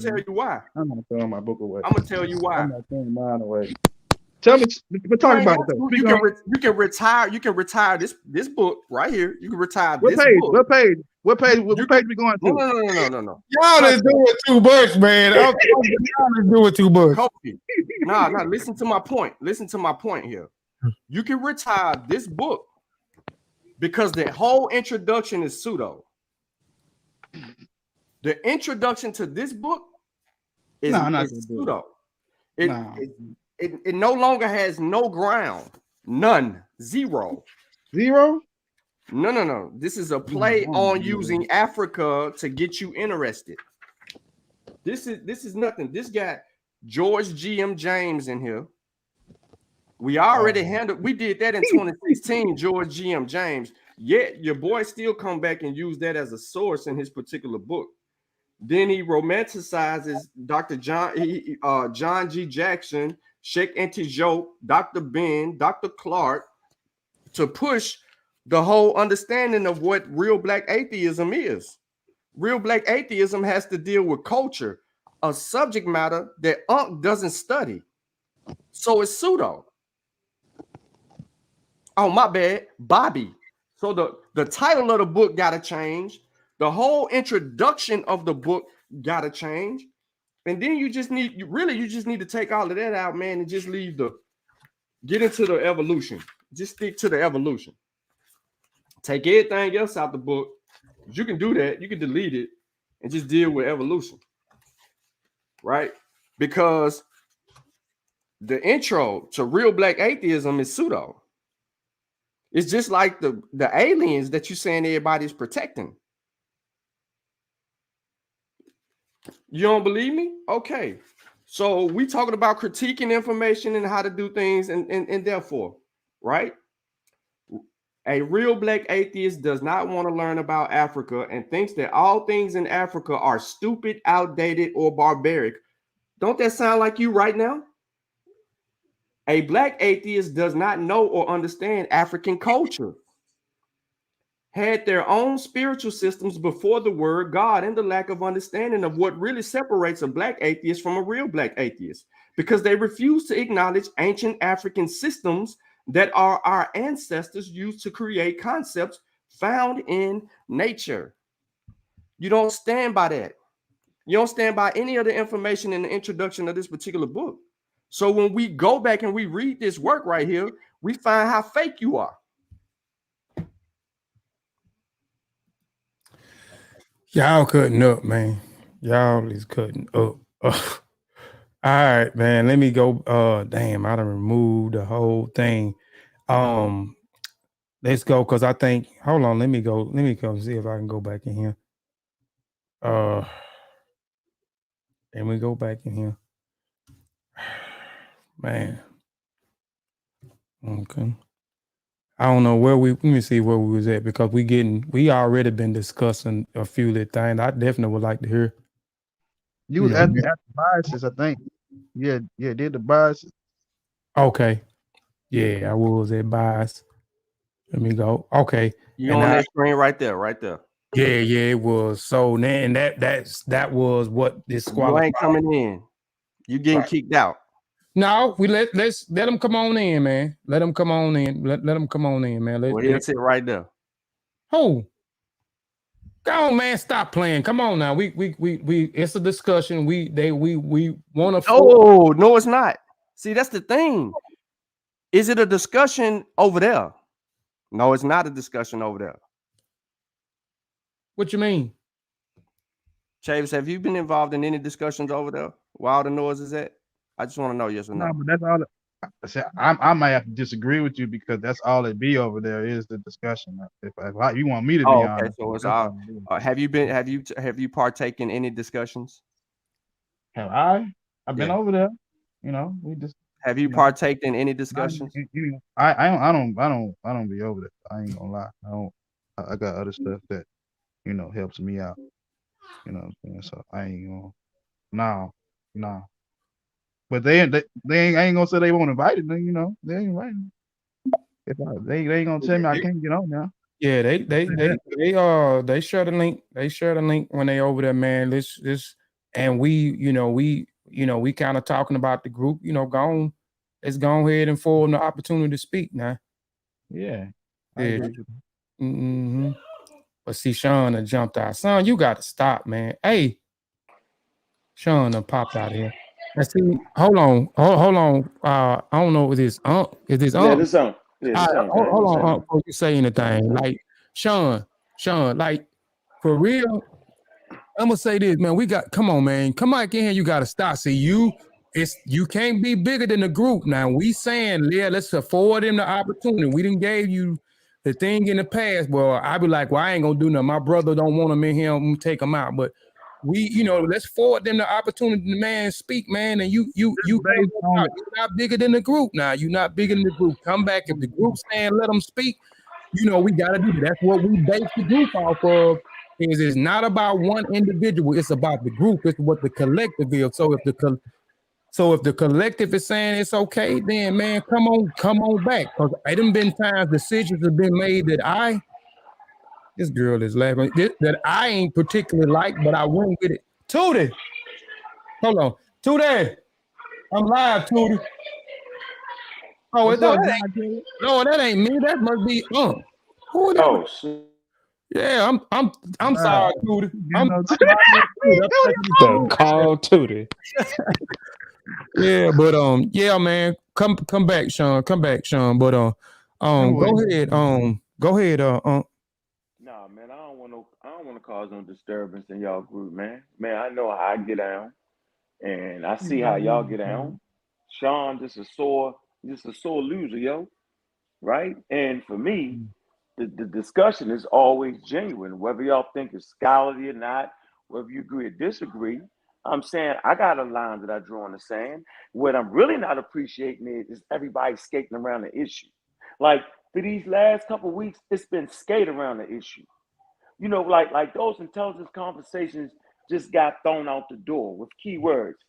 tell you why. I'm not throwing my book away. I'm gonna tell you why. I'm not throwing mine away. Tell me, but talk about it though. You can retire. You can retire this book right here. You can retire this book. What page? What page we going to? No. Y'all is doing too much, man. Y'all is doing too much. Kofi. Nah. Listen to my point. Listen to my point here. You can retire this book because the whole introduction is pseudo. The introduction to this book is pseudo. It no longer has no ground. None. Zero. No. This is a play on using Africa to get you interested. This is nothing. This got George G.M. James in here. We already we did that in 2016, George G.M. James. Yet your boy still come back and use that as a source in his particular book. Then he romanticizes Dr. John G. Jackson, Sheikh Antijoke, Dr. Ben, Dr. Clark, to push the whole understanding of what real black atheism is. Real black atheism has to deal with culture, a subject matter that doesn't study. So it's pseudo. Oh, my bad, Bobby. So the title of the book got to change. The whole introduction of the book got to change. And then you just need to take all of that out, man, and just get into the evolution. Just stick to the evolution. Take everything else out the book. You can do that. You can delete it and just deal with evolution. Right? Because the intro to real black atheism is pseudo. It's just like the aliens that you're saying everybody's protecting. You don't believe me? Okay. So we talking about critiquing information and how to do things and therefore, right? A real black atheist does not want to learn about Africa and thinks that all things in Africa are stupid, outdated, or barbaric. Don't that sound like you right now? A black atheist does not know or understand African culture, had their own spiritual systems before the word God, and the lack of understanding of what really separates a black atheist from a real black atheist, because they refuse to acknowledge ancient African systems that our ancestors used to create concepts found in nature. You don't stand by that. You don't stand by any of the information in the introduction of this particular book. So when we go back and we read this work right here, we find how fake you are. Y'all cutting up, man. Y'all is cutting up. All right, man. Let me go. Damn, I done removed the whole thing. Let's go, because I think, hold on, let me go. Let me go see if I can go back in here. And we go back in here. Man. Okay. I don't know where let me see where we was at because we already been discussing a few little things. I definitely would like to hear. You was asking after biases, I think. Yeah, did the biases. Okay. Yeah, I was at bias. Let me go. Okay. You on that screen right there, right there. Yeah, it was. So then that was what disqualified. You ain't coming in. You getting kicked out. No, let's let them come on in, man. Let them come on in. Let them come on in, man. Well, he'll sit right there. Who? Go on, man. Stop playing. Come on now. We it's a discussion. We want to. Oh, no, it's not. See, that's the thing. Is it a discussion over there? No, it's not a discussion over there. What you mean? Chavis, have you been involved in any discussions over there while the noise is at? I just want to know yes or no. No, but that's all. I might have to disagree with you because that's all it be over there is the discussion. If you want me to be honest, so it's all. Have you partaken in any discussions? Have I? I've been over there. You know, we just. Have you partaken in any discussions? I don't be over there. I ain't gonna lie. I got other stuff that helps me out. You know what I'm saying? So I ain't gonna. No. But they ain't gonna say they won't invite it. Then they ain't inviting. If they ain't gonna tell me I can't get on now. Yeah, they share the link. They share the link when they over there, man. This and we kind of talking about the group. Let's go ahead and forward the opportunity to speak now. Yeah. Mm-hmm. But see, Sean had jumped out. Son, you got to stop, man. Hey, Sean done popped out here. Let's see. Hold on. I don't know what this. Is this? Yeah, this on. Yeah, hold on. Before you say anything, like Sean, like for real. I'm gonna say this, man. Come on, man. Come back in here. You got to stop. See, you can't be bigger than the group. Now we saying, yeah, let's afford them the opportunity. We didn't gave you the thing in the past. Well, I be like, well, I ain't gonna do nothing. My brother don't want him in here. I'm gonna take him out. But let's forward them the opportunity to man speak, man. And you're not bigger than the group now. You're not bigger than the group. Come back if the group's saying let them speak. We got to do that. That's what we base the group off of. It's not about one individual. It's about the group. It's what the collective is. So if the collective is saying it's okay, then man, come on back. Because it done been times decisions have been made that this girl is laughing, that I ain't particularly like, but I went with it. Tootie, hold on. Tootie, I'm live, Tootie. Oh, that ain't me. That must be who is that? Shit. Yeah, I'm sorry, Tootie. Call Tootie. Yeah, but yeah, man, come back, Sean. Come back, Sean. But go ahead. Go ahead. Nah, man, I don't want to cause no disturbance in y'all group, man. Man, I know how I get down, and I see how y'all get down. Sean just a sore loser, yo. Right? And for me, the discussion is always genuine, whether y'all think it's scholarly or not, whether you agree or disagree. I'm saying I got a line that I draw in the sand. What I'm really not appreciating is everybody skating around the issue. Like for these last couple of weeks, it's been skate around the issue. Like those intelligence conversations just got thrown out the door with keywords.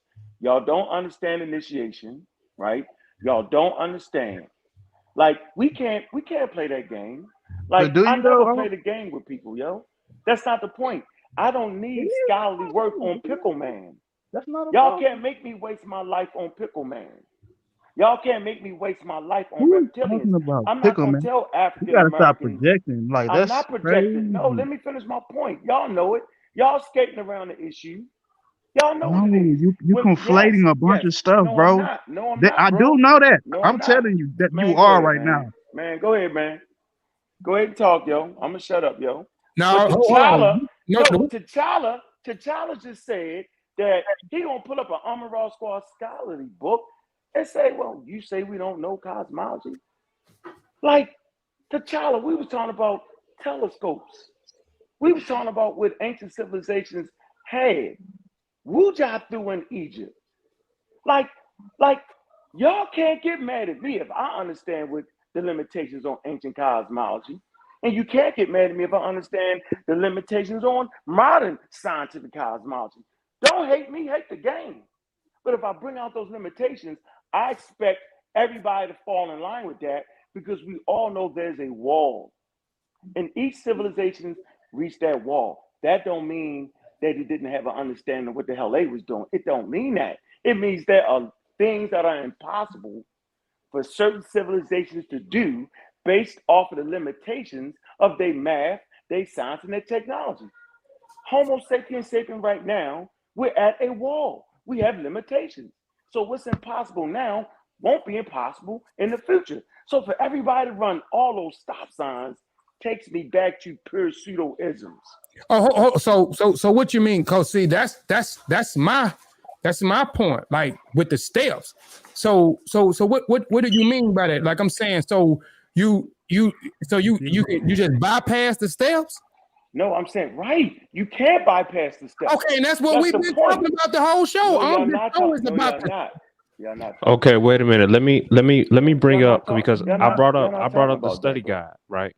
Y'all don't understand initiation, right? Y'all don't understand. Like we can't play that game. Like I never play the game with people, yo. That's not the point. I don't need scholarly work on Pickle Man. Y'all can't make me waste my life on Pickle Man. Y'all can't make me waste my life on reptilians. I'm not gonna tell African Americans. You gotta stop projecting. Like I'm not projecting. No, let me finish my point. Y'all know it. Y'all skating around the issue. Y'all know what it is. You conflating a bunch of stuff, bro. No, I'm not. I do know that. I'm telling you that you are right now. Man, go ahead, man. Go ahead and talk, yo. I'm gonna shut up, yo. No, T'Challa just said that he gonna pull up an Armor Raw Squad scholarly book and say, well, you say we don't know cosmology? Like, T'Challa, we was talking about telescopes. We was talking about what ancient civilizations had. Wuja threw in Egypt. Like Y'all can't get mad at me if I understand what the limitations on ancient cosmology. And you can't get mad at me if I understand the limitations on modern scientific cosmology. Don't hate me, hate the game. But if I bring out those limitations, I expect everybody to fall in line with that because we all know there's a wall. And each civilization reached that wall. That don't mean that it didn't have an understanding of what the hell they was doing. It don't mean that. It means there are things that are impossible for certain civilizations to do based off of the limitations of their math, their science, and their technology. Homo sapiens sapien right now, we're at a wall. We have limitations. So what's impossible now won't be impossible in the future. So for everybody to run all those stop signs takes me back to pure pseudo-isms. So what you mean? Cause see, that's my point. Like with the steps. So what do you mean by that? Like I'm saying, so you just bypass the steps? No, I'm saying right. You can't bypass the steps. Okay, and that's what we've been talking about the whole show. Y'all not okay, wait a minute. Let me bring up because I brought up the study guide, right?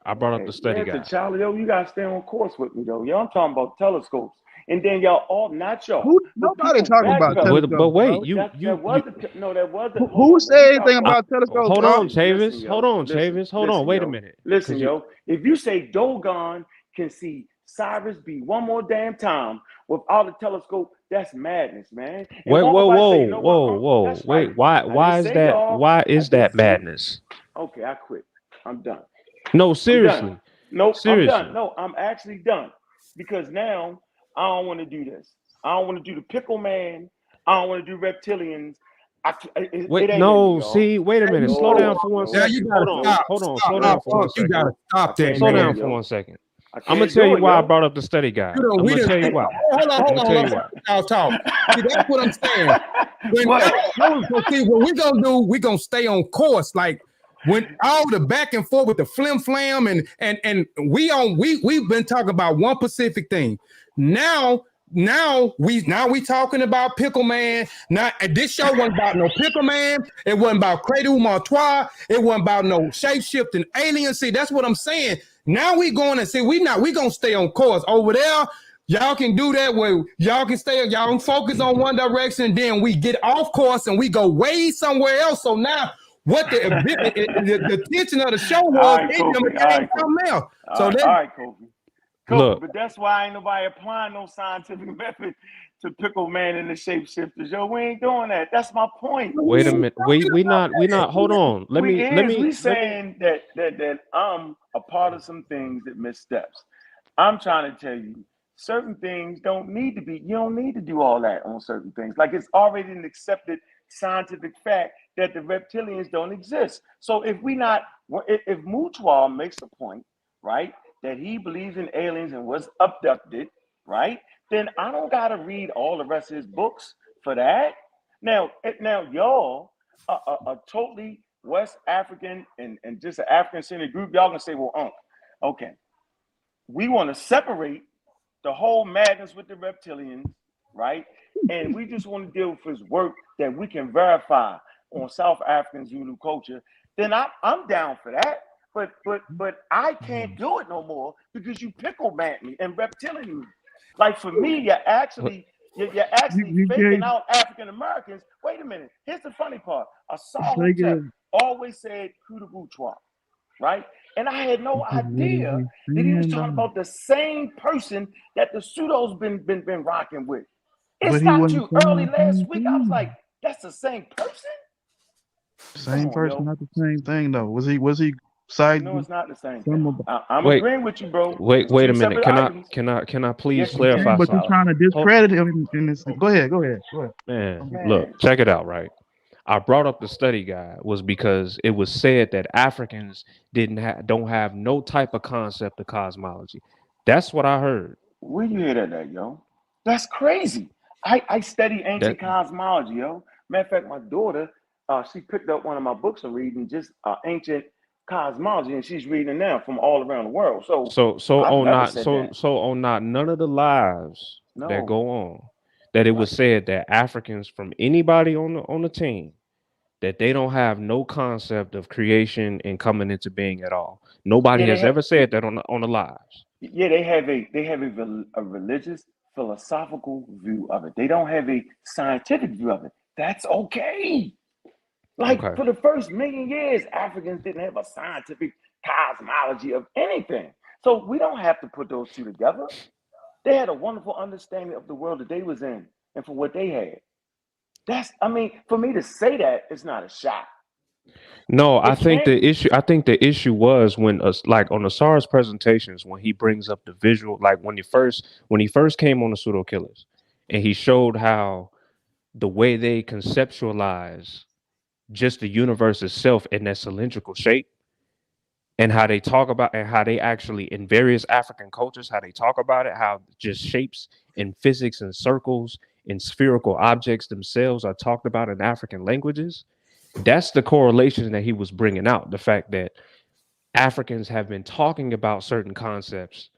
I brought up the study guide. Charlie, yo, you gotta stay on course with me though. Y'all, I'm talking about telescopes. And then y'all all not y'all. Nobody talking about telescopes. But wait, who said anything about telescopes? Hold on, Chavis. Hold on, Chavis. Hold on. Wait a minute. Listen, yo. If you say Dogon can see Cyrus B one more damn time without a telescope, that's madness, man. Wait, whoa. Wait, why is that madness? Okay, I quit. I'm done. No, seriously. No, seriously. I'm done. No, I'm actually done. Because now I don't want to do this. I don't want to do the pickle man. I don't want to do reptilians. Wait a minute. Slow down for 1 second. Hold on. Slow down for 1 second. You gotta stop that. Slow down for 1 second. I'm gonna tell you why I brought up the study guide. I'm gonna tell you why. Hold on. Talk. See, that's what I'm saying. What we're gonna do, we're gonna stay on course. Like when all the back and forth with the flim flam and we've been talking about one specific thing. Now we talking about Pickle Man. Now this show wasn't about no Pickle Man. It wasn't about Cradle Martois. It wasn't about no shape shifting alien. See, that's what I'm saying. Now we going to see we gonna stay on course over there. Y'all can do that where y'all can focus on one direction, then we get off course and we go way somewhere else. So now what the tension of the show was something else. So all right, Kofi. Look, but that's why ain't nobody applying no scientific method to Pickle Man and the shapeshifters. Yo, we ain't doing that. That's my point. Wait a minute. We not. Hold on. We saying that I'm a part of some things that missteps. I'm trying to tell you, certain things don't need to be. You don't need to do all that on certain things. Like it's already an accepted scientific fact that the reptilians don't exist. So if Mutual makes a point, right, that he believes in aliens and was abducted, right? Then I don't gotta read all the rest of his books for that. Now y'all are totally West African and just an African-centered group. Y'all gonna say, well, okay, we want to separate the whole madness with the reptilians, right? And we just want to deal with his work that we can verify on South African Zulu culture. Then I'm down for that. But I can't do it no more because you pickle man me and reptilian me. Like for me, you're actually faking out African Americans. Wait a minute. Here's the funny part. Asar always said Kudabuchwa, right? And I had no idea that he was talking about the same person that the pseudo's been rocking with. It's not too early last week. I was like, that's the same person? Same person, not the same thing though. Was he side? No, it's not the same thing. I'm agreeing with you, bro. Wait a minute. Can I please clarify? But you're trying to discredit him in this. Go ahead. Man, look, check it out, right? I brought up the study guide was because it was said that Africans don't have no type of concept of cosmology. That's what I heard. Where you hear that, yo? That's crazy. I study ancient cosmology, yo. Matter of fact, my daughter, she picked up one of my books and reading just ancient cosmology, and she's reading it now from all around the world. So none of the lives that go on that it was said that Africans from anybody on the team that they don't have no concept of creation and coming into being at all. Nobody Yeah, has ever said that on the lives. Yeah, they have a religious, philosophical view of it. They don't have a scientific view of it. That's okay. Like Okay. for the first million years, Africans didn't have a scientific cosmology of anything. So we don't have to put those two together. They had a wonderful understanding of the world that they was in and for what they had. For me to say that, it's not a shot. No, I think the issue was when like on the Sars presentations, when he brings up the visual, like when he first came on the pseudo killers, and he showed how the way they conceptualize just the universe itself in that cylindrical shape, and how they talk about, and how they actually in various African cultures, how they talk about it, how just shapes in physics and circles and spherical objects themselves are talked about in African languages. That's the correlation that he was bringing out. The fact that Africans have been talking about certain concepts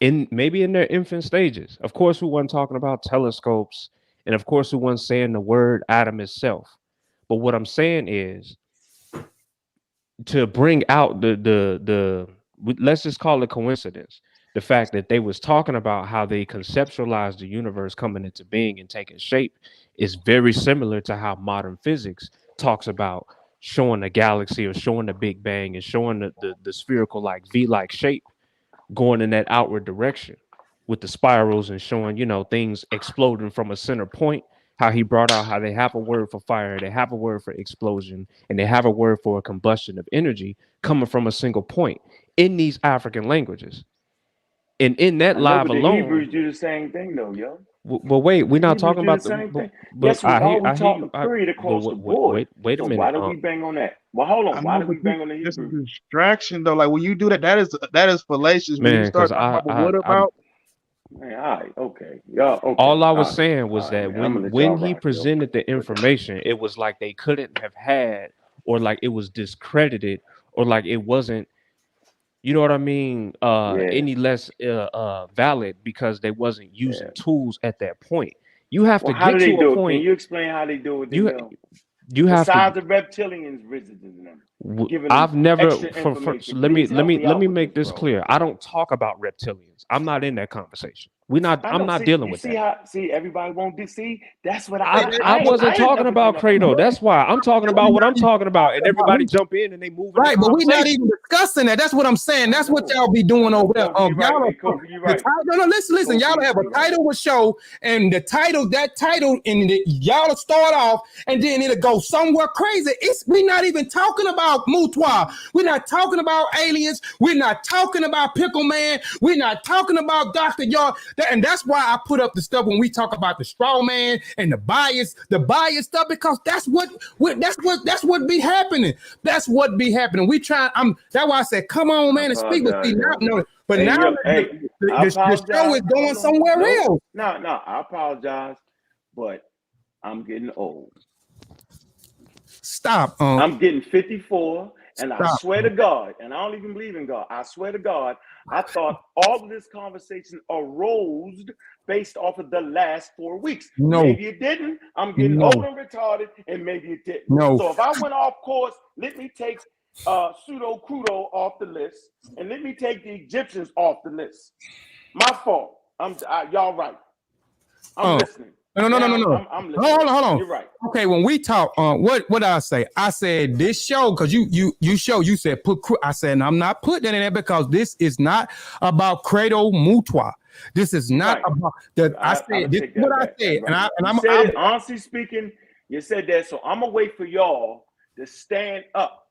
maybe in their infant stages. Of course, we weren't talking about telescopes, and of course, we weren't saying the word atom itself. But what I'm saying is to bring out the let's just call it coincidence. The fact that they was talking about how they conceptualized the universe coming into being and taking shape is very similar to how modern physics talks about showing the galaxy or showing the Big Bang and showing the spherical like V-like shape going in that outward direction with the spirals and showing, things exploding from a center point. How he brought out how they have a word for fire, they have a word for explosion, and they have a word for a combustion of energy coming from a single point in these African languages. And in that live the alone, Hebrews do the same thing though, yo. Well, wait, we're not talking about the same thing. But Yes, we are. We talking period across the board. Wait a minute. Why do we bang on that? Well, hold on. Why do we bang on the Hebrews? It's a distraction though. Like when you do that, that is fallacious. When Man, you start talking about what about? Man, all right, okay. Y'all, okay. All I was saying was that man, when he presented the information, it was like they couldn't have had, or like it was discredited, or like it wasn't, you know what I mean, any less valid because they wasn't using tools at that point. You have to get to a point. Can you explain how they do it? You have besides the reptilians visiting them. I've never. Let me make this clear. I don't talk about reptilians. I'm not in that conversation. I'm not dealing with that. See, everybody won't see. That's what I wasn't talking about Credo. That's why I'm talking about what I'm talking about, and everybody jump in and they move. Right, but we're not even discussing that. That's what I'm saying. That's what y'all be doing over there. Y'all right. No, listen. Y'all have a title with show, and that title, and y'all start off, and then it'll go somewhere crazy. We're not even talking about Mutwa. We're not talking about aliens. We're not talking about Pickle Man. We're not talking about Dr. Yard. And that's why I put up the stuff when we talk about the straw man and the bias stuff, because that's what be happening. That's what be happening. We try. That's why I said, come on, man, and speak with me. Now the show is going somewhere else. No, I apologize, but I'm getting old. Stop. I'm getting 54, and I swear to God, and I don't even believe in God. I swear to God, I thought all of this conversation arose based off of the last 4 weeks. No. Maybe it didn't. I'm getting old and retarded, and maybe it didn't. No. So if I went off course, let me take pseudo crudo off the list, and let me take the Egyptians off the list. My fault. Y'all right. I'm listening. No. I'm listening. Hold on. You're right. Okay, when we talk, what did I say? I said this show, because you said put. I said, and I'm not putting it in there because this is not about Credo Mutwa. This is not about that. I said this is what I said, right. and I'm honestly speaking, you said that, so I'm gonna wait for y'all to stand up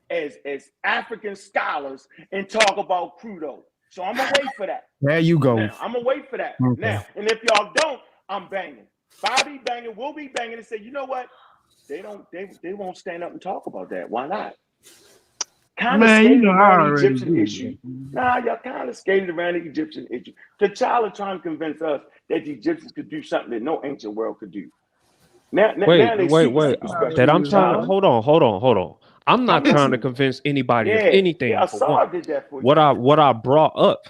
as African scholars and talk about Crudo. So I'm gonna wait for that. There you go. Now, I'm gonna wait for that. Okay. Now, and if y'all don't, I'm banging. Bobby banging, we'll be banging and say, you know what? They won't stand up and talk about that. Why not? Kind of skated around the Egyptian issue. Nah, y'all kind of skated around the Egyptian issue. T'Challa trying to convince us that the Egyptians could do something that no ancient world could do. Wait. That I'm trying to hold on. I'm not trying to convince anybody of anything. Sars did that for you. What I brought up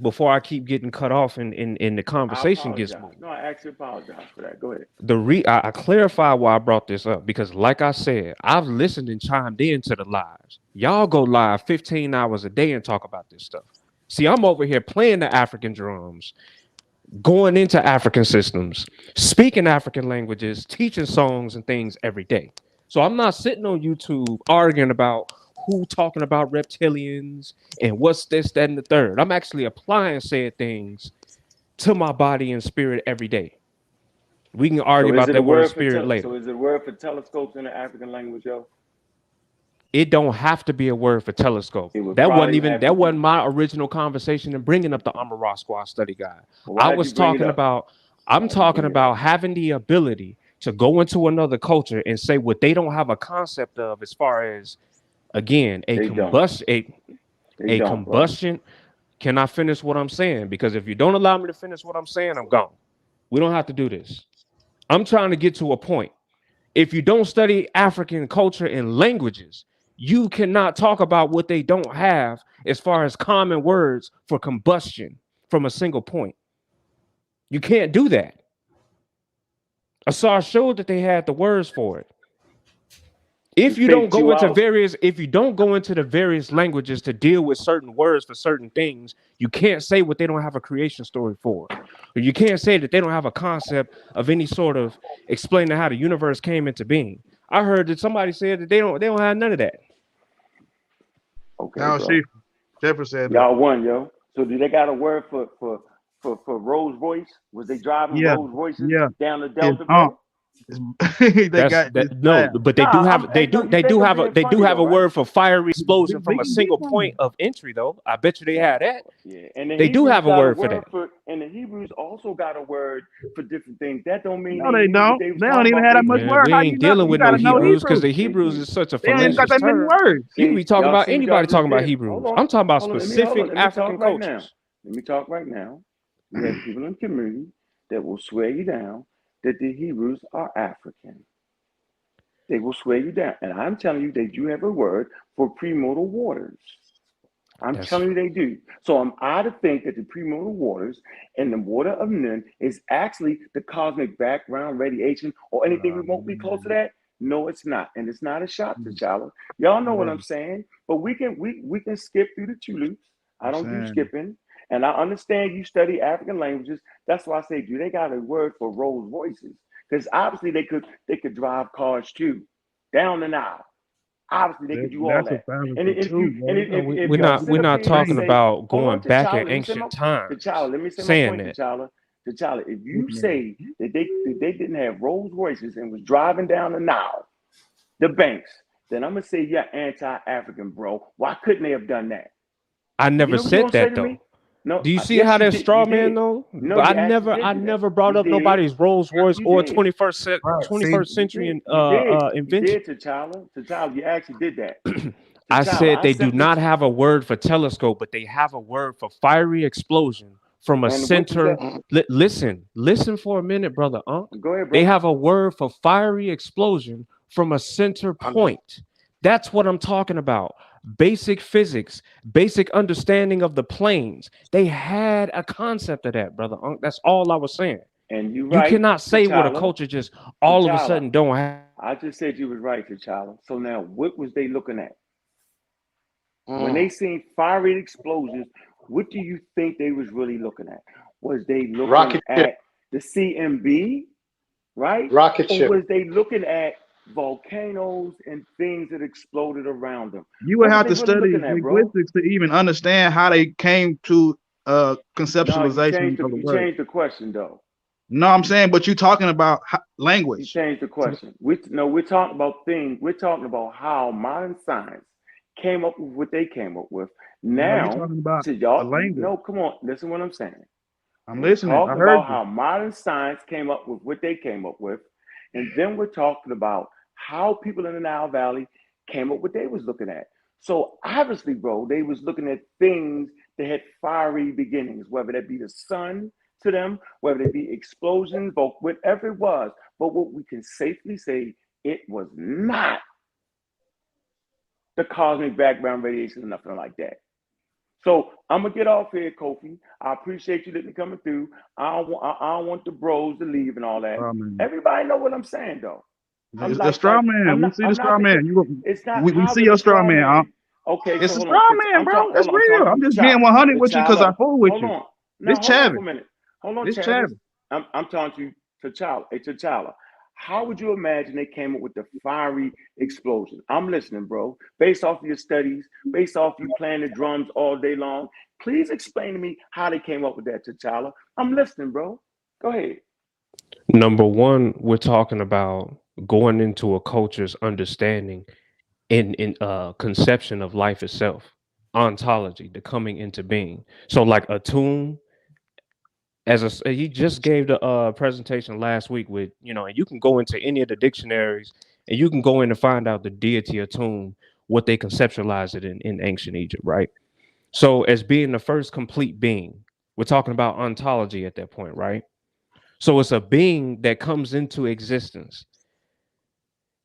before I keep getting cut off and in the I conversation gets apologize. moved. No, I actually apologize for that. Go ahead. I clarify why I brought this up because, like I said, I've listened and chimed into the lives. Y'all go live 15 hours a day and talk about this stuff. See, I'm over here playing the African drums, going into African systems, speaking African languages, teaching songs and things every day. So I'm not sitting on YouTube arguing about who talking about reptilians and what's this, that, and the third. I'm actually applying said things to my body and spirit every day. We can argue about that word spirit later. So is it a word for telescopes in the African language, yo? It don't have to be a word for telescope. That wasn't my original conversation and bringing up the Amara Squad study guide. I'm talking about having the ability to go into another culture and say what they don't have a concept of as far as, again, a combustion. Can I finish what I'm saying? Because if you don't allow me to finish what I'm saying, I'm gone. We don't have to do this. I'm trying to get to a point. If you don't study African culture and languages, you cannot talk about what they don't have as far as common words for combustion from a single point. You can't do that. Sars showed that they had the words for it. If you don't go into the various languages to deal with certain words for certain things, you can't say what they don't have a creation story for. Or you can't say that they don't have a concept of any sort of explaining how the universe came into being. I heard that somebody said that they don't have none of that. Okay. Now Sheffer said y'all won, yo. So do they got a word for Rolls Royce? Was they driving Rolls Royces down the Delta, bro? They got no, but they do have a word for fiery explosion from a single point of entry, though. I bet you they have that. Yeah, and they do have a word for that. And the Hebrews also got a word for different things. That don't mean no, they don't. They don't even have that much word. We ain't dealing with no Hebrews because the Hebrews is such a fallacious term. They don't even got that many words. You can be talking about anybody talking about Hebrews. I'm talking about specific African cultures. Let me talk right now. We have people in the community that will swear you down that the Hebrews are African. They will swear you down. And I'm telling you, they do have a word for premortal waters. I'm telling you they do. So am I to think that the premortal waters and the water of Nun is actually the cosmic background radiation or anything remotely close to that? No, it's not. And it's not a shot to T'Challa. Y'all know what I'm saying. But we can skip through the tulips. I don't do skipping. And I understand you study African languages. That's why I say, do they got a word for Rolls Royces? Because obviously they could drive cars too, down the Nile. Obviously they could do all that. We're not talking about going back in ancient times. T'Challa, let me say saying my point, T'Challa, if you say that they didn't have Rolls Royces and was driving down the Nile, the banks, then I'm gonna say you're anti-African, bro. Why couldn't they have done that? I never said that though. No, do you see how that's straw man though? No, I never brought up nobody's Rolls Royce or 21st century invention. You did, T'Challa, you actually did that. I said they do not have a word for telescope, but they have a word for fiery explosion from a center. Listen for a minute, brother. Go ahead, bro. They have a word for fiery explosion from a center point. That's what I'm talking about. Basic physics, basic understanding of the planes. They had a concept of that, brother. That's all I was saying. And you cannot say what a culture just all of a sudden don't have. I just said you was right, T'Challa. So now, what was they looking at? When they seen fiery explosions, what do you think they was really looking at? Was they looking at the CMB, right? Rocket ship. Or was they looking at volcanoes and things that exploded around them? You would have to study linguistics to even understand how they came to conceptualization of the word. You changed the question though. No, I'm saying, but you're talking about language. You changed the question. We're talking about things. We're talking about how modern science came up with what they came up with. Now, you're talking about language. No, come on. Listen to what I'm saying. I'm listening. We're talking about how modern science came up with what they came up with. And then we're talking about how people in the Nile Valley came up with what they was looking at. So obviously, bro, they was looking at things that had fiery beginnings, whether that be the sun to them, whether it be explosions, whatever it was. But what we can safely say, it was not the cosmic background radiation or nothing like that. So I'm gonna get off here, Kofi. I appreciate you letting me coming through. I don't want the bros to leave and all that. Everybody know what I'm saying though. It's the straw man. We see the straw man. It's not We how see the your straw straw man. man. Okay, It's so a hold straw on. man, bro. It's I'm real. I'm just being 100 with you because I fool with you. Hold on. This Now, hold on for Chavez. a minute. Hold on, This Chavez. Chavez. I'm talking to T'Challa. How would you imagine they came up with the fiery explosion? I'm listening, bro. Based off of your studies, based off you playing the drums all day long, please explain to me how they came up with that, T'Challa. I'm listening, bro. Go ahead. Number one, we're talking about going into a culture's understanding in conception of life itself, ontology, the coming into being. So like a tomb, he just gave the presentation last week with, and you can go into any of the dictionaries and you can go in and find out the deity of tomb, what they conceptualize it in ancient Egypt, right? So as being the first complete being, we're talking about ontology at that point, right? So it's a being that comes into existence.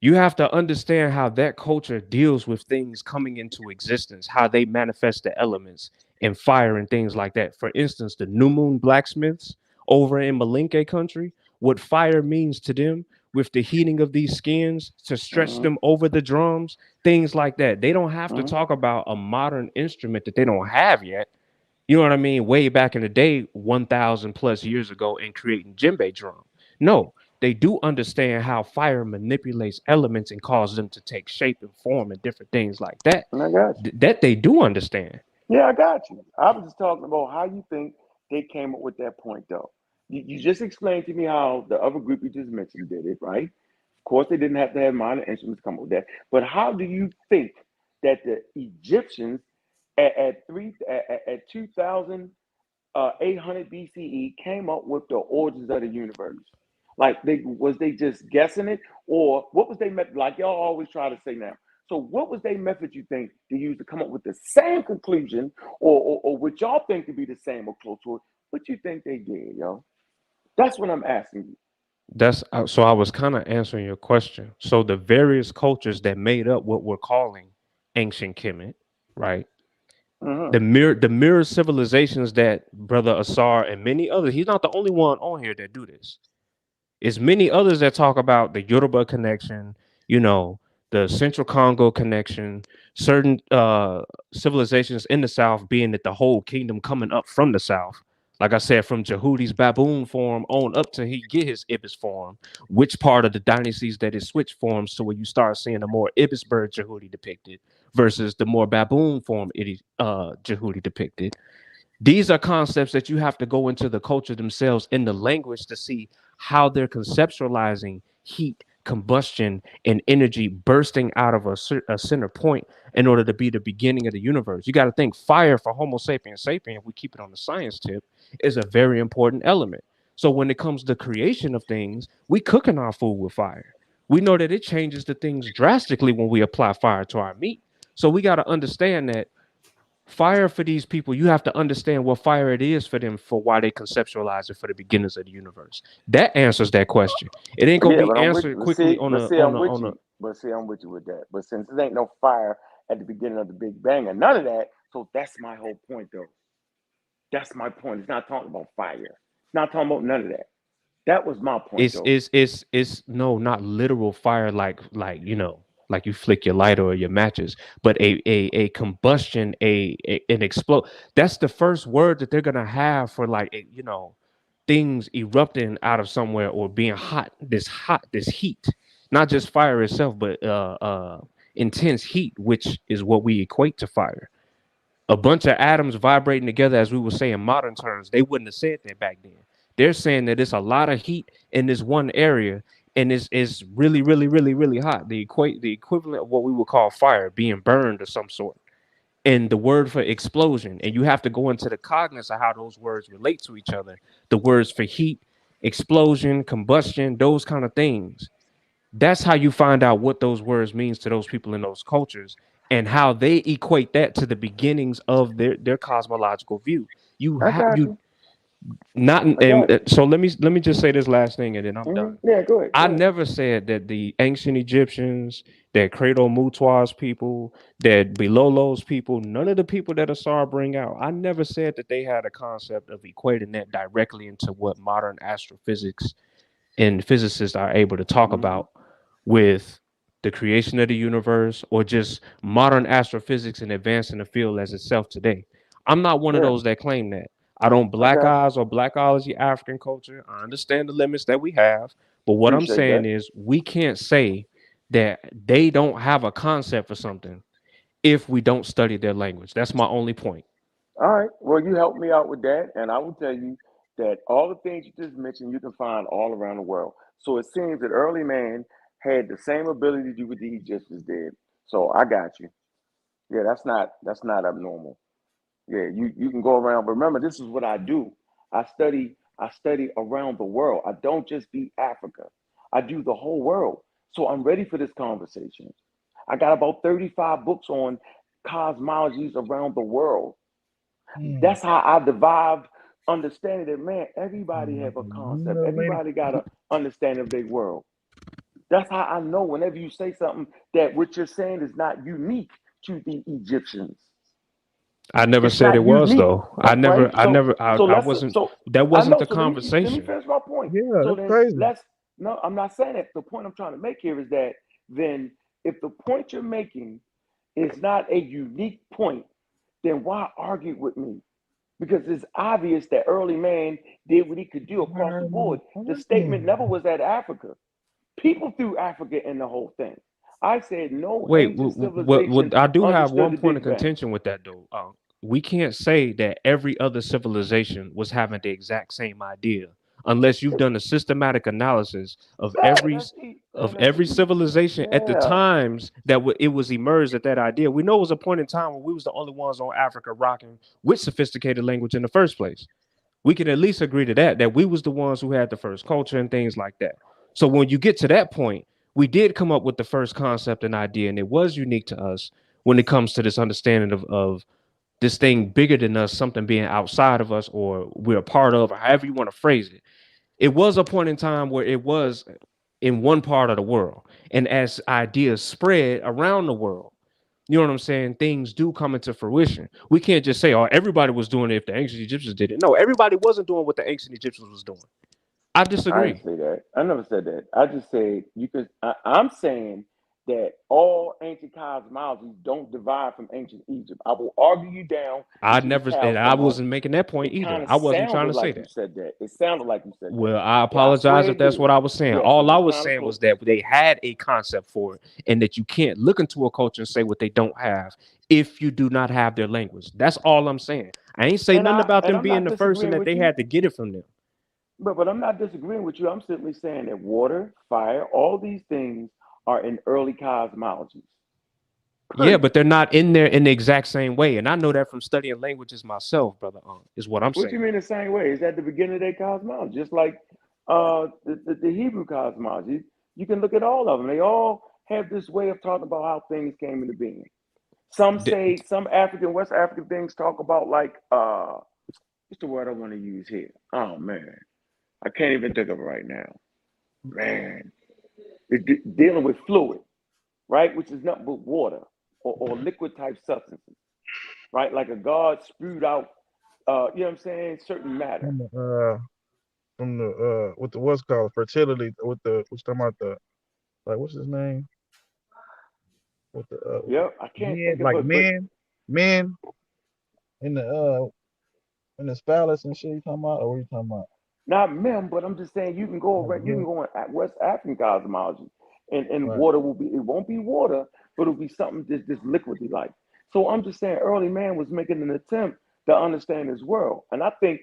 You have to understand how that culture deals with things coming into existence, how they manifest the elements and fire and things like that. For instance, the new moon blacksmiths over in Malinke country, what fire means to them with the heating of these skins to stretch them over the drums, things like that. They don't have to talk about a modern instrument that they don't have yet. You know what I mean? Way back in the day, 1,000 plus years ago, in creating djembe drum. No, they do understand how fire manipulates elements and causes them to take shape and form and different things like that. And I got you. That they do understand. Yeah, I got you. I was just talking about how you think they came up with that point, though. You just explained to me how the other group you just mentioned did it, right? Of course, they didn't have to have modern instruments come up with that. But how do you think that the Egyptians at 2,800 BCE came up with the origins of the universe? Like, they just guessing it, or what was they method? Like y'all always try to say now. So, what was their method you think they used to come up with the same conclusion, or what y'all think to be the same or close to it? What you think they did, yo? That's what I'm asking you. So I was kind of answering your question. So the various cultures that made up what we're calling ancient Kemet, right? The mirror civilizations that Brother Asar and many others, he's not the only one on here that do this. It's many others that talk about the Yoruba connection, the Central Congo connection, certain civilizations in the South being that the whole kingdom coming up from the South. Like I said, from Jehudi's baboon form on up to he get his Ibis form, which part of the dynasties that it switched forms to where you start seeing a more Ibis bird Jehudi depicted versus the more baboon form Jehudi depicted. These are concepts that you have to go into the culture themselves in the language to see how they're conceptualizing heat, combustion, and energy bursting out of a center point in order to be the beginning of the universe. You got to think fire for Homo sapiens sapien, if we keep it on the science tip, is a very important element. So when it comes to creation of things, we cooking our food with fire. We know that it changes the things drastically when we apply fire to our meat. So we got to understand that fire for these people, you have to understand what fire it is for them, for why they conceptualize it for the beginners of the universe. That answers that question. It ain't gonna be answered quickly on a. But see, I'm with you with that. But since there ain't no fire at the beginning of the Big Bang or none of that, so that's my whole point, though. That's my point. It's not talking about fire. It's not talking about none of that. That was my point, though. It's no, not literal fire, like like you flick your lighter or your matches, but a combustion, an explode. That's the first word that they're gonna have for things erupting out of somewhere or being hot. This heat, not just fire itself, but intense heat, which is what we equate to fire. A bunch of atoms vibrating together, as we would say in modern terms, they wouldn't have said that back then. They're saying that it's a lot of heat in this one area, and it's really, really, really, really hot. The equivalent of what we would call fire, being burned of some sort. And the word for explosion, and you have to go into the cognizance of how those words relate to each other. The words for heat, explosion, combustion, those kind of things. That's how you find out what those words means to those people in those cultures and how they equate that to the beginnings of their cosmological view. Not and so let me just say this last thing and then I'm done. Yeah, go ahead. I never said that the ancient Egyptians, that Credo Mutwar's people, that Bilolo's people, none of the people that Asar bring out, I never said that they had a concept of equating that directly into what modern astrophysics and physicists are able to talk about with the creation of the universe or just modern astrophysics and advancing the field as itself today. I'm not one of those that claim that. I don't black eyes or blackology African culture. I understand the limits that we have, but what I'm saying is we can't say that they don't have a concept for something if we don't study their language. That's my only point. All right. Well, you helped me out with that, and I will tell you that all the things you just mentioned, you can find all around the world. So it seems that early man had the same ability to do what the Egyptians did. So I got you. Yeah, that's not abnormal. Yeah, you can go around. But remember, this is what I do. I study around the world. I don't just be Africa. I do the whole world. So I'm ready for this conversation. I got about 35 books on cosmologies around the world. That's how I derived understanding that, man, everybody have a concept. Everybody got an understanding of their world. That's how I know whenever you say something that what you're saying is not unique to the Egyptians. I never said it was though. I wasn't. That wasn't the conversation. Let me finish my point. Yeah, So that's then crazy. no, I'm not saying that. The point I'm trying to make here is that then if the point you're making is not a unique point, then why argue with me? Because it's obvious that early man did what he could do across the board. The statement never was that Africa. People threw Africa in the whole thing. I said no ancient civilization I do have understood one the point of Big Bang. contention with that though. We can't say that every other civilization was having the exact same idea unless you've done a systematic analysis of every civilization at the times that it was emerged at that idea. We know it was a point in time when we was the only ones on Africa rocking with sophisticated language in the first place. We can at least agree to that we was the ones who had the first culture and things like that. So when you get to that point, we did come up with the first concept and idea, and it was unique to us when it comes to this understanding of this thing bigger than us, something being outside of us, or we're a part of, or however you want to phrase it. It was a point in time where it was in one part of the world. And as ideas spread around the world, you know what I'm saying? Things do come into fruition. We can't just say, oh, everybody was doing it if the ancient Egyptians did it. No, everybody wasn't doing what the ancient Egyptians was doing. I I disagree. didn't say that. I never said that. I just said you could. I'm saying that all ancient cosmologies don't derive from ancient Egypt. I will argue you down until the cows I come home. wasn't making that point It kind either. of I wasn't trying sounded to say like you that. said that. It sounded like you said that. Well, I But I apologize swear if it that's did. what I was saying. Yes, it All I was was kind of saying close. was that they had a concept for it and that you can't look into a culture and say what they don't have if you do not have their language. That's all I'm saying. I ain't say nothing about them I'm being not the first and disagreeing that with they you. had to get it from them. But I'm not disagreeing with you. I'm simply saying that water, fire, all these things are in early cosmologies. Yeah, but they're not in there in the exact same way. And I know that from studying languages myself, brother. Is what I'm What you saying. mean the same way? Is at the beginning of their cosmology, just like the Hebrew cosmology. You can look at all of them. They all have this way of talking about how things came into being. Some say some African, West African things talk about like what's the word I want to use here? Oh man, I can't even think of it right now. Man, it's dealing with fluid, right? Which is nothing but water or liquid type substances, right? Like a god spewed out, you know what I'm saying, certain matter. From the with the what's called fertility with the what's talking about the like what's his name with the Yep, I can't men think of like it, but men in the phallus and shit you talking about or what you talking about? not mem, but I'm just saying you can go Like, around, you can go in West African cosmology, and right. water will be, it won't be water, but it'll be something just liquidy like. So I'm just saying early man was making an attempt to understand his world. And I think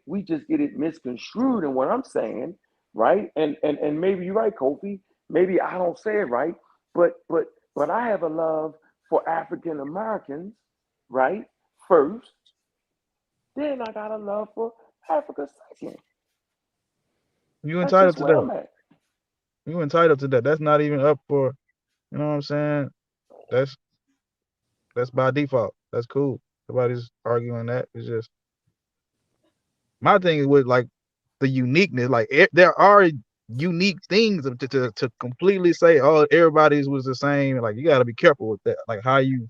we just get it misconstrued in what I'm saying, right? And maybe you're right, Kofi. Maybe I don't say it right, but I have a love for African Americans, right? First, then I got a love for Africa second. You That's entitled just to where that. I'm at. You entitled to that. That's not even up for you know what I'm saying? That's by default. That's cool. Nobody's arguing that. It's just my thing is with like the uniqueness. Like there are unique things to completely say, oh, everybody's was the same. Like you got to be careful with that. Like how you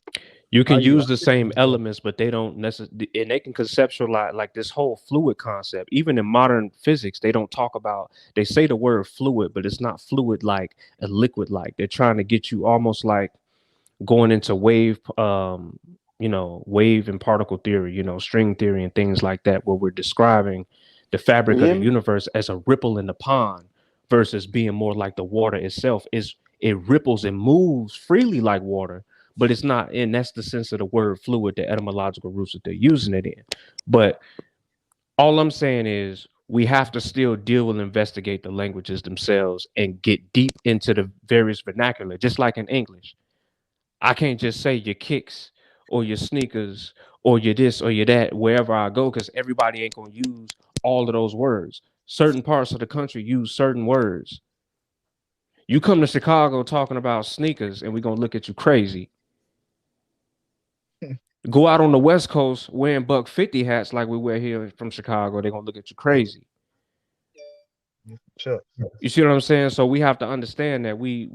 can use the same understand. elements, but they don't necessarily, and they can conceptualize like this whole fluid concept. Even in modern physics, they don't talk about, they say the word fluid, but it's not fluid like a liquid. Like they're trying to get you almost like going into wave, wave and particle theory, string theory and things like that, where we're describing the fabric of the universe as a ripple in the pond versus being more like the water itself. It ripples and moves freely like water, but it's not, and that's the sense of the word fluid, the etymological roots that they're using it in. But all I'm saying is we have to still deal and investigate the languages themselves and get deep into the various vernacular, just like in English. I can't just say your kicks or your sneakers or your this or your that wherever I go, because everybody ain't gonna use all of those words. Certain parts of the country use certain words. You come to Chicago talking about sneakers and we're gonna look at you crazy. Go out on the West Coast wearing $150 hats like we wear here from Chicago, they're gonna look at you crazy. Sure. You see what I'm saying? So we have to understand that we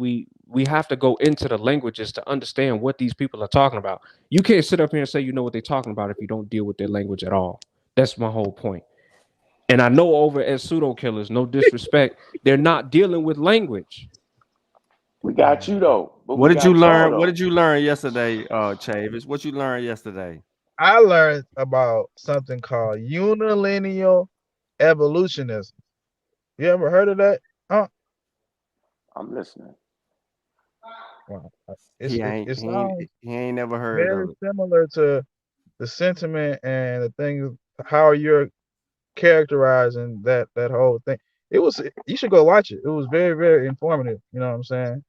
have to go into the languages to understand what these people are talking about. You can't sit up here and say you know what they're talking about if you don't deal with their language at all. That's my whole point. And I know over at Pseudo Killers, no disrespect, they're not dealing with language. We got you though. What did you learn? What did you learn yesterday, Chavis? What you learned yesterday? I learned about something called unilineal evolutionism. You ever heard of that? I'm listening. Wow. He ain't never heard very of it. similar to the sentiment and the things, how you're characterizing that whole thing. You should go watch it. It was very, very informative. You know what I'm saying?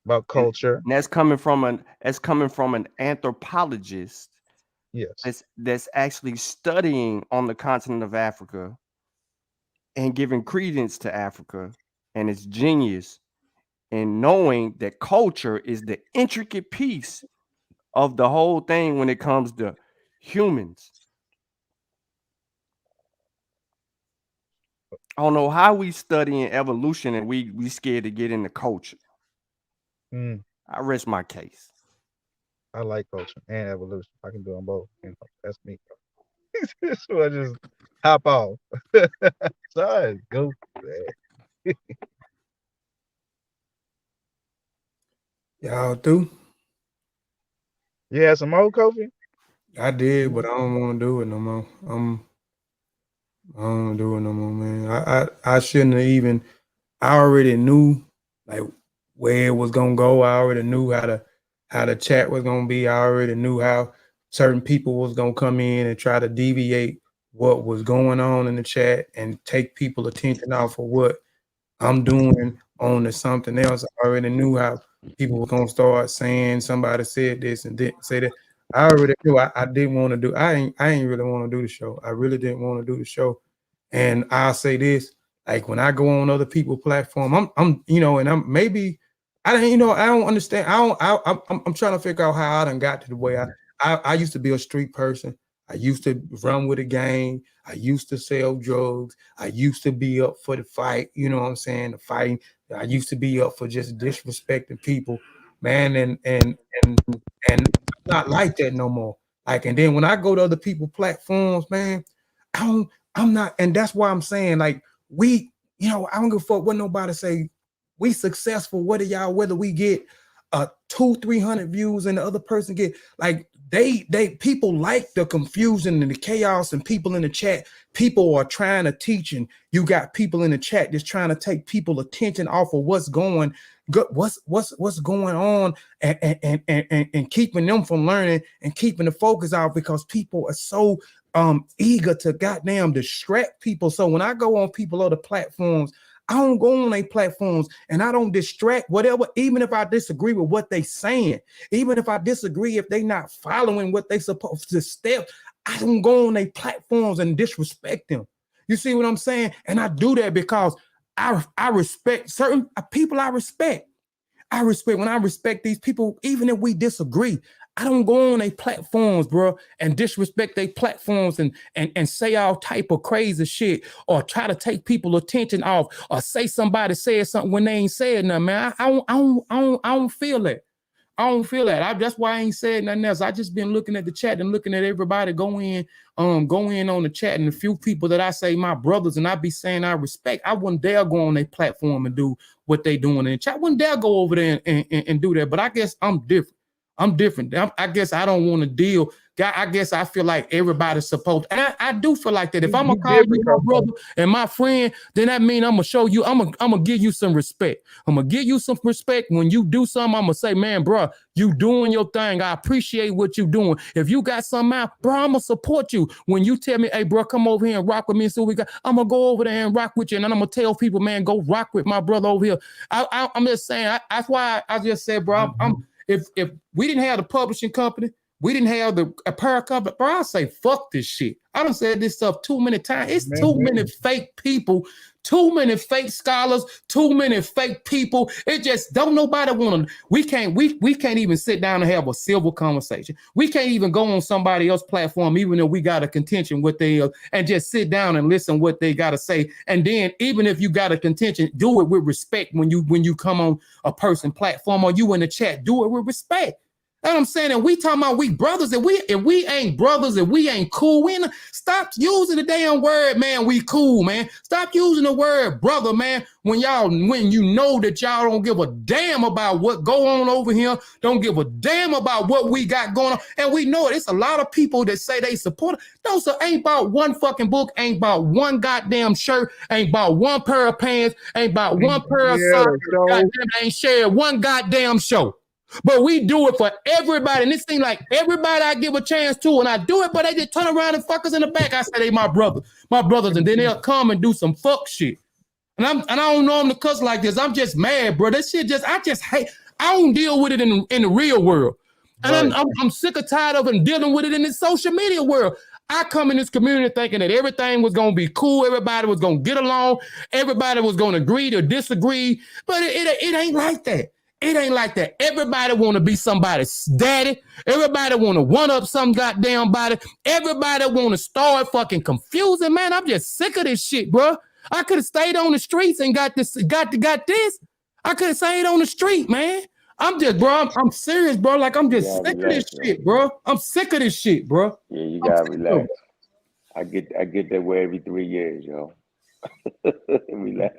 About culture. And that's coming from an anthropologist. Yes. That's actually studying on the continent of Africa and giving credence to Africa and its genius, and knowing that culture is the intricate piece of the whole thing when it comes to humans. I don't know how we studying evolution and we scared to get into culture. I rest my case. I like culture and evolution. I can do them both. That's me. So I just hop off. Sorry, go. Y'all do? You had some more, Kofi? I did, but I don't want to do it no more. I don't do it no more, man. I shouldn't have even. I already knew like where it was gonna go. I already knew how the chat was gonna be. I already knew how certain people was gonna come in and try to deviate what was going on in the chat and take people attention off of what I'm doing on to something else. I already knew how people were gonna start saying somebody said this and didn't say that. I already knew I didn't want to do. I ain't really want to do the show. I really didn't want to do the show. And I'll say this: like when I go on other people's platform, I'm and I'm maybe I don't understand. I'm trying to figure out how I done got to the way I used to be a street person. I used to run with a gang. I used to sell drugs. I used to be up for the fight. You know what I'm saying? The fighting. I used to be up for just disrespecting people, man. And I'm not like that no more. Like, and then when I go to other people's platforms, man, I'm not, and that's why I'm saying, like, I don't give a fuck what nobody say. We successful, whether we get 200-300 views and the other person get like people like the confusion and the chaos, and people in the chat, people are trying to teach, and you got people in the chat just trying to take people attention off of what's going on and keeping them from learning and keeping the focus out, because people are so eager to goddamn distract people. So when I go on people other platforms, I don't go on their platforms and I don't distract whatever, even if I disagree with what they saying, even if I disagree if they not following what they supposed to step, I don't go on their platforms and disrespect them. You see what I'm saying? And I do that because I respect certain people. I respect when I respect these people, even if we disagree, I don't go on their platforms, bro, and disrespect their platforms and say all type of crazy shit or try to take people attention off or say somebody said something when they ain't said nothing, man. I don't feel that. I don't feel that. That's why I ain't said nothing else. I just been looking at the chat and looking at everybody go in on the chat, and a few people that I say my brothers and I be saying I respect. I wouldn't dare go on their platform and do what they doing in the chat. I wouldn't dare go over there and do that. But I guess I'm different. I guess I don't want to deal. I guess I feel like everybody's supposed, and I do feel like that. If I'm gonna call you my brother and my friend, then that means I'm gonna show you, I'm gonna give you some respect. I'm gonna give you some respect when you do something. I'm gonna say, man, bro, you doing your thing. I appreciate what you doing. If you got something out, bro, I'm gonna support you. When you tell me, hey, bro, come over here and rock with me, so we got, I'm gonna go over there and rock with you, and then I'm gonna tell people, man, go rock with my brother over here. I'm just saying. That's why I just said, bro, if we didn't have the publishing company, we didn't have the Apparel company, bro, I say fuck this shit. I done said this stuff too many times. It's too many fake people, too many fake scholars, too many fake people. It just don't nobody want to. We can't even sit down and have a civil conversation. We can't even go on somebody else's platform, even though we got a contention with they and just sit down and listen what they got to say. And then even if you got a contention, do it with respect when you come on a person platform or you in the chat. Do it with respect. That's what I'm saying. And we talking about we brothers, and if we ain't brothers, if we ain't cool, stop using the damn word, man. We cool, man. Stop using the word brother, man. When you know that y'all don't give a damn about what go on over here, don't give a damn about what we got going on. And we know it. It's a lot of people that say they support. No, so ain't about one fucking book, ain't about one goddamn shirt, ain't about one pair of pants, ain't about one pair of socks. Goddamn, ain't shared one goddamn show. But we do it for everybody, and it seems like everybody I give a chance to, and I do it, but they just turn around and fuck us in the back. I say they my brothers, and then they'll come and do some fuck shit. And I don't know them to cuss like this. I'm just mad, bro. This shit I just hate. I don't deal with it in the real world, and right. I'm sick of tired of dealing with it in the social media world. I come in this community thinking that everything was gonna be cool, everybody was gonna get along, everybody was gonna agree to disagree, but it ain't like that. It ain't like that. Everybody want to be somebody's daddy. Everybody want to one-up some goddamn body. Everybody want to start fucking confusing, man. I'm just sick of this shit, bro. I could have stayed on the streets and got this. I could have stayed on the street, man. I'm just, bro. I'm serious, bro. Like, I'm just sick of this shit, bro. I'm sick of this shit, bro. Yeah, you gotta relax. I get that way every 3 years, yo. Relax.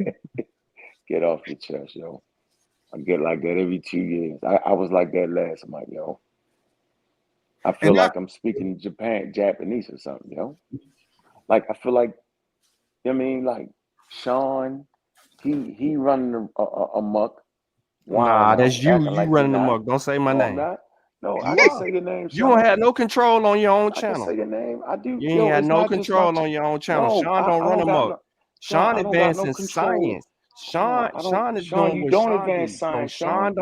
Get off your chest, yo. I get like that every 2 years. I was like that last month, yo. I feel like I'm speaking Japanese or something, yo. Like, I feel like, you know what I mean? Like, Sean, he running amok. Nah, that's you. You like running amok. Don't say my name. No, I can say your name, Sean. You don't have no control on your own channel. I can say your name. I do. You ain't have no control on your own channel. Sean don't run amok. Sean advancing science. Sean is doing what don't advance science. Sean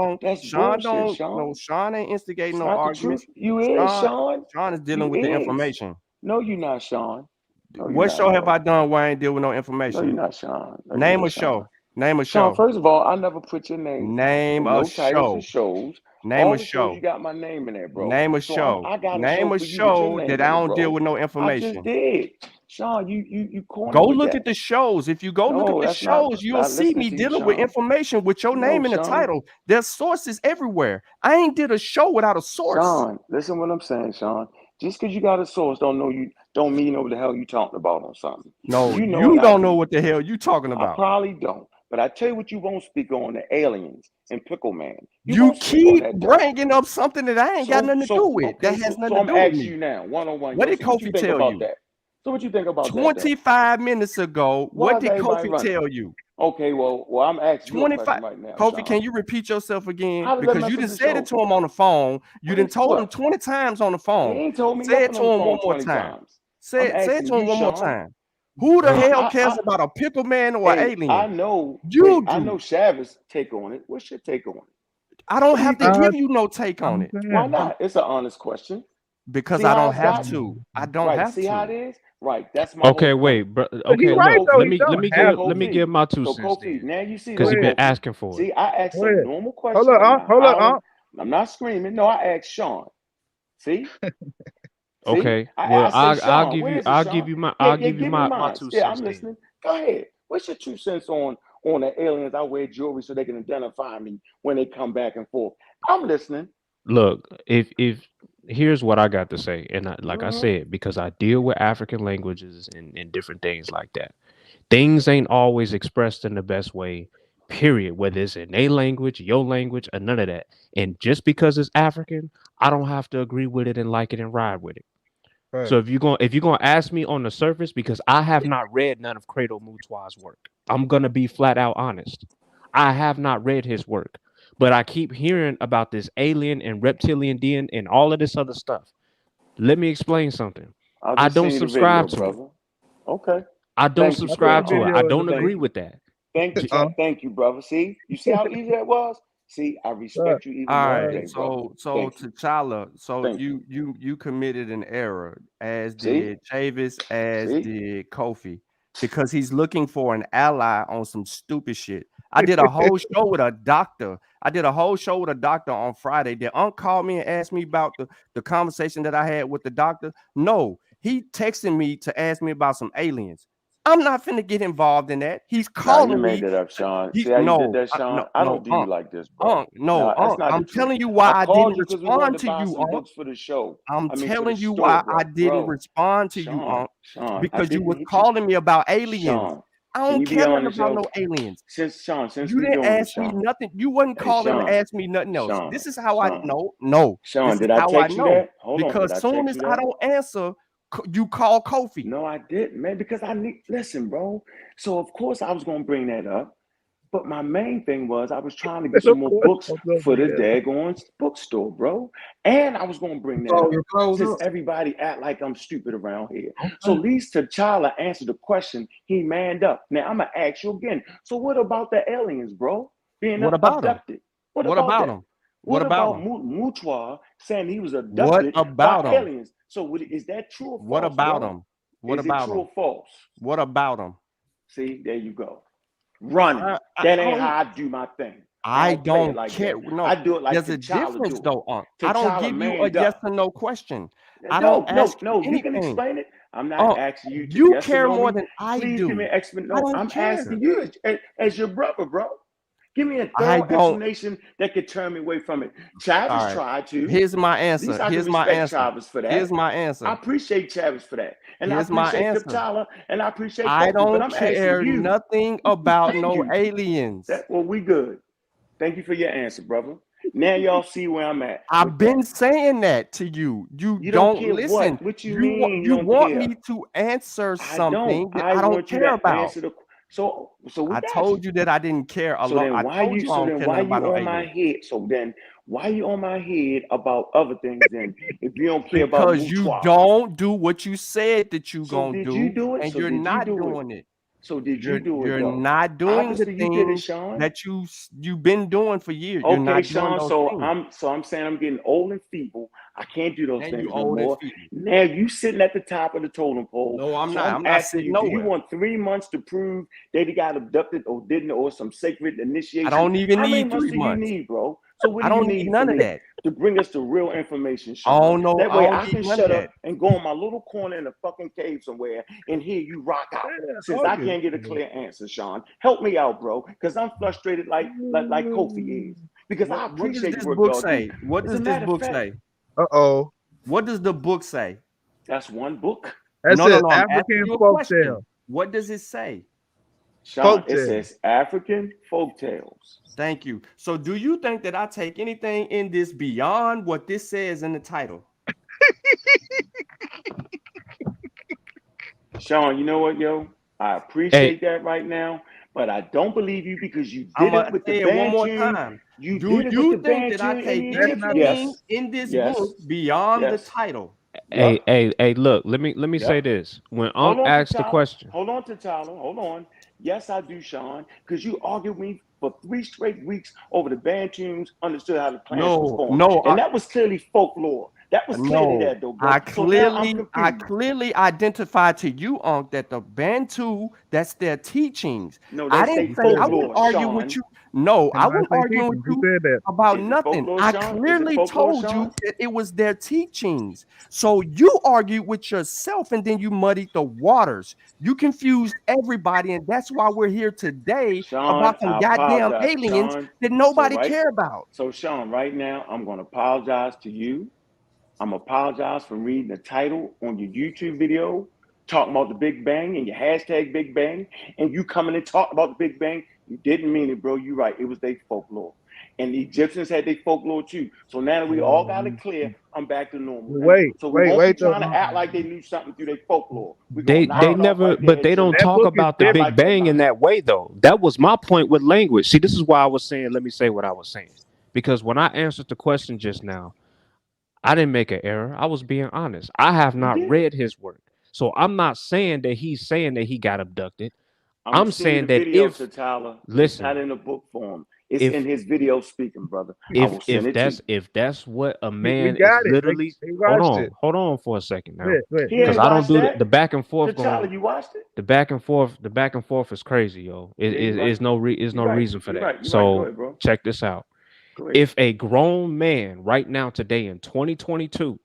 ain't instigating no arguments. You is, Sean. Sean is dealing with the information. No, you're not, Sean. What show have I done where I ain't deal with no information? No, you're not, Sean. Name a show. Name a show. Sean, first of all, I never put your name. Name a show. Shows. Name a show. You got my name in there, bro. Name a show. Name a show that I don't deal with no information. I just did. Sean, you go look at the shows. If you go look at the shows, you'll see me dealing with information with your name in the title. There's sources everywhere. I ain't did a show without a source. Sean, listen what I'm saying, Sean. Just because you got a source don't mean what the hell you talking about on something. No, you don't know what the hell you talking about. I probably don't. But I tell you what you won't speak on, the aliens and Pickle Man. You keep bringing up something that I ain't got nothing to do with. That has nothing to do with me. So I'm asking you now, one-on-one. What did Kofi tell you? So what you think about 25 minutes ago, what did Kofi tell you? Okay, well, I'm asking you a question right now. Kofi, Sean, can you repeat yourself again? Because you just said it to him on the phone. You done told him 20 times on the phone. He ain't told me say it to him one more time. Say it to him one more time. Who the hell cares about a pickle man or an alien? I know. You do. I know Chavez' take on it. What's your take on it? I don't have to give you no take on it. Why not? It's an honest question. Because I don't have to. I don't have to. See how it is? Right. That's my okay. Wait, bro. Okay. Right, let me give my 2 cents. Kofi, now you see because you've been asking for it. See, I asked a normal question. Hold on. I'm not screaming. No, I asked Sean. See? Okay. I say, Sean, I'll give you my mine. 2 Yeah, cents I'm then. listening. Go ahead. What's your 2 cents on the aliens? I wear jewelry so they can identify me when they come back and forth. I'm listening. Look, if here's what I got to say, and like I Mhm. said, because I deal with African languages and different things like that. Things ain't always expressed in the best way, period. Whether it's in a language, your language, or none of that. And just because it's African, I don't have to agree with it and like it and ride with it. Right. So if you're gonna ask me on the surface, because I have not read none of Credo Mutwa's work, I'm gonna be flat out honest. I have not read his work, but I keep hearing about this alien and reptilian being and all of this other stuff. Let me explain something. I'll I just don't send you the video, subscribe to it. brother. Okay. I don't Thank you, subscribe brother. to it. I don't agree with that. Thank you, brother. See? You see how easy that was? See, I respect you even All more right, today, brother. so Thank you. T'Challa, so Thank you committed an error, as See? did Chavis, as See? did Kofi, because he's looking for an ally on some stupid shit. I did a whole show with a doctor. On Friday. Did Unc call me and ask me about the conversation that I had with the doctor? No, he texted me to ask me about some aliens. I'm not finna get involved in that. He's Nah, you calling made me. that up, Sean. He See how you did no, that, Sean? I no, don't do you like this, bro. no, That's not the I'm truth. telling you why I I called didn't you because we wanted respond to to buy you, some books for the show. I'm For the telling you store, why I didn't respond to you, Sean, I because you didn't was hit you. calling me about aliens. Sean, I can don't you be care nothing honest, about yo? no aliens. Since You we didn't doing this, ask me Sean. nothing. You wasn't Hey, calling to Sean, ask me nothing else. Sean, This is how I Sean, know. No, Sean, this is did I how I text you know. that? Hold on, did Because I soon text as you I that? don't answer, you call Kofi. No, I didn't, man, because I need, listen, bro. So, of course, I was going to bring that up. But my main thing was I was trying to get some more books for the daggone bookstore, bro. And I was going to bring that up since everybody act like I'm stupid around here. So at least T'Challa answered the question. He manned up. Now, I'm going to ask you again. So what about the aliens, bro? Being abducted? What about that? What about Mutwa saying he was abducted by aliens? So is that true or false? What about him? What is about it true him? or false? What about him? See, there you go. Running. That ain't how I do my thing. I don't like care. that. No, I do it like there's a T'Challa difference do it. though, Unc. I don't give you a yes or no question. I don't ask you anything. You can explain it. I'm not asking you to you yes care or no more me. than I Please do. give me an explanation. I No, don't I'm care. asking you as your brother, bro. Give me a thorough explanation that could turn me away from it. Chavis tried to. Here's my answer. At least I Here's can my respect answer. Chavis for that. Here's my answer. I appreciate Chavis for that. And Here's I my appreciate answer. T'Challa and I appreciate Kofi. I But don't I'm care asking you. nothing about no aliens. Well, we good. Thank you for your answer, brother. Now y'all see where I'm at. I've been saying that to you. You don't care listen. What you mean? You want me to answer something that I don't care about. So I told you that I didn't care a lot. I told you I don't care about no aliens. My head? So then why you on my head about other things then if you don't care about Because you don't do what you said that you gonna do, you do it? and you're not doing it. So did you do it? You're though? not doing Obviously the things you did it, Sean. that you've been doing for years. Okay, you're not Sean. doing those So I'm saying I'm getting old and feeble. I can't do those and things you no old more. and feeble. Now you sitting at the top of the totem pole. No, I'm so not. I'm I'm not asking sitting you, nowhere. do you want 3 months to prove that he got abducted or didn't, or some sacred initiation? I don't even How need many 3 months do months. you need, bro? So what I do you don't need none of me that to bring us the real information, Sean? I don't know. That way I need can none shut of up that. and go in my little corner in a fucking cave somewhere and hear you rock out. Since I can't get a clear answer, Sean, help me out, bro, because I'm frustrated like Kofi is. Because I appreciate the work y'all do. What does this book say? Uh-oh. What does the book say? That's one book. That No, says I'm African asking you a folktale. question. What does it say? Sean, it says African folktales. Thank you. So do you think that I take anything in this beyond what this says in the title? Sean, you know what, yo? I appreciate that right now, but I don't believe you because you did it with the band one more tune. time. You do did it you with the think band that I take anything in this book beyond the title? Hey, look, let me say this. When asked the question. Hold on, T'Challa. Hold on. Yes, I do, Sean, because you argued me for 3 straight weeks over the band tunes, understood how the plans was going. And that was clearly folklore. That was clear No, there, though, bro. I So now I'm clearly confused. identified to you, Unc, that the Bantu, that's their teachings. No, I that's didn't they say I folklore, wouldn't argue with Sean. you. No, And I I wasn't say arguing with teaching. Who you said that? about Is it nothing. folklore, I Sean? Is it clearly folklore, told you Sean? that it was their teachings. So you argued with yourself and then you muddied the waters. You confused everybody, and that's why we're here today Sean, about some I goddamn apologize, aliens Sean. that So nobody right, care about. so Sean, right now I'm gonna apologize to you. I'm apologize for reading the title on your YouTube video, talking about the Big Bang and your hashtag Big Bang, and you coming and talking about the Big Bang. You didn't mean it, bro. You right. It was their folklore. And the Egyptians had their folklore too. So now that we all got it clear, I'm back to normal. So we won't be Wait. trying to act like they knew something through their folklore. We're They gonna knock it off never, right there but at they don't Genesis. That talk book is about the I Big like that Bang in line. that way, though. That was my point with language. See, this is why I was saying, let me say what I was saying. Because when I answered the question just now, I didn't make an error. I was being honest. I have You not did. read his work. So I'm not saying that he's saying that he got abducted. I'm gonna I'm send you saying the that video if, to Tyler. It's not listen, in the book form. It's if in his video speaking, brother. I will send it to you. if that's what a we man is got it. literally, They watched it. hold on for a second now. Wait. He Because ain't I don't watched do that. the back and To forth Tyler, going. you watched it? The back and forth is crazy, yo. Yeah, you're right. Is no You're right. reason for You're that. right. You're right. Go So ahead, bro. check this out. Go ahead. If a grown man right now today in 2022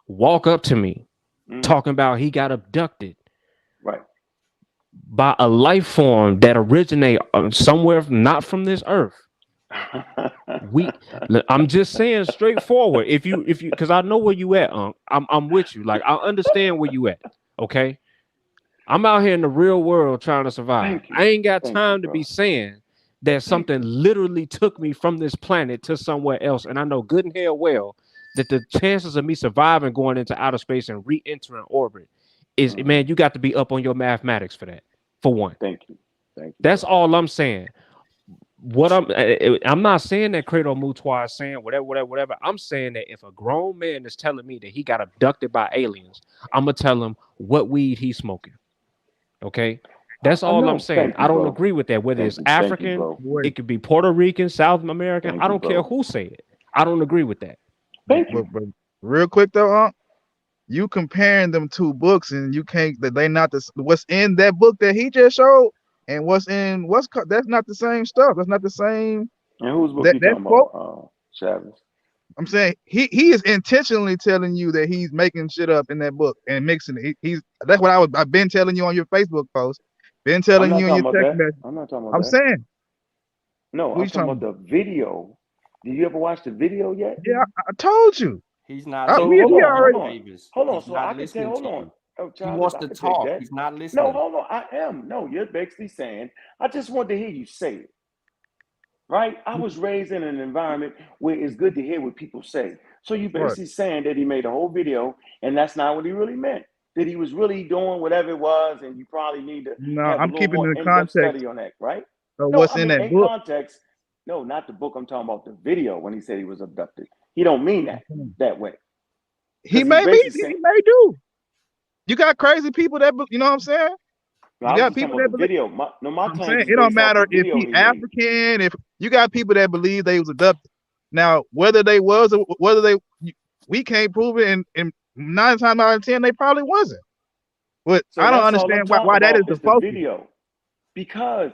walk up to me talking about he got abducted Right. by a life form that originate somewhere not from this earth, I'm just saying straightforward. If you because I know where you at, I'm with you. Like I understand where you at. Okay. I'm out here in the real world trying to survive. Thank you. I ain't got Thank time you, to bro. be saying that something literally took me from this planet to somewhere else. And I know good and hell well that the chances of me surviving going into outer space and re-entering orbit is, man, you got to be up on your mathematics for that, for one. Thank you. Thank you. That's all I'm saying. What I'm not saying that Credo Mutois is saying whatever. I'm saying that if a grown man is telling me that he got abducted by aliens, I'm gonna tell him what weed he's smoking. Okay, that's all I'm saying. I don't agree with that. Whether it's African, it could be Puerto Rican, South American. I don't care who say it. I don't agree with that. Thank you. But real quick though, you comparing them two books, and you can't that they not what's in that book that he just showed, and that's not the same stuff. That's not the same. And whose book you talking about, Chavez? I'm saying he is intentionally telling you that he's making shit up in that book and mixing it. That's what I've been telling you on your Facebook post, been telling you in your text message. I'm not talking about I'm that. saying. No, I'm talking about the video. Did you ever watch the video yet? Yeah, I told you. He's not. So hold on. So I can say, hold on. Oh, he wants to talk. He's not listening. No, hold on. I am. No, you're basically saying, I just want to hear you say it. Right? I was raised in an environment where it's good to hear what people say. So you basically saying that he made a whole video and that's not what he really meant. That he was really doing whatever it was, and you probably need to have I'm a little keeping more in in-depth context study on that, right? of what's in that book. Context. No, not the book. I'm talking about the video when he said he was abducted. He don't mean that way. He may do. You got crazy people that, you know what I'm saying? No, you got people that believe. Video. My claim it don't matter if he African. If you got people that believe they was abducted, now whether they was or whether they, we can't prove it, and 9 times out of 10 they probably wasn't. But so I don't understand why that is the focus. Video. Because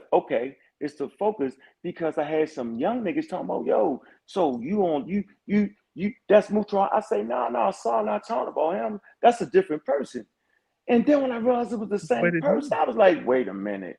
it's the focus because I had some young niggas talking about, yo, so you that's Mutra. I say, no, Sars not talking about him. That's a different person. And then when I realized it was the same person, I was like, wait a minute.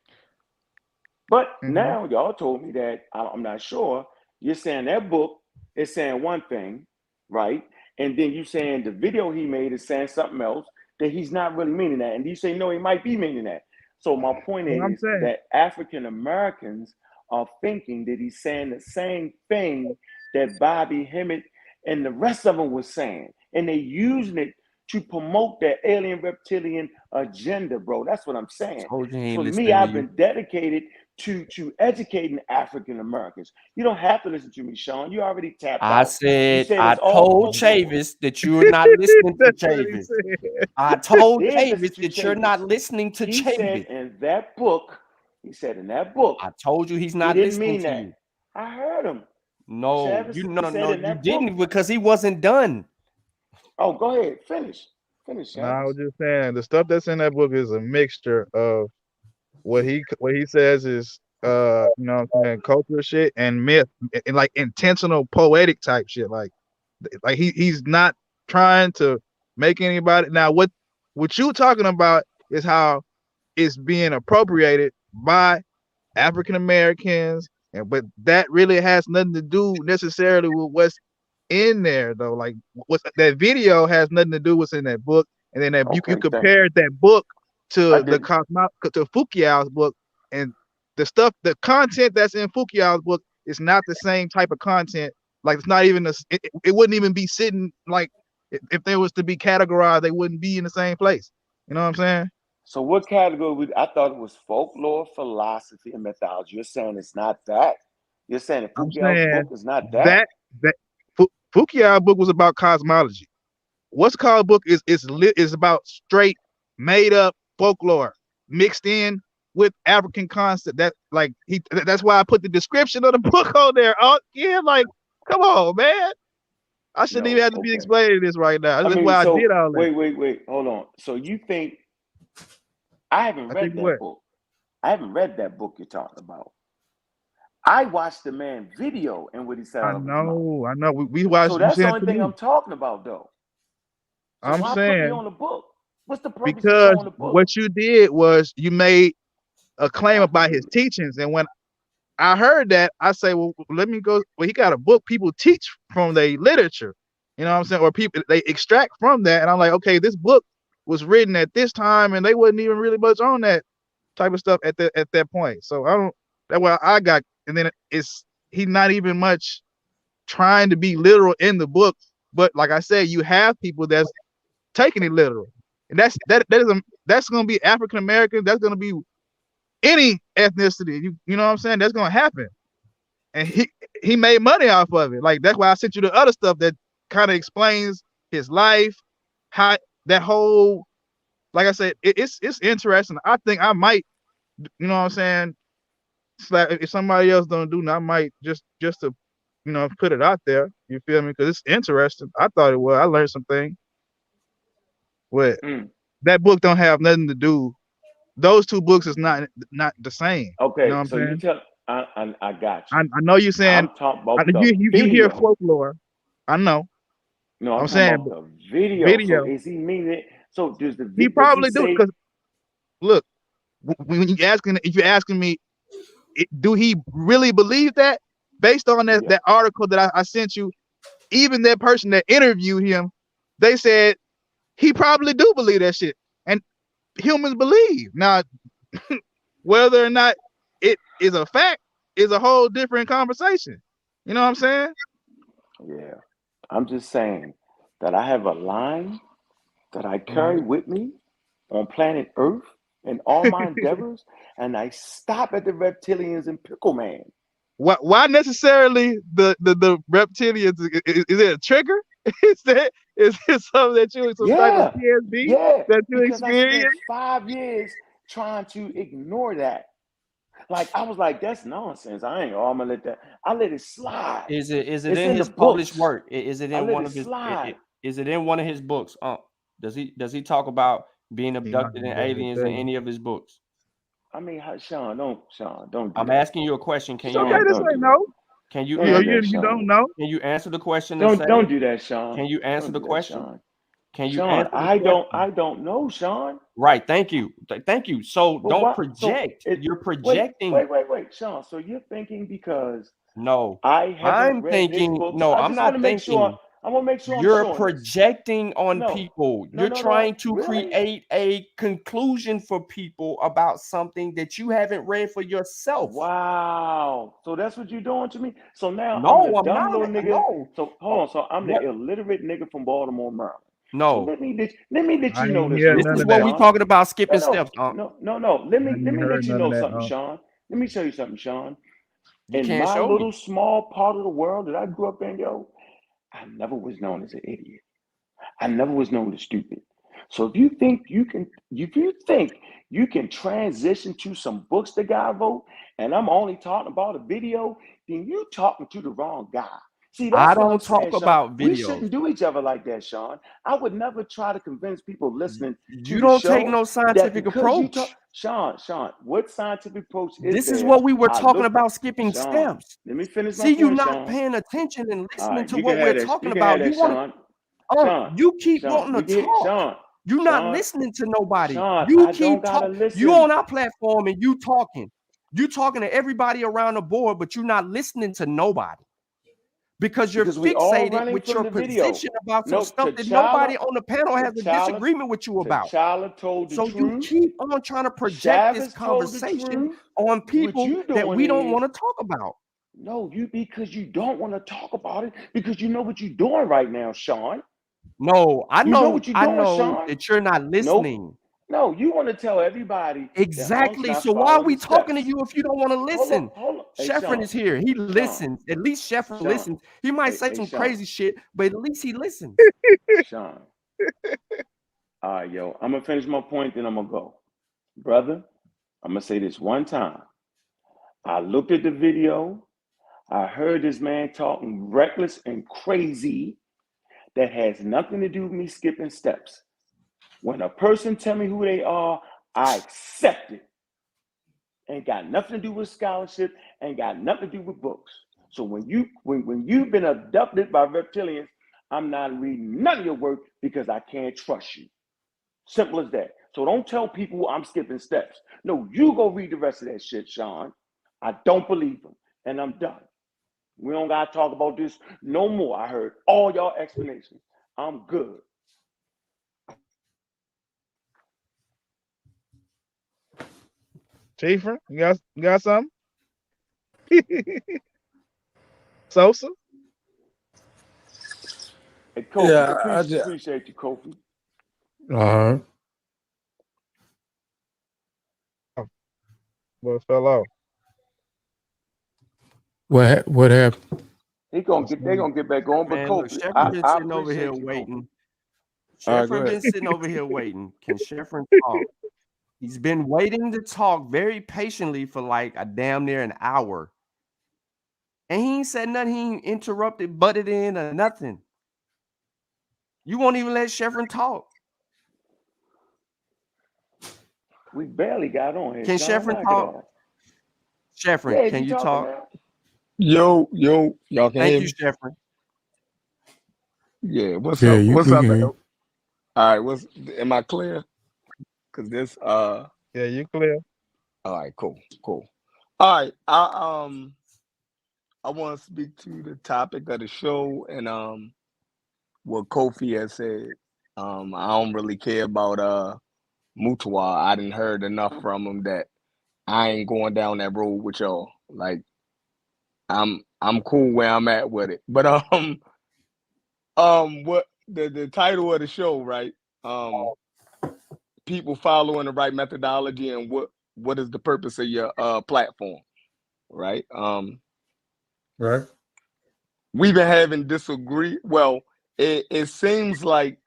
But now y'all told me that I'm not sure. You're saying that book is saying one thing, right? And then you saying the video he made is saying something else, that he's not really meaning that. And you say, no, he might be meaning that. So my point is that African Americans are thinking that he's saying the same thing that Bobby Hemmett and the rest of them was saying. And they using it to promote that alien reptilian agenda, bro. That's what I'm saying. For me, I've been dedicated to educating African Americans. You don't have to listen to me, Sean. You already tapped out. I told Chavis that you're not listening to Chavis. I told Chavis that you're not listening to Chavis. He said in that book. I told you he's not listening to you. I heard him. No, you didn't because he wasn't done. Oh, go ahead. Finish. Finish, And I Shams. was just saying the stuff that's in that book is a mixture of what he says is you know what I'm saying, cultural shit and myth and like intentional poetic type shit. Like he's not trying to make anybody. Now what you talking about is how it's being appropriated by African Americans, and but that really has nothing to do necessarily with what's in there though. Like what's that video has nothing to do with what's in that book, and then that you Okay, thank you. compared that book I to the didn't. to Fukiao's book, and the content that's in Fukiao's book is not the same type of content. Like it's not even it wouldn't even be sitting like if they was to be categorized, they wouldn't be in the same place. You know what I'm saying? So what category I thought it was folklore, philosophy, and mythology. You're saying it's not that? You're saying that I'm Foucault's saying book is not that? that Fukiao's book was about cosmology. What's called book is about straight made up folklore mixed in with African concept. That like that's why I put the description of the book on there. Oh yeah, like come on, man. I shouldn't even No. have to be Okay. explaining this right now. I That's mean, why I did so all that. wait. Hold on. So you think I haven't I think read that what? book? I haven't read that book you're talking about. I watched the man video and what he said I out of his mouth. know. We watched. So You that's the said only to thing me. I'm talking about, though. So I'm why put me saying on the book? What's the purpose of because showing the book? what you did was you made a claim God about forgive his me. teachings, and when I heard that, I say, well, let me go. Well, he got a book people teach from their literature, you know what I'm saying, or people they extract from that, and I'm like, okay, this book was written at this time, and they wasn't even really much on that type of stuff at that point. So I don't. That's why I got, and then he's not even much trying to be literal in the book, but like I said, you have people that's taking it literal, and that's gonna be African American, that's gonna be any ethnicity. You know what I'm saying? That's gonna happen. And he made money off of it. Like that's why I sent you the other stuff that kind of explains his life, how that whole, like I said, it's interesting. I think I might, you know what I'm saying? If somebody else don't do, I might just to, put it out there. You feel me? Because it's interesting. I thought it was. I learned something. What that book don't have nothing to do. Those two books is not the same. You know Okay, what I'm so you saying? tell I got you. I know you're saying I'm talking about the you hear video. folklore. I know. No, I'm I'm talking saying about the video. So video. is he meaning it? So He does he probably do say because look, when you asking if you're asking me, do he really believe that? Based on yeah? that article that I sent you, even that person that interviewed him, they said he probably do believe that shit. And humans believe. Now, whether or not it is a fact is a whole different conversation. You know what I'm saying? Yeah. I'm just saying that I have a line that I carry with me on planet Earth in all my endeavors, and I stop at the reptilians and Pickle Man. Why necessarily the reptilians? Is it a trigger? Is it something that you some type of Yeah, PSB yeah, that you because I spent experience? 5 years trying to ignore that. Like I was like, that's nonsense. I'm gonna let that. I let it slide. Is it It's in in the his published books. work? Is it I in let one it of his slide. is it in one of his books? Does he talk about being He not abducted gonna in be able to aliens tell in you. any of his books? I mean, Sean, don't do I'm that. asking you a question. Can It's you okay Sean, to answer? don't say do that. no. Can you Don't do answer? that, You don't Sean. know. Can you answer the question and say? Don't do that, Sean. Can you answer Don't the do that, question? Sean. Can you Sean, answer the question? I don't know, Sean. Right. Thank you. Thank you. So But don't what? So project. it. You're projecting. Wait, Sean. So you're thinking because No, I haven't I'm read his thinking. books. No, I I'm just want not to make sure. thinking. I want to make sure I'm You're showing this. projecting on No, people. You're no. trying to Really? create a conclusion for people about something that you haven't read for yourself. Wow. So that's what you're doing to me. So now I'm the No, I'm dumb not. little nigga. No. So hold on. So I'm the What? illiterate nigga from Baltimore, Maryland. So No. let me let I you know ain't this hear real This none is of quick, what that. we Sean. talking about. Skipping No. steps. Let I me ain't let heard you none of know that. something, Sean. Let me show you something, Sean. You In can't my show little me. small part of the world that I grew up in, yo, I never was known as an idiot. I never was known as stupid. So if you think you can transition to some books the guy wrote, and I'm only talking about a video, then you talking to the wrong guy. See, that's what I'm don't talk saying, Sean. about We videos. shouldn't do each other like that, Sean. I would never try to convince people listening to You the don't show take no that scientific because you approach. talk, Sean, what scientific approach is This there? is what we were I talking look, about, skipping Sean, steps. let me finish my See, you point, not Sean. paying attention and All listening right, to you what can we're have that. talking You can have about. that, You want Sean. to, Sean, you keep Sean, wanting to you can talk. Sean. You're not Sean, listening to nobody. Sean, You I keep don't gotta talking. listen. You on our platform and you talking. You talking to everybody around the board, but you're not listening to nobody. Because you're we all fixated running with from your the video. position about some No, stuff that nobody on the panel has a disagreement with you about. T'Challa told the So you truth. keep on trying to project this Chavez told the conversation truth. on What people you that doing we don't is want to talk about. no, because you don't want to talk about it because you know what you're doing right now, Sean. No, I You know know, what you're I doing, know Sean. that you're not listening. Nope. No, you want to tell everybody Exactly. that So why are we steps. talking to you if you don't want to listen? Hold on. Hey, Sheffrin Sean. is here. He listens. At least Sheffrin Sean. listens. He might say Hey, some Sean. crazy shit, but at least he listens. Sean. All right, yo. I'm gonna finish my point, then I'm gonna go. Brother, I'm gonna say this one time. I looked at the video. I heard this man talking reckless and crazy that has nothing to do with me skipping steps. When a person tell me who they are, I accept it. Ain't got nothing to do with scholarship, ain't got nothing to do with books. So when you've been abducted by reptilians, I'm not reading none of your work because I can't trust you. Simple as that. So don't tell people I'm skipping steps. No, you go read the rest of that shit, Sean. I don't believe them, and I'm done. We don't gotta talk about this no more. I heard all y'all explanations. I'm good. Chiefer, you got something? Sosa? Hey, Kofi, Yeah, appreciate you, Kofi. What fell out? What happened? They're gonna get back on, but Man, look, Kofi, Sheffrin been I sitting over here appreciate you, waiting. Kofi. All right, Sheffrin been sitting over here waiting. Can Sheffrin talk? He's been waiting to talk very patiently for like a damn near an hour. And he ain't said nothing. He ain't interrupted, butted in, or nothing. You won't even let Sheffrin talk. We barely got on here. Can Sheffrin talk? Sheffrin, Yeah, can you talk? Now? Yo, y'all can Thank hear you, me? Sheffrin. Yeah, what's Yeah, up? What's up? can. All right, am I clear? Cause this yeah, you clear. all right, cool. All right. I want to speak to the topic of the show and what Kofi has said. I don't really care about Mutwa. I didn't heard enough from him that I ain't going down that road with y'all. Like I'm cool where I'm at with it. But what the title of the show, right? People following the right methodology and what is the purpose of your platform, right? Right. We've been having disagree. Well, it seems like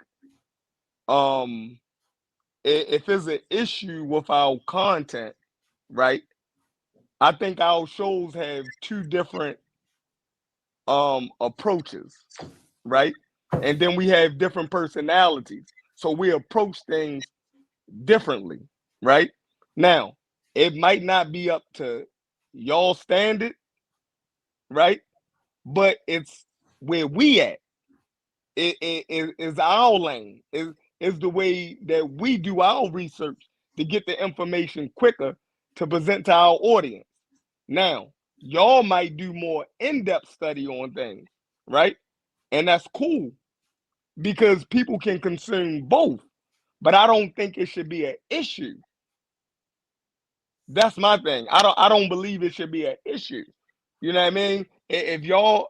if there's an issue with our content, right? I think our shows have two different approaches, right? And then we have different personalities. So we approach things differently, right? Now, it might not be up to y'all standard, right? But it's where we at. It is our lane. Is the way that we do our research to get the information quicker to present to our audience. Now, y'all might do more in-depth study on things, right? And that's cool because people can consume both. But I don't think it should be an issue. That's my thing. I don't believe it should be an issue. You know what I mean? If y'all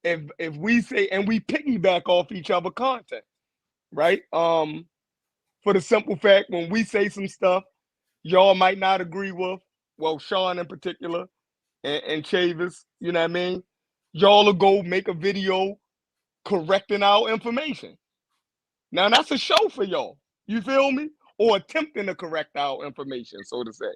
if we say and we piggyback off each other content, right? For the simple fact when we say some stuff y'all might not agree with, well, Sean in particular and Chavis, you know what I mean? Y'all will go make a video correcting our information. Now that's a show for y'all. You feel me? Or attempting to correct our information, so to say.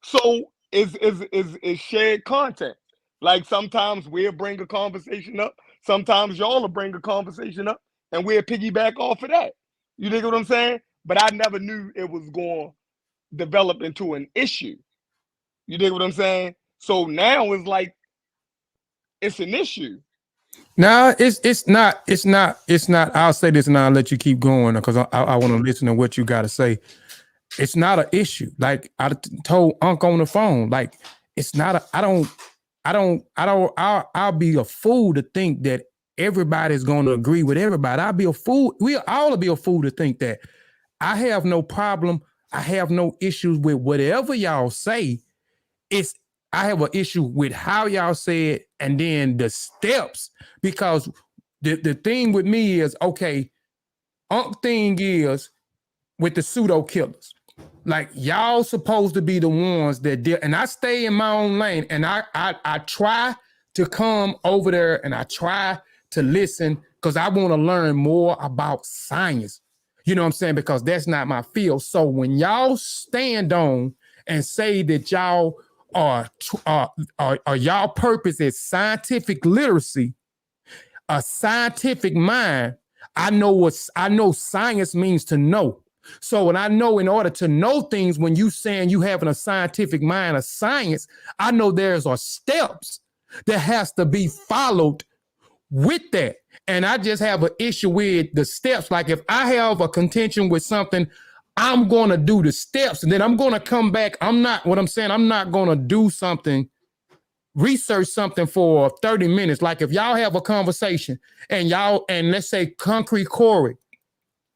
So is shared content. Like sometimes we'll bring a conversation up, sometimes y'all will bring a conversation up, and we'll piggyback off of that. You dig what I'm saying? But I never knew it was going to develop into an issue. You dig what I'm saying? So now it's like it's an issue. No, it's not. I'll say this and I'll let you keep going because I want to listen to what you got to say. It's not an issue. Like I told Unc on the phone, like it's not a. I'll be a fool to think that everybody's going to agree with everybody. I'll be a fool. We all will be a fool to think that. I have no problem. I have no issues with whatever y'all say. I have an issue with how y'all say it and then the steps, because the thing with me is, okay, thing is with the pseudo killers. Like y'all supposed to be the ones that did, and I stay in my own lane, and I try to come over there and I try to listen because I want to learn more about science. You know what I'm saying? Because that's not my field. So when y'all stand on and say that y'all are y'all purpose is scientific literacy, a scientific mind, I know science means to know. So when I know in order to know things, when you saying you having a scientific mind of science, I know there's steps that has to be followed with that. And I just have an issue with the steps. Like if I have a contention with something, I'm going to do the steps and then I'm going to come back. I'm not going to do something, research something for 30 minutes. Like if y'all have a conversation and let's say Concrete Corey,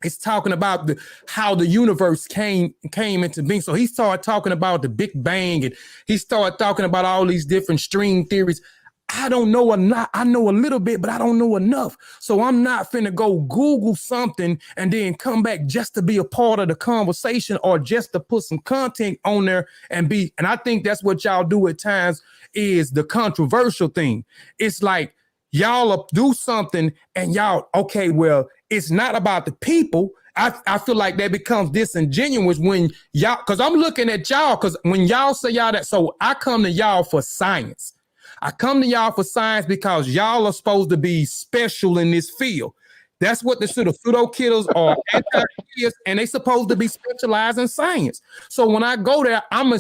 it's talking about how the universe came into being. So he started talking about the Big Bang and he started talking about all these different string theories. I don't know enough. I know a little bit, but I don't know enough. So I'm not finna go Google something and then come back just to be a part of the conversation or just to put some content on there and I think that's what y'all do at times is the controversial thing. It's like y'all do something and y'all, okay, well, it's not about the people. I feel like that becomes disingenuous when y'all, because I'm looking at y'all, because when y'all say y'all that, so I come to y'all for science. I come to y'all for science because y'all are supposed to be special in this field. That's what the pseudo killers are, and they supposed to be specialized in science. So when I go there, I'm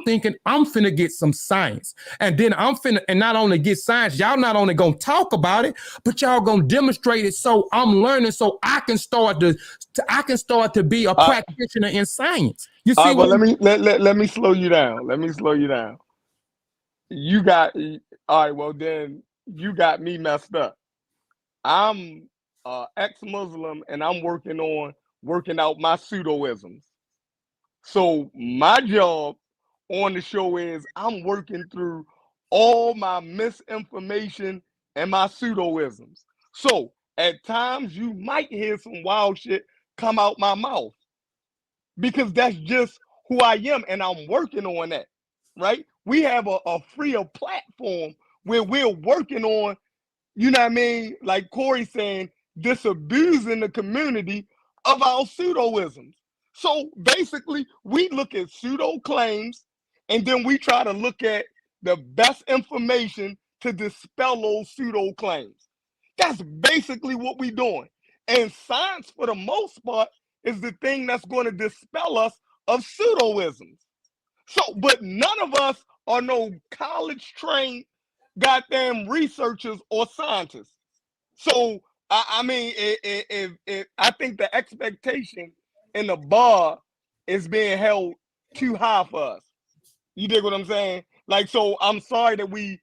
thinking I'm finna get some science, and then and not only get science, y'all not only gonna talk about it, but y'all gonna demonstrate it. So I'm learning, so I can start to be a practitioner in science. You see? Well, let me slow you down. You got all right. Well, then you got me messed up. I'm ex-Muslim and I'm working out my pseudoisms. So my job on the show is I'm working through all my misinformation and my pseudoisms. So at times you might hear some wild shit come out my mouth because that's just who I am and I'm working on that, right? We have a freer platform where we're working on, you know what I mean? Like Corey saying, disabusing the community of our pseudoisms. So basically, we look at pseudo claims and then we try to look at the best information to dispel those pseudo claims. That's basically what we're doing. And science, for the most part, is the thing that's going to dispel us of pseudoisms. So, but none of us are no college-trained goddamn researchers or scientists. So, I mean, if I think the expectation and the bar is being held too high for us. You dig what I'm saying? Like, so I'm sorry that we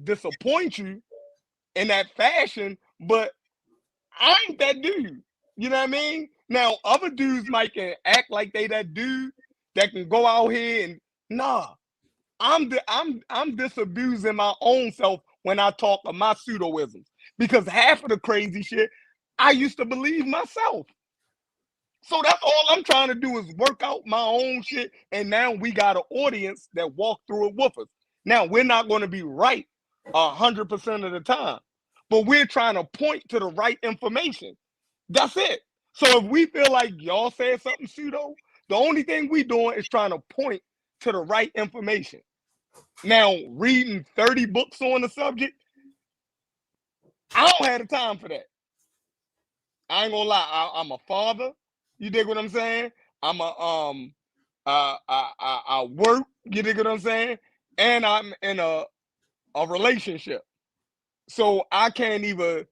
disappoint you in that fashion, but I ain't that dude. You know what I mean? Now, other dudes might can act like they that dude that can go out here and I'm disabusing my own self when I talk of my pseudoisms, because half of the crazy shit I used to believe myself. So that's all I'm trying to do is work out my own shit, and now we got an audience that walk through it with us. Now we're not going to be right 100% of the time, but we're trying to point to the right information. That's it. So if we feel like y'all said something pseudo, the only thing we doing is trying to point to the right information. Now, reading 30 books on the subject, I don't have the time for that. I ain't gonna lie. I'm a father. You dig what I'm saying? I'm a I work. You dig what I'm saying? And I'm in a relationship, so I can't even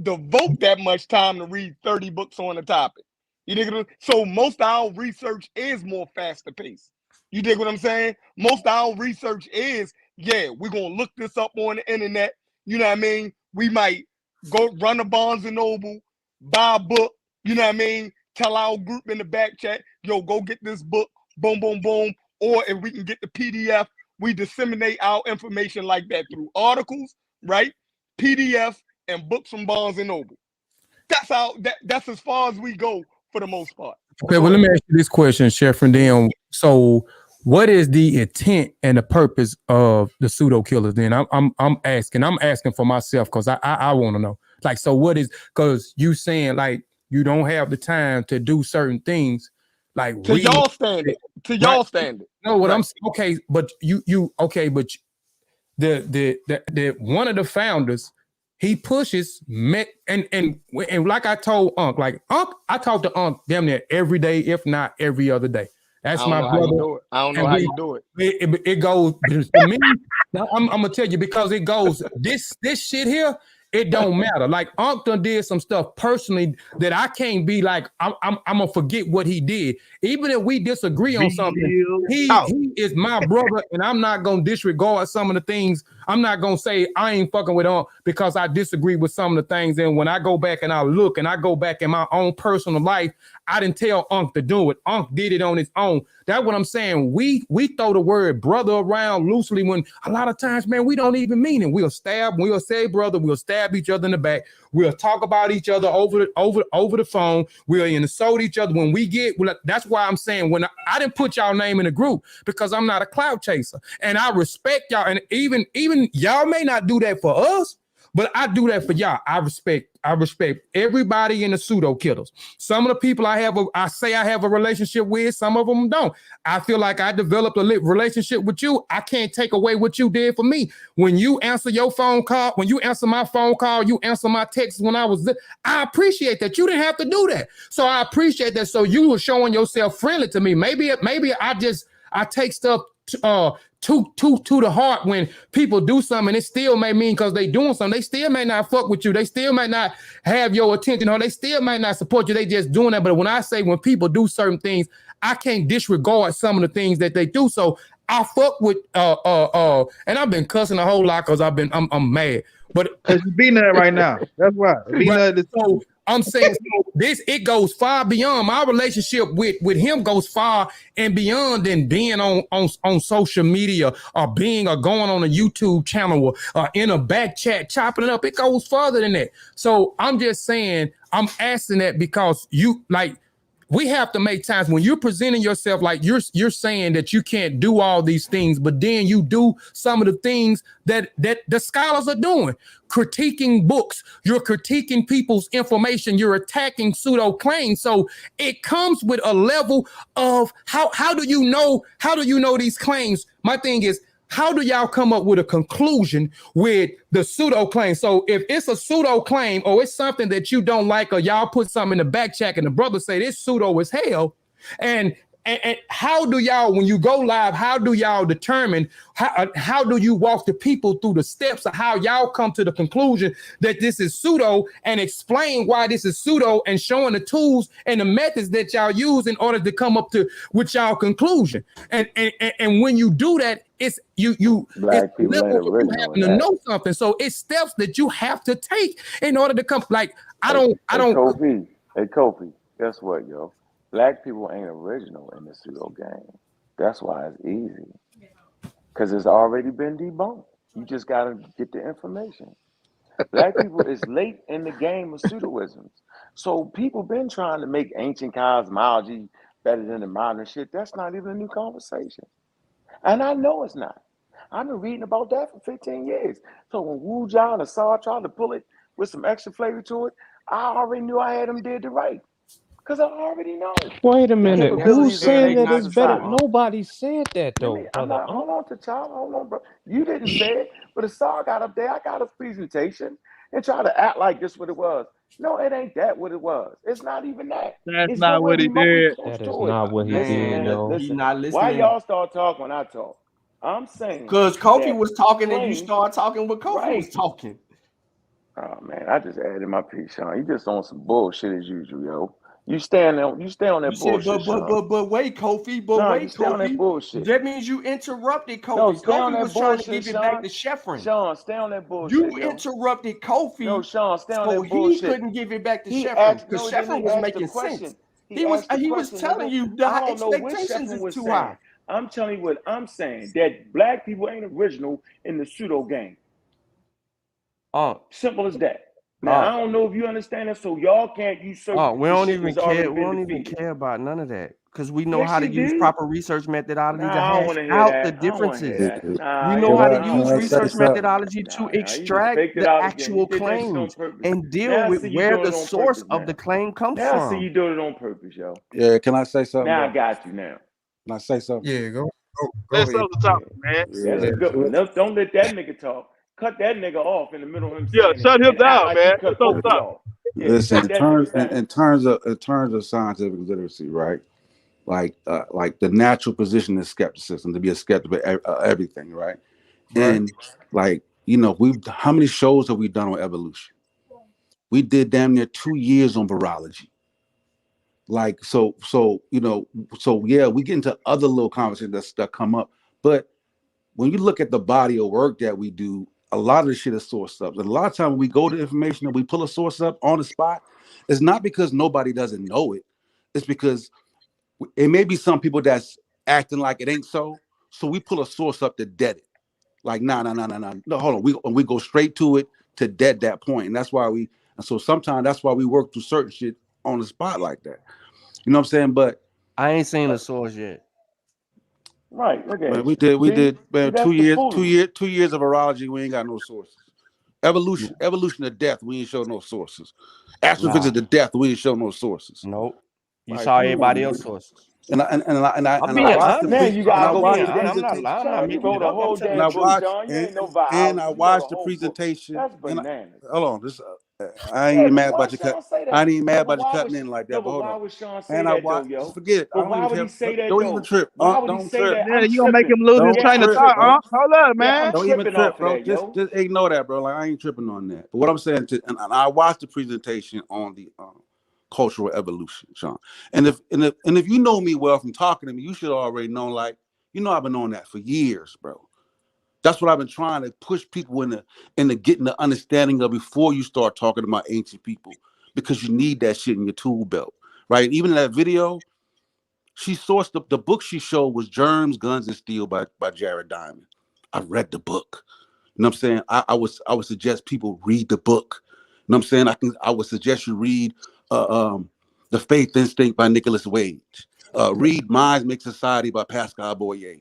devote that much time to read 30 books on the topic. You dig what I'm saying? So most of our research is more faster paced. You dig what I'm saying? Most of our research is, yeah, we're gonna look this up on the internet. You know what I mean? We might go run to Barnes and Noble, buy a book, you know what I mean? Tell our group in the back chat, yo, go get this book, boom, boom, boom. Or if we can get the PDF, we disseminate our information like that through articles, right? PDF and books from Barnes and Noble. That's how that's as far as we go for the most part. Okay, well, let me ask you this question, Chef Then. So what is the intent and the purpose of the pseudo killers? Then I'm asking for myself because I want to know. Like, so what is, because you saying like you don't have the time to do certain things, like to y'all standard. To y'all standard. No, what I'm okay, but you okay, but the one of the founders, he pushes and like I told Unc, I talk to Unc damn near every day, if not every other day. That's my brother. I don't know how you do it. It goes to me. I'm gonna tell you, because it goes this shit here. It don't matter. Like Unc done did some stuff personally that I can't be like, I'm gonna forget what he did. Even if we disagree on something, he is my brother, and I'm not gonna disregard some of the things. I'm not gonna say I ain't fucking with Unc because I disagree with some of the things. And when I go back and I look and I go back in my own personal life, I didn't tell Unc to do it. Unc did it on his own. That's what I'm saying. We throw the word brother around loosely when a lot of times, man, we don't even mean it. We'll say brother, we'll stab each other in the back. We'll talk about each other over the phone. We'll insult each other when we get. That's why I'm saying, when I didn't put y'all name in the group, because I'm not a cloud chaser, and I respect y'all. And even y'all may not do that for us, but I do that for y'all. I respect everybody in the pseudo killers. Some of the people I say I have a relationship with, some of them don't. I feel like I developed a relationship with you. I can't take away what you did for me. When you answer your phone call, when you answer my phone call, you answer my texts when I was there. I appreciate that. You didn't have to do that. So I appreciate that. So you were showing yourself friendly to me. Maybe I take stuff to the heart when people do something, and it still may mean because they doing something. They still may not fuck with you. They still might not have your attention, or they still might not support you. They just doing that. But when I say when people do certain things, I can't disregard some of the things that they do. So I fuck with and I've been cussing a whole lot because I'm mad. But because you're beating that right now. That's why. So I'm saying it goes far beyond my relationship with him, goes far and beyond than being on social media or going on a YouTube channel or in a back chat chopping it up. It goes farther than that. So I'm just saying, I'm asking that because we have to make times when you're presenting yourself like you're saying that you can't do all these things, but then you do some of the things that the scholars are doing, critiquing books, you're critiquing people's information, you're attacking pseudo claims. So it comes with a level of how do you know these claims? My thing is, how do y'all come up with a conclusion with the pseudo claim? So if it's a pseudo claim or it's something that you don't like, or y'all put something in the back check and the brother say this pseudo is hell, and how do y'all, when you go live, how do y'all determine, how do you walk the people through the steps of how y'all come to the conclusion that this is pseudo, and explain why this is pseudo, and showing the tools and the methods that y'all use in order to come up with y'all conclusion? And when you do that, it's Black people ain't original having to know something. So it's steps that you have to take in order to come. Like I don't. Kofi, guess what, yo? Black people ain't original in the pseudo game. That's why it's easy, because it's already been debunked. You just gotta get the information. Black people is late in the game of pseudoisms. So people been trying to make ancient cosmology better than the modern shit. That's not even a new conversation. And I know it's not. I've been reading about that for 15 years. So when Wu John or Sars tried to pull it with some extra flavor to it, I already knew I had them did the right. Because I already know. Wait a minute. Who Capabilities said make that not it's better? society. Nobody said that Let though, me, I'm brother. not, hold on to Charles. Hold on, bro. You didn't say it, but the star got up there. I got a presentation and try to act like this what it was. No, it ain't that what it was. It's not even that. That's It's the not way what he we did. close That is to it. not what he Listen, did, man. yo. He Listen. not Why listening. y'all start talking when I talk? I'm saying Because Kofi that was talking and you claims, start talking when Kofi was right? talking. Oh man, I just added my piece, Sean. You just on some bullshit as usual, yo. You stay on You that said, bullshit, Sean. but wait, Kofi, No, you stay on that Kofi. bullshit. That means you interrupted No, Kofi. stay on Kofi that was trying to bullshit, give it back Sean. to Sheffrin. Sean, stay on that bullshit, You yo. interrupted No, Kofi, Sean, stay on so that he bullshit. couldn't give it back to He Sheffrin asked, because no, then Sheffrin he was asked the making question. sense. He asked the He was question, telling nigga. you the I don't know what expectations Sheffrin is was too saying. high. I'm telling you what I'm saying. That black people ain't original in the pseudo game. Simple as that. Now, I don't know if you understand it, so y'all can't usurp We the don't shit even that's already care. We been don't even defeated. care about none of that because we know Yes, how to you use do. proper research methodology to Nah, I don't hash want to hear out the that. I don't want to hear differences. that. Nah, We I know ain't, how to I use don't, research methodology to nah, you just extract faked it the out again. You actual did that shit on claims purpose. and deal Now I with see you where doing the it on source purpose of now. the claim comes Now I see from. you doing it on purpose, yo. Yeah, can I say something? Now I Though? got you now. Can I say something? Yeah, go Let's ahead. up the top, man. That's Yeah. a good one. Don't let that nigga talk. Cut that nigga off in the middle of him Yeah, saying it shut him and act down, like he man. cut Let's up the Kofi top. off. Yeah, Listen, shut that nigga down. in terms of scientific literacy, right? Like the natural position is skepticism, to be a skeptic of everything, right? Right. And like how many shows have we done on evolution? We did damn near 2 years on virology. Like so yeah, we get into other little conversations that come up, but when you look at the body of work that we do, a lot of the shit is sourced up. And a lot of times when we go to information and we pull a source up on the spot, it's not because nobody doesn't know it. It's because it may be some people that's acting like it ain't so. So we pull a source up to dead it. Like, no, hold on. We go straight to it to dead that point. And that's why so sometimes that's why we work through certain shit on the spot like that. You know what I'm saying? But I ain't seen the source yet. Right, look at man, you. we did man, See, that's the foolery. 2 years of virology, we ain't got no sources. Evolution to death, we ain't show no sources. Astrophysics to death, we ain't show no sources. Nope. You Right, saw come on, everybody man. else's sources. And I I'm being watched honest. Now you gotta I'm go being to honest. this. I'm not Sean, you making wrote it a up. I'm whole telling and the I damn book, truth. watched Sean. You ain't no and I biologist. You wrote a watched the whole book. presentation. That's And bananas. hold on, I ain't Yeah, even mad why about you cut. Sean say I that? ain't even No, mad but about you why cutting would in like no, that. But but hold why on. would Sean say And I that though, watched. Just yo? forget it. I But don't why even would he care. say that Don't even though? trip. Why would he Don't say trip. that? Yeah, I'm you gonna make tripping. him lose his Don't Yeah, train I'm of trip, thought, tripping. bro. huh? Hold up, Yeah, I'm man. Don't even tripping trip, off of bro. that, Just yo. ignore that, bro. Like I ain't tripping on that. But what I'm saying, and I watched the presentation on the cultural evolution, Sean. And if you know me well from talking to me, you should already know. Like I've been on that for years, bro. That's what I've been trying to push people into getting the understanding of before you start talking about ancient people, because you need that shit in your tool belt, right? Even in that video, she sourced the book she showed was Germs, Guns, and Steel by Jared Diamond. I read the book. You know what I'm saying? I would suggest people read the book. You know what I'm saying? I would suggest you read The Faith Instinct by Nicholas Wage. Read Minds Make Society by Pascal Boyer.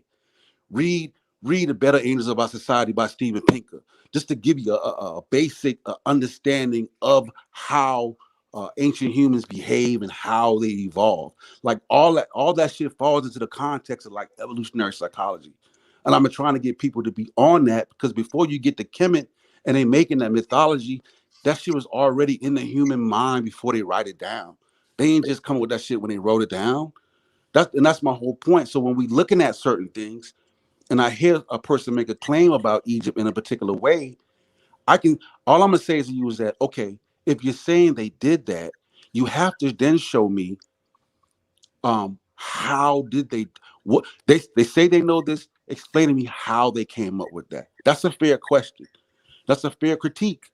Read The Better Angels of Our Society by Steven Pinker, just to give you a basic understanding of how ancient humans behave and how they evolve. Like all that shit falls into the context of like evolutionary psychology. And I'm trying to get people to be on that, because before you get to Kemet and they making that mythology, that shit was already in the human mind before they write it down. They ain't just come with that shit when they wrote it down. That's my whole point. So when we looking at certain things, and I hear a person make a claim about Egypt in a particular way, all I'm gonna say is to you is that, okay, if you're saying they did that, you have to then show me how did they, what they say they know this, explain to me how they came up with that. That's a fair question. That's a fair critique,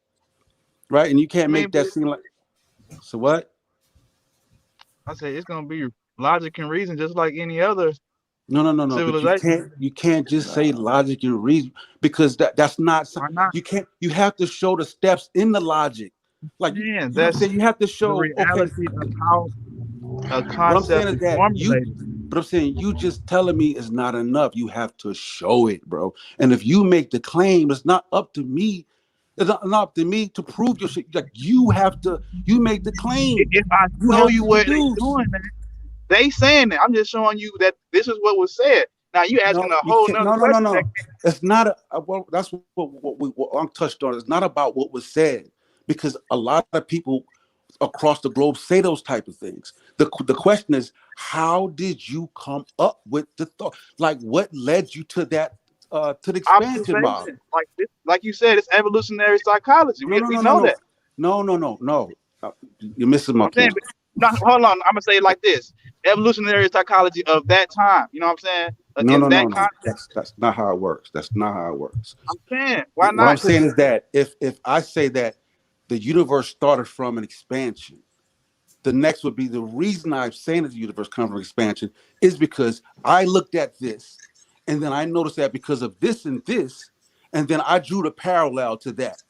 right? And you I can't mean, make but that seem like, so what? I say it's gonna be logic and reason, just like any other No. But civilization. you can't just say Nah. logic and reason, because that's not, Why not? you have to show the steps in the logic. Like you Man, know what I'm that's saying? You have to the show, okay, reality of how a what I'm saying concept is is that formulated. but I'm saying you just telling me is not enough. You have to show it, bro. And if you make the claim, it's not up to me It's not up to me to prove your shit. Like you make the claim. If I show you what they doing, man, they saying that. I'm just showing you that this is what was said. Now you asking a whole nother question. No. It's not well, that's what I'm touched on. It's not about what was said, because a lot of people across the globe say those type of things. The question is, how did you come up with the thought? Like, what led you to that? To the expansion model, like you said, it's evolutionary psychology. We know that. No. You're missing my point. Hold on. I'm gonna say it like this: evolutionary psychology of that time. You know what I'm saying? No. That's not how it works. That's not how it works. I'm saying, why not? What I'm saying is that if I say that the universe started from an expansion, the next would be the reason I'm saying that the universe comes from expansion is because I looked at this. And then I noticed that because of this and this, and then I drew the parallel to that.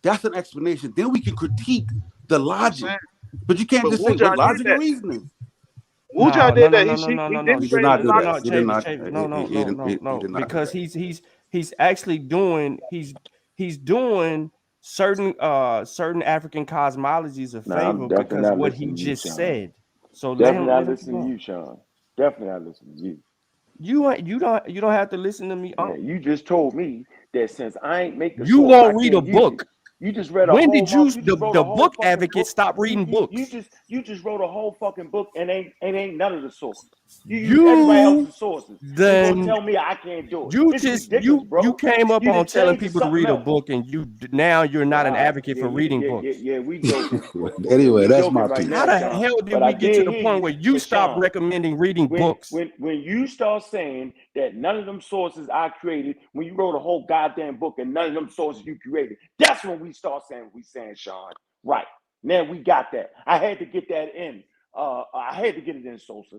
That's an explanation. Then we can critique the logic. But you can't just say what logic and reasoning. Wuja did that. He did not do that. No. Because he's actually doing certain African cosmologies a favor because of what he just said. So definitely I listen to you, Sean. Definitely I listen to you. You don't have to listen to me. Man, you just told me that since I ain't make the you source, won't read a book. You just read a when whole did you month, the book advocate book. stop reading books? You just wrote a whole fucking book and ain't none of the source. You use everybody else's sources. Then tell me I can't do it. You came up on telling people to read a book, and now you're not an advocate for reading books. Yeah, we joking. Anyway, that's my piece. How the hell did we get to the point where you stop recommending reading books? When you start saying that none of them sources I created, when you wrote a whole goddamn book and none of them sources you created, that's when we start saying what we saying, Sean. Right. Now we got that. I had to get that in. I had to get it in, Sosa.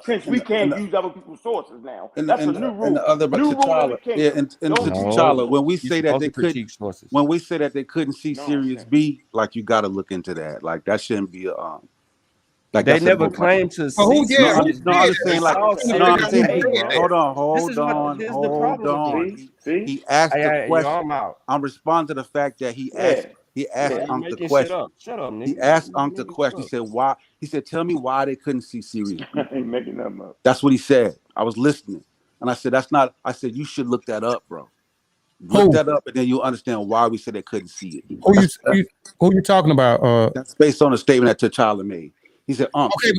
Since we can't use other people's sources now, that's a new rule. And the other, new T'Challa, T'Challa, when we say that they couldn't see Sirius B, like you got to look into that. Like that shouldn't be like they never claimed to see. I'm just saying, like, hold on. He asked the question. I'm responding to the fact that he asked Unc the question. Shut up, nigga. He asked Unc the question. He said, why? He said, tell me why they couldn't see Sirius. I ain't making that up. That's what he said. I was listening. And I said, I said, you should look that up, bro. Look that up, and then you'll understand why we said they couldn't see it. Who you talking about? That's based on a statement that T'Challa made. He said, okay,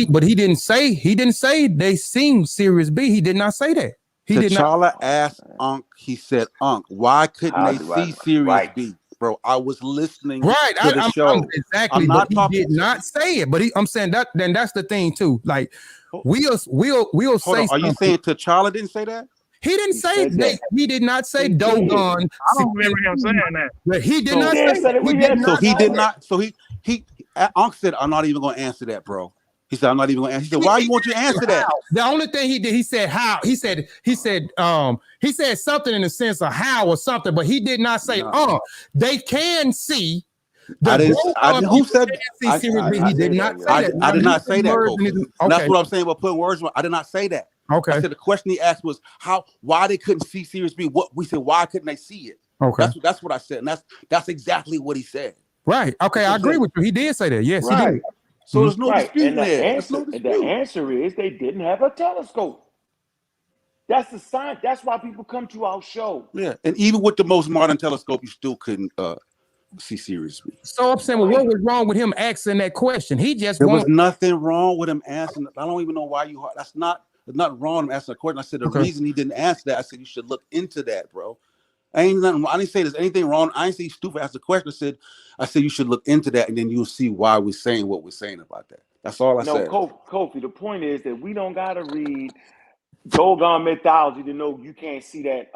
but he didn't say they seen Sirius B. He did not say that. T'Challa asked Unc. He said, Unc, why couldn't they see Sirius B? Bro, I was listening to the show. Exactly, but he did not say it. But I'm saying that. Then that's the thing too. Like we'll say. Are you saying T'Challa didn't say that? He didn't say that. He did not say Dogon. I don't remember him saying that. But he did not say that. So he did not. So he Unc said, I'm not even going to answer that, bro. He said, I'm not even going to answer. He said, why you want you to answer that? The only thing he did, he said how. He said something in the sense of how or something, but he did not say, they can see. Who said he did not say that. I did not say that. Okay. That's what I'm saying about putting words. I did not say that. Okay. I said the question he asked was why they couldn't see Sirius B. What we said, why couldn't they see it? Okay. That's what I said, and that's exactly what he said. Right. Okay, I agree with you. He did say that. Yes, he did. So there's no dispute there. The answer is they didn't have a telescope. That's the sign. That's why people come to our show. Yeah, and even with the most modern telescope, you still couldn't see Sirius B. So I'm saying, well, what was wrong with him asking that question? There was nothing wrong with him asking. I don't even know why you. There's nothing wrong with him asking a question. I said the reason he didn't answer that. I said you should look into that, bro. I didn't say there's anything wrong. I didn't say stupid. Ask the question. I said you should look into that, and then you'll see why we're saying what we're saying about that. That's all I said. No, Kofi. The point is that we don't gotta read Dogon mythology to know you can't see that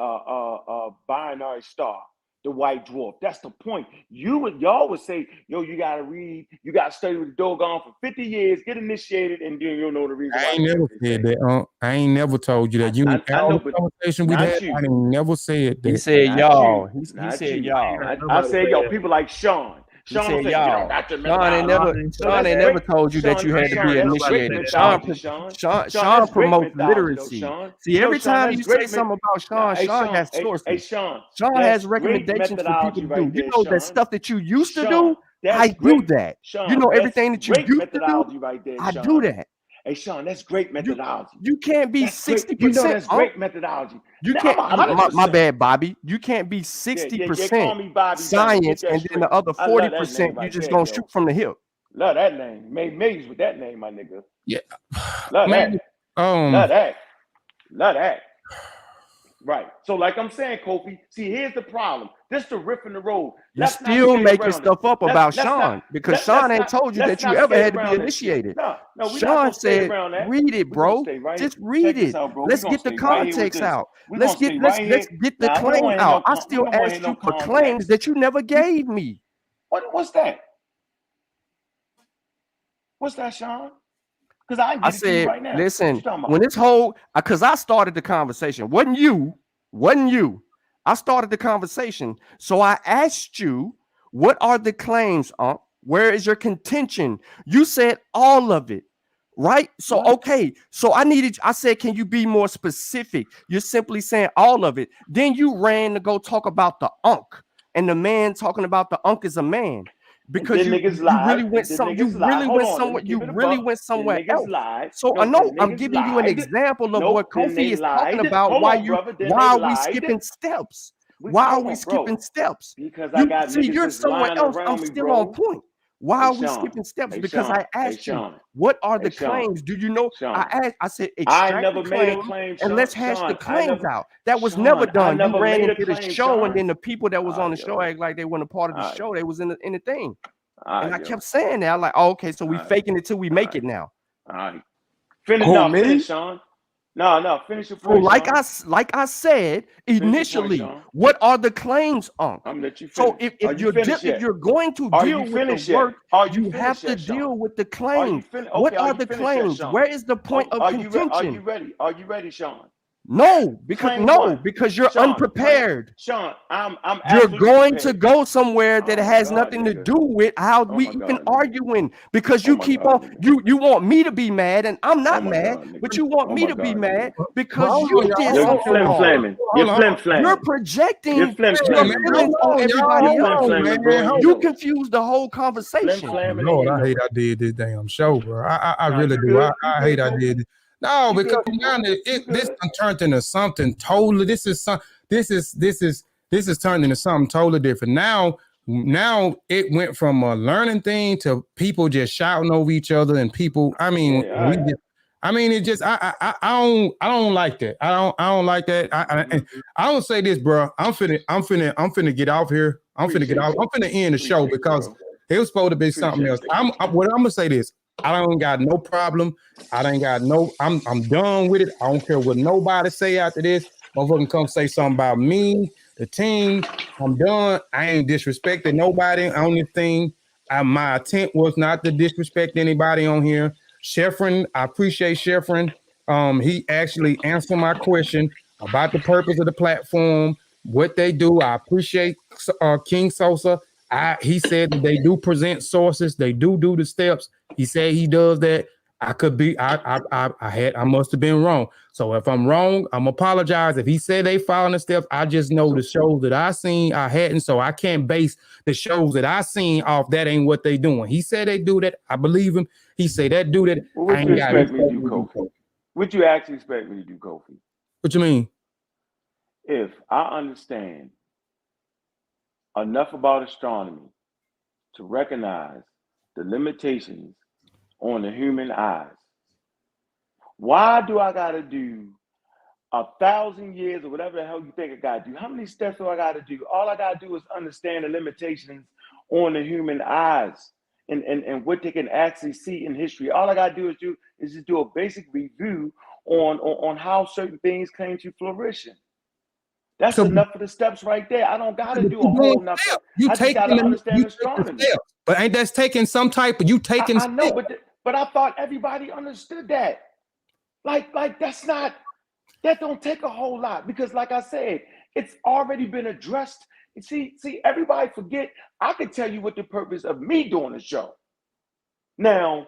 binary star, the white dwarf. That's the point. Y'all would say, yo, you gotta read, you gotta study with the Dogon for 50 years, get initiated, and then you'll know the reason. I ain't never said that. I ain't never told you that. Conversation we had. I ain't never said that. He said y'all. He said y'all. I said y'all. People like Sean. He Sean said, said, you y'all. don't got your Sean ain't methodology. never, So Sean that's ain't great. never told you that Sean, you had to Sean, be that's great initiated. Sean, methodology, Sean. Sean, Sean, Sean that's great promotes methodology, though, literacy. Sean. See, every Sean, time that's you say great. something about Nah, Sean, hey, Sean Sean, has hey, sources. Sean, Sean that's has great recommendations for people methodology to right do. You there, know that Sean. stuff that you used to Sean, do, that's I do great. that. Sean, You know that's everything that you great used to do, methodology right there, I Sean. do that. Hey, Sean, that's great methodology. You can't be That's great. 60%. You know that's great methodology. You Now, can't. I'm 100%. My bad, Bobby. You can't be Yeah, 60% call me Bobby. science, Get that and then the straight. other I love that 40% name you right just there, gonna yo. shoot from the hip. Love that name. Made millions with that name, my nigga. Yeah. Love Man, that. Love that. Love that. Right. So, like I'm saying, Kofi, see, here's the problem. This the riff in the road. You still making stuff up about Let's Sean not- because let's Sean ain't not- told you let's that you not ever skate had to be around that shit. initiated. No, we're not Sean gonna skate said, around that. "Read it, We're gonna bro. stay right Just here. read Check this it. out, bro. Let's We're gonna get the stay right here with context this. out. We're Let's gonna stay get right let's here. get the Nah, we don't claim wanna hear out. no I we still don't wanna asked hear no you for context. claims that you never gave me. What's that? What's that, Sean? Because I can I get it to you said, right now. listen, What you talking about? when this whole, because I started the conversation, wasn't you. I started the conversation. So I asked you, what are the claims, Where is your contention? You said all of it, right? So, What? okay. So I said, can you be more specific? You're simply saying all of it. Then you ran to go talk about the unk and the man talking about the unk is a man. Because you really went somewhere else. So I know I'm giving you an example of what Kofi is talking about. Why are we skipping steps? Why are we skipping steps? Because I got niggas You're that's somewhere lying else. around I'm me, still bro. on point. Why are we skipping steps? Because I asked you, what are the claims? Do you know? I said, extract the claim and let's hash the claims out. That was never done. You ran into the show, and then the people that was on the show act like they weren't a part of the show. They was in the thing. And I kept saying that. I'm like, oh, okay, so we faking it till we make it now. All right. Finish, Sean. No, finish your point. So like I said initially, what are the claims on? I'm gonna let you finish. So if you're going to deal with the work, you have to deal with the claims. What are the claims? Where is the point of contention? Are you ready, Sean? No, because you're unprepared. Sean, you're going to go somewhere that has nothing to do with how we even arguing, because you keep on you want me to be mad, and I'm not mad, but you want me to be mad because you did something wrong. You're projecting your feelings on everybody else. You confuse the whole conversation. Lord, I hate I did this damn show, bro. I really do. I hate I did it. No, because now this turned into something totally. This is turned into something totally different. Now it went from a learning thing to people just shouting over each other and people. I mean, it just I don't like that. I don't like that. I don't say this, bro. I'm finna get off here. I'm finna get off. I'm finna end the show because it was supposed to be something else. I'm gonna say this. I don't got no problem. I'm done with it. I don't care what nobody say after this. Motherfucking come say something about me, the team. I'm done. I ain't disrespecting nobody on this thing. My intent was not to disrespect anybody on here. Sheffrin, I appreciate Sheffrin. He actually answered my question about the purpose of the platform, what they do. I appreciate King Sosa. He said that they do present sources. They do the steps. He said he does that. I must have been wrong. So if I'm wrong, I'm apologize. If he said they following the steps, I just know the shows that I seen, I hadn't. So I can't base the shows that I seen off that ain't what they doing. He said they do that. I believe him. He said that do that. What you expect me to do, Kofi? What you actually expect me to do, Kofi? What you mean? If I understand enough about astronomy to recognize the limitations on the human eyes, why do I gotta do 1,000 years or whatever the hell you think I gotta do? How many steps do I gotta do? All I gotta do is understand the limitations on the human eyes and what they can actually see in history. All I gotta do is just do a basic review on how certain things came to fruition. That's enough for the steps right there. I don't gotta do a whole enough. I just gotta understand astronomy. But ain't that taking some type of I know, but I thought everybody understood that. Like that don't take a whole lot, because like I said, it's already been addressed See, everybody forget. I can tell you what the purpose of me doing the show. Now,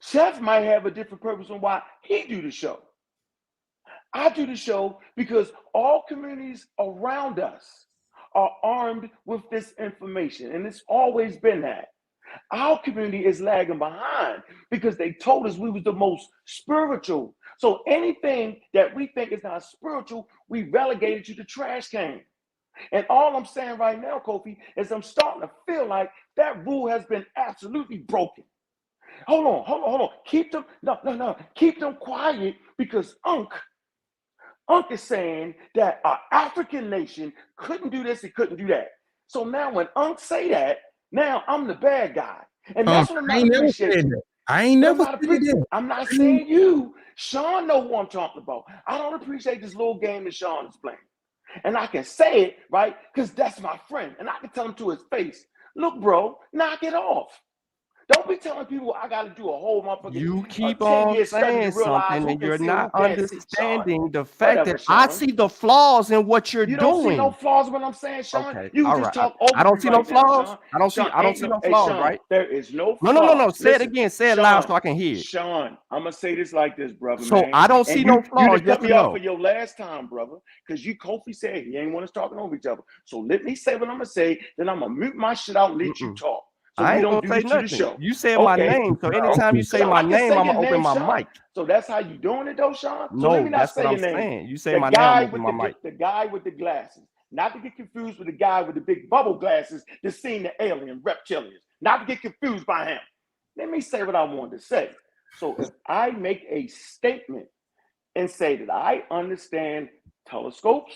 Chef might have a different purpose on why he do the show. I do the show because all communities around us are armed with this information, and it's always been that. Our community is lagging behind because they told us we was the most spiritual. So anything that we think is not spiritual, we relegated to the trash can. And all I'm saying right now, Kofi, is I'm starting to feel like that rule has been absolutely broken. Hold on. Keep them, no. Keep them quiet because Unc is saying that our African nation couldn't do this, it couldn't do that. So now when Unc say that, now I'm the bad guy. And that's what I'm not appreciating. I ain't never said that. I'm not saying you. Sean know who I'm talking about. I don't appreciate this little game that Sean is playing. And I can say it, right? Because that's my friend. And I can tell him to his face, look, bro, knock it off. Don't be telling people I got to do a whole motherfucking. You keep on saying something and you're not understanding the fact that I see the flaws in what you're doing. You don't see no flaws in what I'm saying, Sean. Okay, You all just right. talk over I don't see no right now, flaws. Sean. I don't see no flaws, Sean, right? There is no flaws. No. Say it Listen, again. Say it Sean, loud so I can hear it. Sean, I'm gonna say this like this, brother. So man. I don't see no flaws. You just cut me off for your last time, brother, because Kofi said he ain't want us talking over each other. So let me say what I'm gonna say. Then I'm gonna mute my shit out and let you talk. So I we ain't don't gonna do say this to the nothing. show. You said my name, so anytime you say my name, I'm gonna open my mic. So that's how you doing it, though, Sean? So No, let me not that's say what I'm your name. saying. You say my name, I'm open my mic. The guy with the glasses. Not to get confused with the guy with the big bubble glasses that's seen the alien reptilians. Not to get confused by him. Let me say what I wanted to say. So if I make a statement and say that I understand telescopes,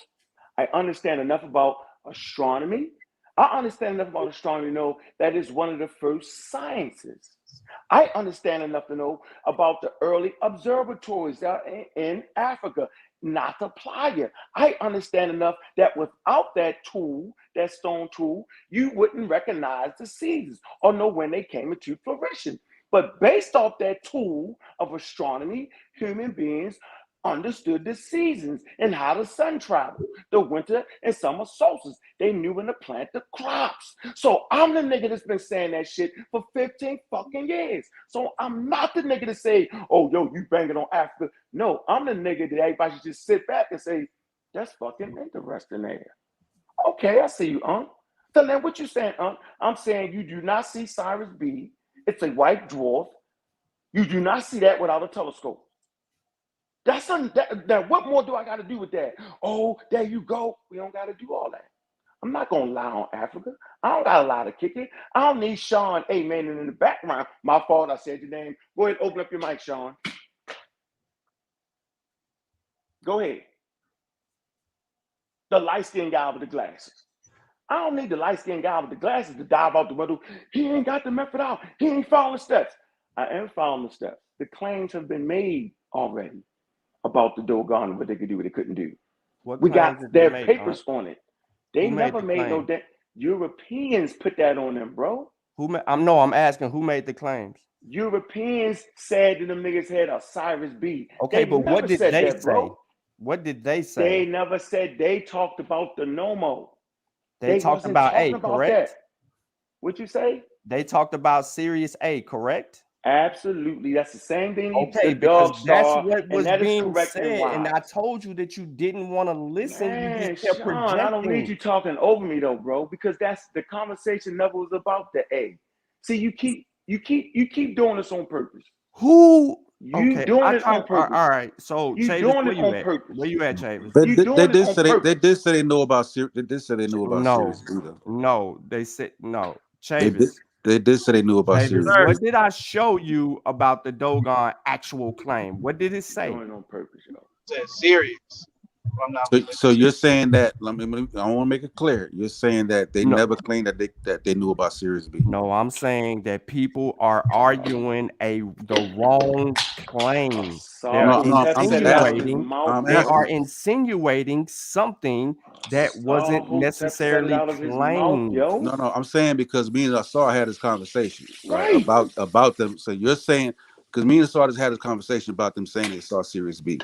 I understand enough about astronomy, I understand enough about astronomy to know that is one of the first sciences. I understand enough to know about the early observatories that are in Africa, not the playa. I understand enough that without that tool, that stone tool, you wouldn't recognize the seasons or know when they came into fruition. But based off that tool of astronomy, human beings understood the seasons and how the sun traveled, the winter and summer solstice. They knew when to plant the crops. So I'm the nigga that's been saying that shit for 15 fucking years. So I'm not the nigga to say, oh, yo, you banging on Africa. No, I'm the nigga that everybody should just sit back and say, that's fucking interesting there. Okay, I see you, Unc. So then what you saying, Unc? I'm saying you do not see Cyrus B. It's a white dwarf. You do not see that without a telescope. That what more do I got to do with that? Oh, there you go. We don't got to do all that. I'm not going to lie on Africa. I don't got a lie to kick it. I don't need Sean amen in the background. My fault, I said your name. Go ahead, open up your mic, Sean. Go ahead. The light-skinned guy with the glasses. I don't need the light-skinned guy with the glasses to dive out the window. He ain't got the method out. He ain't following the steps. I am following the steps. The claims have been made already about the Dogon and what they could do, what they couldn't do. We got their papers on it. They never made no that. Europeans put that on them, bro. I'm asking who made the claims. Europeans said that them niggas had a Cyrus B. Okay, but what did they say? Bro. What did they say? They never said. They talked about the Nomo. They talked about A, correct? What'd you say? They talked about Sirius A, correct? Absolutely, that's the same thing. Okay, because that's what was being said, and I told you that you didn't want to listen. Man, you just kept Sean, projecting. I don't need you talking over me though, bro, because that's the conversation never was about the A. See, you keep doing this on purpose. Who? You doing it on purpose. All right, so you Chavis, doing it on purpose. Where you at, Chavis? They did say they know about Sirius. They did say they knew about Sirius B. No, they said no. Chavis. They did say they knew about Sirius. What did I show you about the Dogon actual claim? What did it say? Doing it on purpose, yo. It said Sirius. So you're saying that? I want to make it clear. You're saying that they never claimed that they knew about Sirius B. No, I'm saying that people are arguing the wrong claim. They are insinuating something that wasn't necessarily claimed. No, I'm saying because me and Asar had this conversation right about them. So you're saying because me and Asar just had this conversation about them saying they saw Sirius B.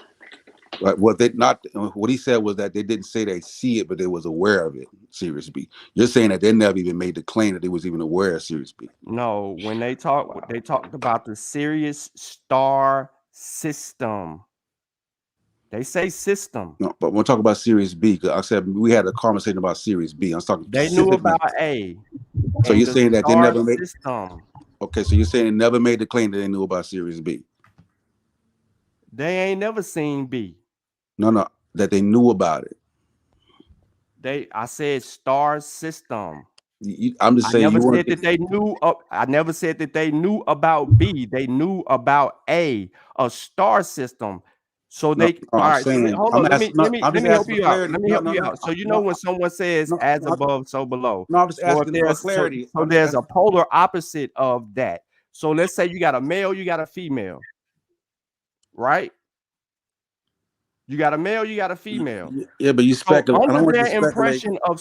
Like what he said was that they didn't say they see it, but they was aware of it. Series B. You're saying that they never even made the claim that they was even aware of Series B. No, when they talked about the Sirius star system. They say system. No, but we'll talk about Series B because I said we had a conversation about Series B. I was talking. They knew about A. So you're saying that they never made system. Okay, so you're saying they never made the claim that they knew about Series B. They ain't never seen B. No, that they knew about it. I said star system. I'm just saying. I never said that they knew. I never said that they knew about B. They knew about a star system. So they. All right. Saying, hold on. Let me help you out. Let me help you out. So when someone says "as above, so below." No, I'm just asking for clarity. So there's a polar opposite of that. So let's say you got a male, you got a female, right? You got a male, you got a female. Yeah, but you speculate. So under their impression of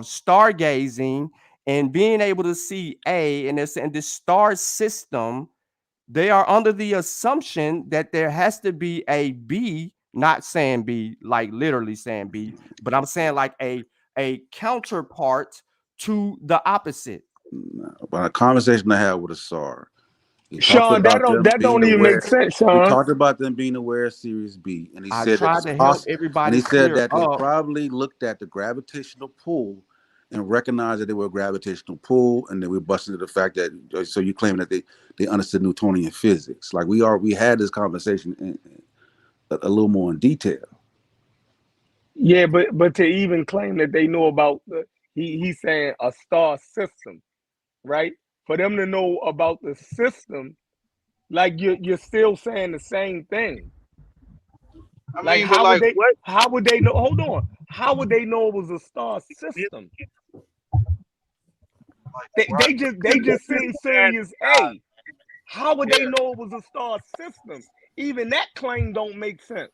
stargazing and being able to see A and this star system, they are under the assumption that there has to be a B, not saying B, like literally saying B, but I'm saying like a counterpart to the opposite. But a conversation I had with a Sars. Sean, that don't even make sense, Sean. We talked about them being aware of Series B, and he said tried to help everybody. And he said that they probably looked at the gravitational pull and recognized that they were a gravitational pull, and then we're busting to the fact that so you claim that they understood Newtonian physics. Like we had this conversation a little more in detail. Yeah, but to even claim that they know about he's saying a star system, right? For them to know about the system, like you're still saying the same thing. I mean, how would they know? Hold on. How would they know it was a star system? They just seen Sirius A. How would they know it was a star system? Even that claim don't make sense.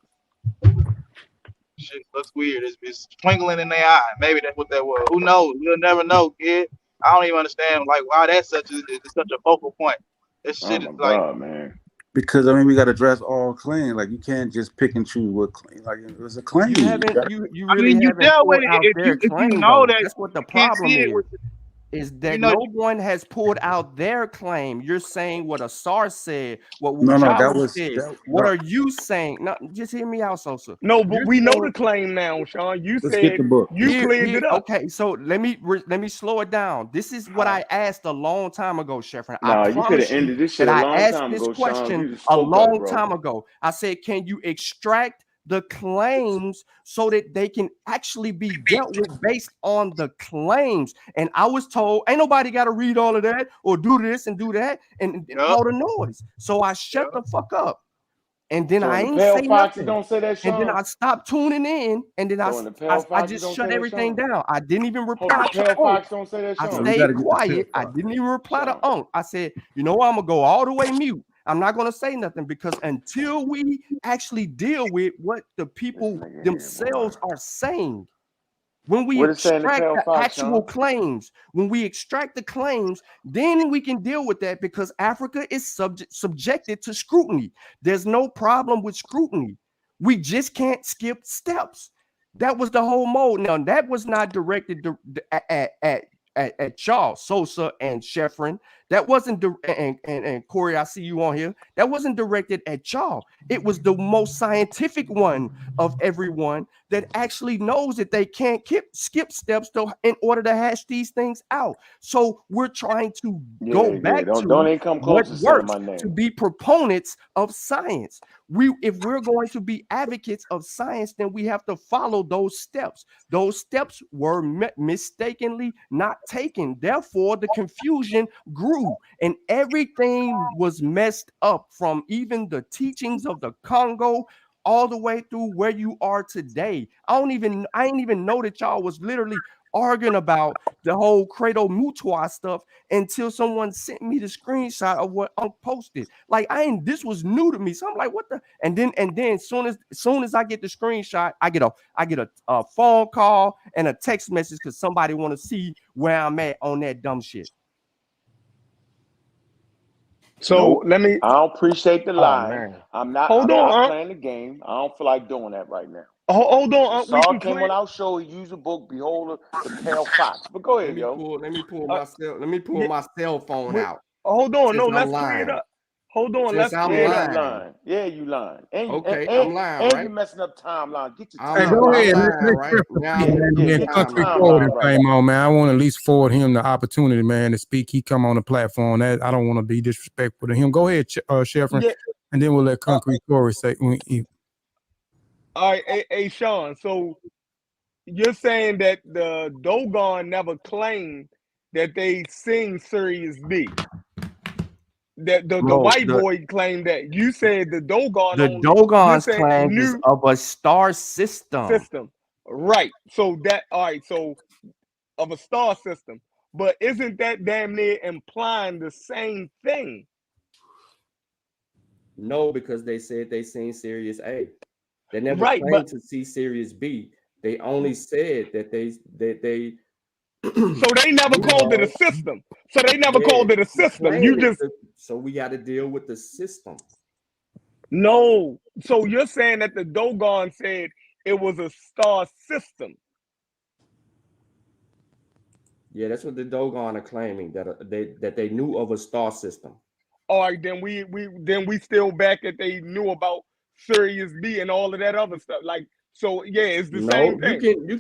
Shit looks weird. It's twinkling in their eye. Maybe that's what that was. Who knows? We'll never know, kid. I don't even understand like why that's such a focal point. This shit is like, God, man. Because we got to address all claims. Like you can't just pick and choose what claim. Like it was a claim. You haven't. You really haven't put out their claim. You know that that's what the problem is that no one has pulled out their claim. You're saying what a Sars said, what Wujawa said. What are you saying? No, just hear me out, Sosa. No, but we know the claim now, Sean. You said you cleared it up. Okay, so let me slow it down. This is what I asked a long time ago, Sheffrin. Nah, you could have ended this shit a long time ago, question a long time ago. I said, can you extract the claims so that they can actually be dealt with based on the claims? And I was told, ain't nobody got to read all of that or do this and do that and all the noise. So I shut the fuck up. And then I ain't say nothing. Don't say that, Sean. And then I stopped tuning in. And then I just shut everything down. I didn't even reply to Fox don't say that, Sean. I stayed quiet. I didn't even reply to Unc. I said, you know what? I'm going to go all the way mute. I'm not going to say nothing because until we actually deal with what the people themselves are saying, when we extract the actual claims, when we extract the claims, then we can deal with that because Africa is subjected to scrutiny. There's no problem with scrutiny. We just can't skip steps. That was the whole mode. Now, that was not directed at y'all, Sosa and Sheffrin. That wasn't and Corey, I see you on here. That wasn't directed at y'all. It was the most scientific one of everyone that actually knows that they can't skip steps in order to hash these things out. So we're trying to go back to what works to be proponents of science. If we're going to be advocates of science, then we have to follow those steps. Those steps were mistakenly not taken. Therefore, the confusion grew and everything was messed up, from even the teachings of the Congo all the way through where you are today. I ain't even know that y'all was literally arguing about the whole Credo Mutua stuff until someone sent me the screenshot of what Unc posted. Like this was new to me. So I'm like, what the? And then as soon as I get the screenshot, I get a phone call and a text message because somebody want to see where I'm at on that dumb shit. So let me. I don't appreciate the lie. man. I'm not Hold on. playing the game. I don't feel like doing that right now. Hold on. We Saul can came clear. on our show. He used a book, Beholder, the Pale Fox. But go ahead, yo. Let me pull my cell phone out. Hold on. Since No, I'm let's clear lying. it up. Hold on. Since Let's I'm clear it Yeah, up. you lying. Yeah, you lying. And, Okay, and, I'm lying, and right? you messing up timeline. Get your I'm Hey, not go ahead. lying, Let's right? Now get I'm get that your country timeline forward right. fame on, man. I want to at least forward him the opportunity, man, to speak. He come on the platform. That I don't want to be disrespectful to him. Go ahead, Sheffrin, Yeah. and then we'll let Concrete Story say. All right, hey, Sean. So you're saying that the Dogon never claimed that they sing Sirius B. That the white boy claimed that. You said the Dogon the only. Dogon's claim is of a star system. Right. So that all right. So of a star system, but isn't that damn near implying the same thing? No, because they said they seen Sirius A. They never Right, claimed to see Sirius B. They only said that they So they never called it a system. So they never called it a system. You just so we got to deal with the system. no. So you're saying that the Dogon said it was a star system. Yeah, that's what the Dogon are claiming, that they knew of a star system. All right, then we still back at they knew about Sirius B and all of that other stuff. Like, so yeah, it's the same thing. You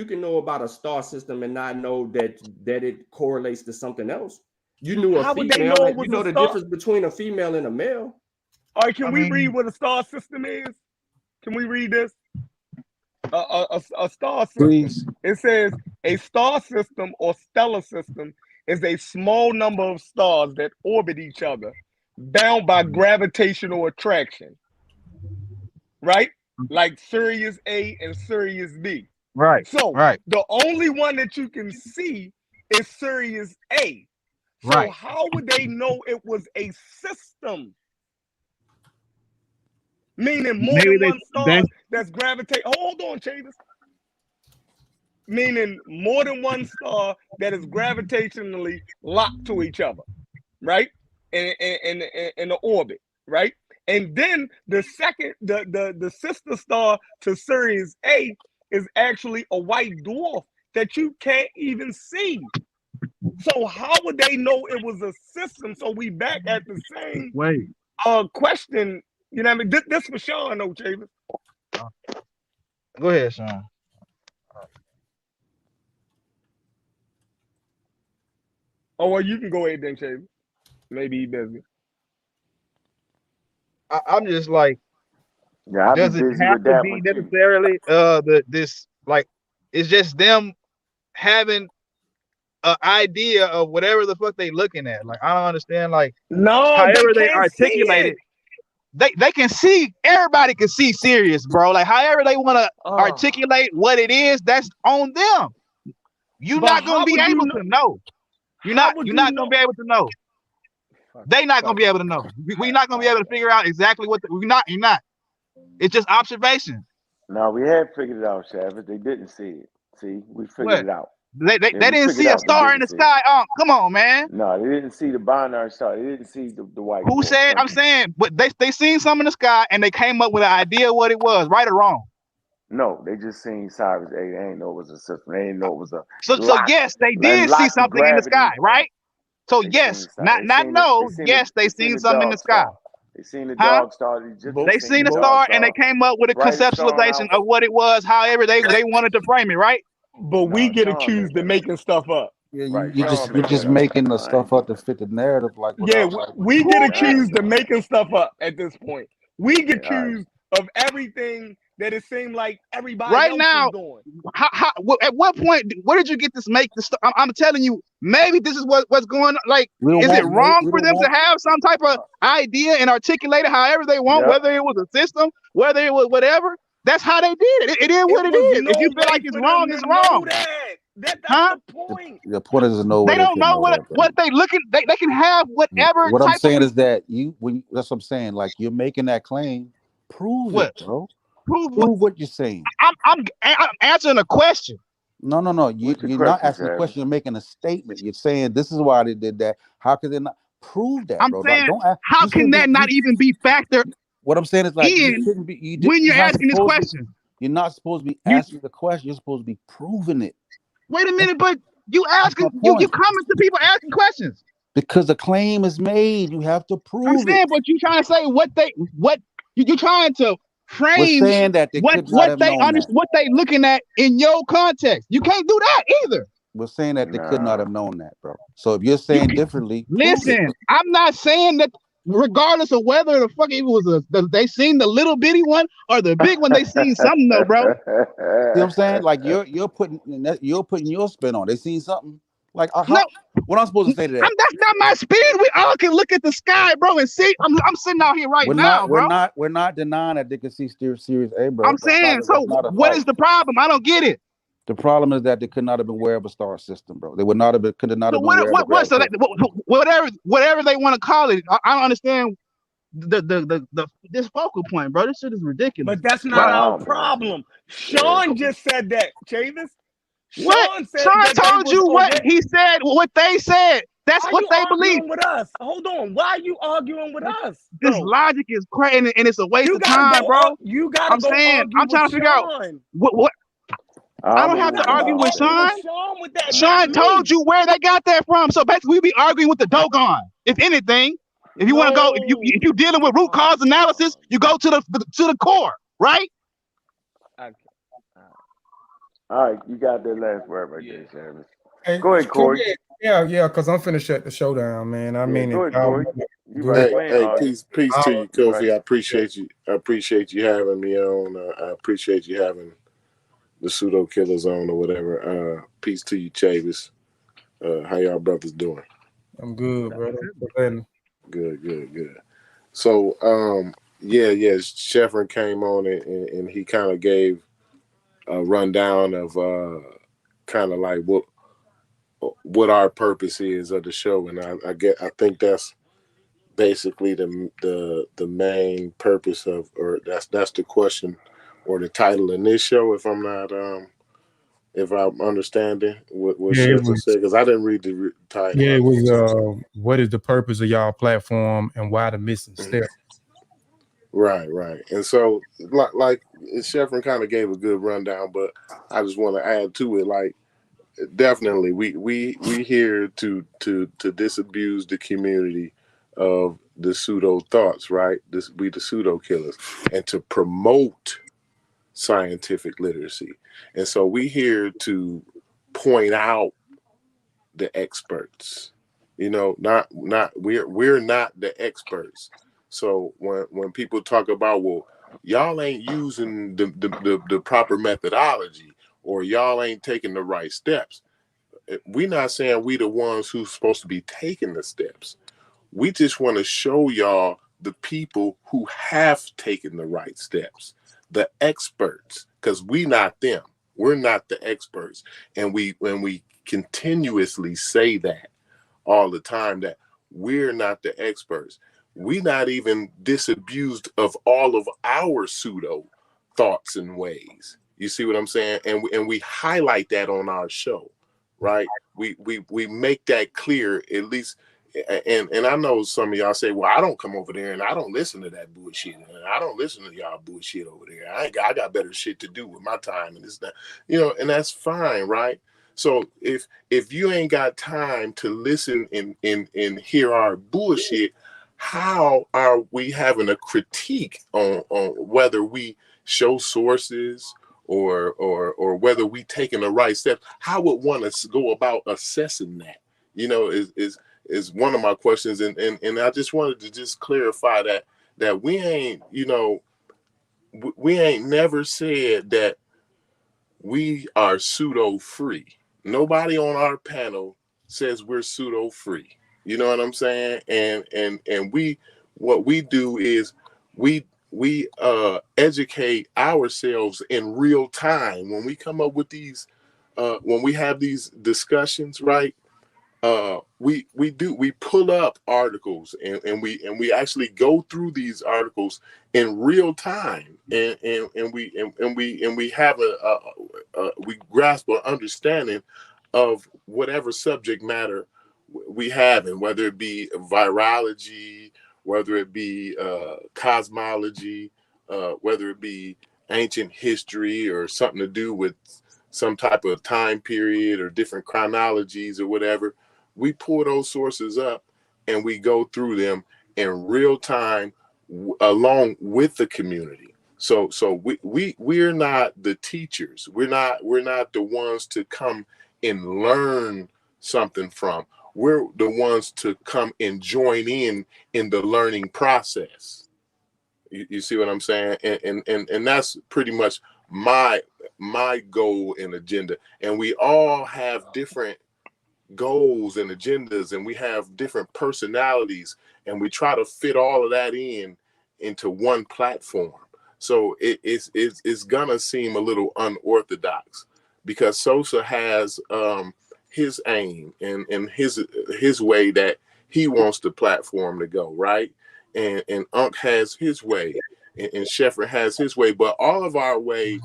can know about a star system and not know that it correlates to something else. You knew How a would they female. know it was You know a the star? difference between a female and a male. All right, can we read what a star system is? Can we read this? A star system. Please. It says a star system or stellar system is a small number of stars that orbit each other, bound by gravitational attraction. Right? Like Sirius A and Sirius B. Right. So right. the only one that you can see is Sirius A. So Right. how would they know it was a system? Meaning more than one star that's gravitate. Hold on, Chavis. Meaning more than one star that is gravitationally locked to each other, right? In the orbit, right? And then the second, the sister star to Sirius A is actually a white dwarf that you can't even see. So how would they know it was a system? So we back at the same question. You know what I mean? This for Sean, though, Chavis. Go ahead, Sean. Oh, well, you can go ahead then, Chavis. Maybe he busy. I'm just like, yeah, does it have to be necessarily this, like, it's just them having an idea of whatever the fuck they looking at. Like, I don't understand, like, no, however they articulate it. They can see, everybody can see Sirius, bro. Like, however they want to articulate what it is, that's on them. You're not gonna be able to know. You're not gonna be able to know. They're not gonna be able to know. We're not gonna be able to figure out exactly what you're not. It's just observation. No, we had figured it out, Shavit. They didn't see it. See, we figured it out. They didn't see a star in the sky. Come on, man. No, they didn't see the binary star. They didn't see the white. Who said? I'm saying, but they seen something in the sky and they came up with an idea of what it was, right or wrong. No, they just seen Cyrus A. They didn't know it was a system. They didn't know it was a. So yes, they did see something in the sky, right? So yes, yes, they seen something in the sky. They seen the dog star. They seen a star and they came up with a conceptualization of what it was, however they wanted to frame it, right? But we get accused of making stuff up. Yeah, you're just making the stuff up to fit the narrative. Like, we get accused of making stuff up at this point. We get accused of everything that it seemed like everybody else now, is doing. At what point, where did you get this make this stuff? I'm telling you, maybe this is what's going on. Like, is it wrong for them to have some type of idea and articulate it however they want, whether it was a system, whether it was whatever? That's how they did it. It is what it is. If you feel like it's wrong, it's wrong. That's the point. The point is to know. They don't know what they looking. They can have whatever. What I'm saying is that that's what I'm saying. Like, you're making that claim. Prove it, bro. Prove what you're saying. I'm answering a question. No. You're not asking a question. You're making a statement. You're saying this is why they did that. How could they not prove that, I'm bro. saying, Don't ask, how can that not even be factored? What I'm saying is like you in shouldn't be when you're asking this question. You're not supposed to be asking the question. You're supposed to be proving it. Wait a minute, but you asking, you coming to people asking questions because the claim is made. You have to prove I'm saying, it. but you trying to say what you're trying to frame. We're saying that they could not have known that. What they looking at in your context. You can't do that either. We're saying that they could not have known that, bro. So if you're saying differently, listen, I'm not saying that. Regardless of whether the fuck it was they seen the little bitty one or the big one, they seen something though, bro. You know what I'm saying? Like you're putting your spin on. They seen something. Like what I'm supposed to say to that? That's not my spin. We all can look at the sky, bro, and see. I'm sitting out here right now, bro. We're not denying that they can see Series A, bro. I'm saying, so what is the problem? I don't get it. The problem is that they could not have been aware of a star system, bro. They would not have been. Could not have been aware of whatever they want to call it. I don't understand this focal point, bro. This shit is ridiculous. But that's not our problem. Sean just said that, Chavis. Sean told you what he said. What they said. That's what they believe. With us. Hold on. Why are you arguing with us? Bro? This logic is crazy, and it's a waste of time, bro. You gotta I'm saying, I'm trying to figure out what. I don't have to argue with Sean. Sean told you where they got that from. So basically, we be arguing with the Dogon. If anything, if you want to go, if you dealing with root cause analysis, you go to the core, right? Okay. All right, you got that last word right there, Travis. Hey, go ahead, Corey. Yeah, because I'm finna shut the show down, man. I mean, go ahead, Corey. Peace to you, Kofi. I appreciate you. I appreciate you having me on. I appreciate you having the pseudo killers on or whatever. Peace to you, Chavis. How y'all brothers doing? I'm good, brother. Good. So, Sheffrin came on and he kind of gave a rundown of kind of like what our purpose is of the show, and I think that's basically the main purpose of, or that's the question or the title in this show, if I'm understanding what Sheffrin said, because I didn't read the title. Yeah, it was what is the purpose of y'all platform and why the missing step? Right. And so like Sheffrin kind of gave a good rundown, but I just want to add to it, like, definitely we here to disabuse the community of the pseudo thoughts, right? We the pseudo killers, and to promote scientific literacy. And so we here to point out the experts. You know, we're not the experts. So when people talk about, well, y'all ain't using the proper methodology, or y'all ain't taking the right steps, we're not saying we the ones who's supposed to be taking the steps. We just want to show y'all the people who have taken the right steps, the experts, because we not them. We're not the experts. And when we continuously say that all the time, that we're not the experts, we not even disabused of all of our pseudo thoughts and ways. You see what I'm saying? And we highlight that on our show, right? We make that clear, at least. And I know some of y'all say, well, I don't come over there and I don't listen to that bullshit. And I don't listen to y'all bullshit over there. I got better shit to do with my time and this, that, and that's fine, right? So if you ain't got time to listen and hear our bullshit, how are we having a critique on whether we show sources or whether we taking the right steps? How would one go about assessing that? Is one of my questions, and I just wanted to just clarify that we ain't, we ain't never said that we are pseudo free. Nobody on our panel says we're pseudo free. You know what I'm saying? And what we do is we educate ourselves in real time when we come up with these when we have these discussions, right? We pull up articles and we actually go through these articles in real time, and we have we grasp an understanding of whatever subject matter we haven't, whether it be virology, whether it be cosmology, whether it be ancient history or something to do with some type of time period or different chronologies or whatever. We pull those sources up and we go through them in real time along with the community. So we're not the teachers. We're not the ones to come and learn something from. We're the ones to come and join in the learning process. You see what I'm saying? And that's pretty much my goal and agenda. And we all have different goals and agendas, and we have different personalities, and we try to fit all of that into one platform. So it's gonna seem a little unorthodox because Sosa has his aim and his way that he wants the platform to go, right? And Unc has his way, and Shefford has his way, but all of our way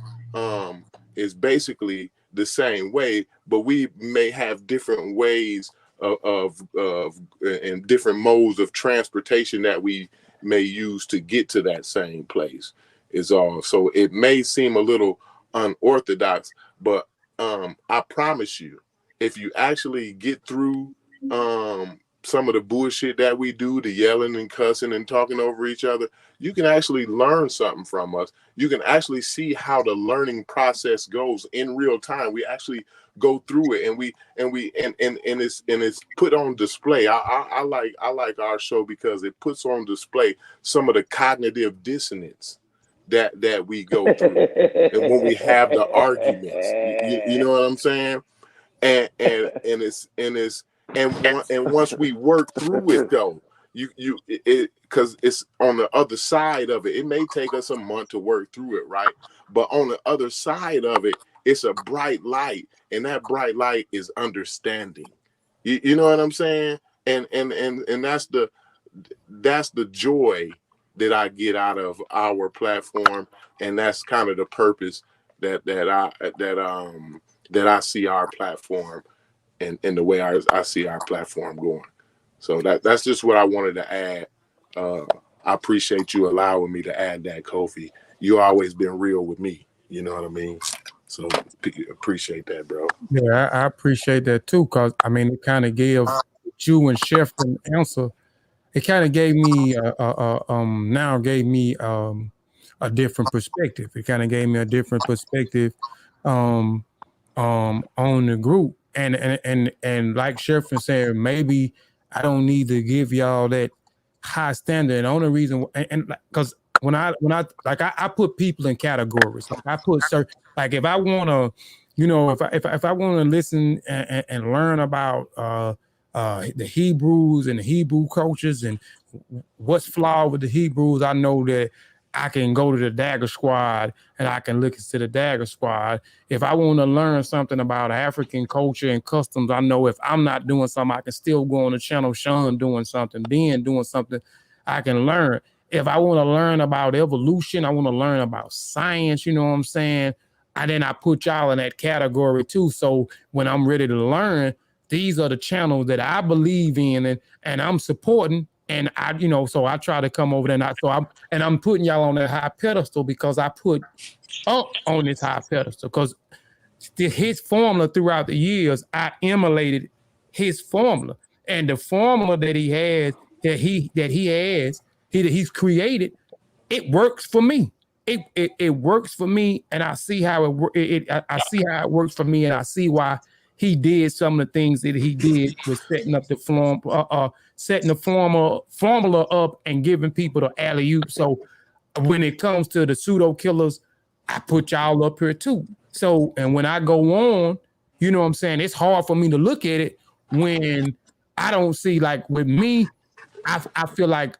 is basically the same way, but we may have different ways of and different modes of transportation that we may use to get to that same place is all. So it may seem a little unorthodox, but I promise you, if you actually get through some of the bullshit that we do, the yelling and cussing and talking over each other, you can actually learn something from us. You can actually see how the learning process goes in real time. We actually go through it, and it's put on display. I like our show because it puts on display some of the cognitive dissonance that we go through, and when we have the arguments, you know what I'm saying? And once we work through it though, because it's on the other side of it. It may take us a month to work through it, right? But on the other side of it, it's a bright light, and that bright light is understanding. You know what I'm saying? And that's the joy that I get out of our platform, and that's kind of the purpose that I see our platform and the way I see our platform going. So that's just what I wanted to add. I appreciate you allowing me to add that, Kofi. You always been real with me. You know what I mean? So appreciate that, bro. Yeah, I appreciate that too, because I mean it kind of gave you and Chef an answer. It kind of gave me a different perspective. It kind of gave me a different perspective on the group. And like Chef was saying, maybe I don't need to give y'all that high standard. And the only reason, and because when I like I put people in categories. Like I put certain, like if I want to, you know, if I want to listen and learn about the Hebrews and the Hebrew cultures and what's flawed with the Hebrews, I know that I can go to the Dagger Squad and I can look into the Dagger Squad. If I want to learn something about African culture and customs, I know if I'm not doing something, I can still go on the channel, Sean doing something, Ben doing something, I can learn. If I want to learn about evolution, I want to learn about science, you know what I'm saying? And then I put y'all in that category too. So when I'm ready to learn, these are the channels that I believe in and I'm supporting. And I, you know, so I try to come over there and I'm putting y'all on that high pedestal because I put up on this high pedestal because his formula throughout the years, I emulated his formula. And the formula that he has, he's created, it works for me. It works for me, and I see how I see how it works for me, and I see why he did some of the things that he did with setting up the setting the formula up and giving people the alley-oop. So when it comes to the pseudo killers, I put y'all up here too. So, and when I go on, you know what I'm saying? It's hard for me to look at it when I don't see, like with me, I feel like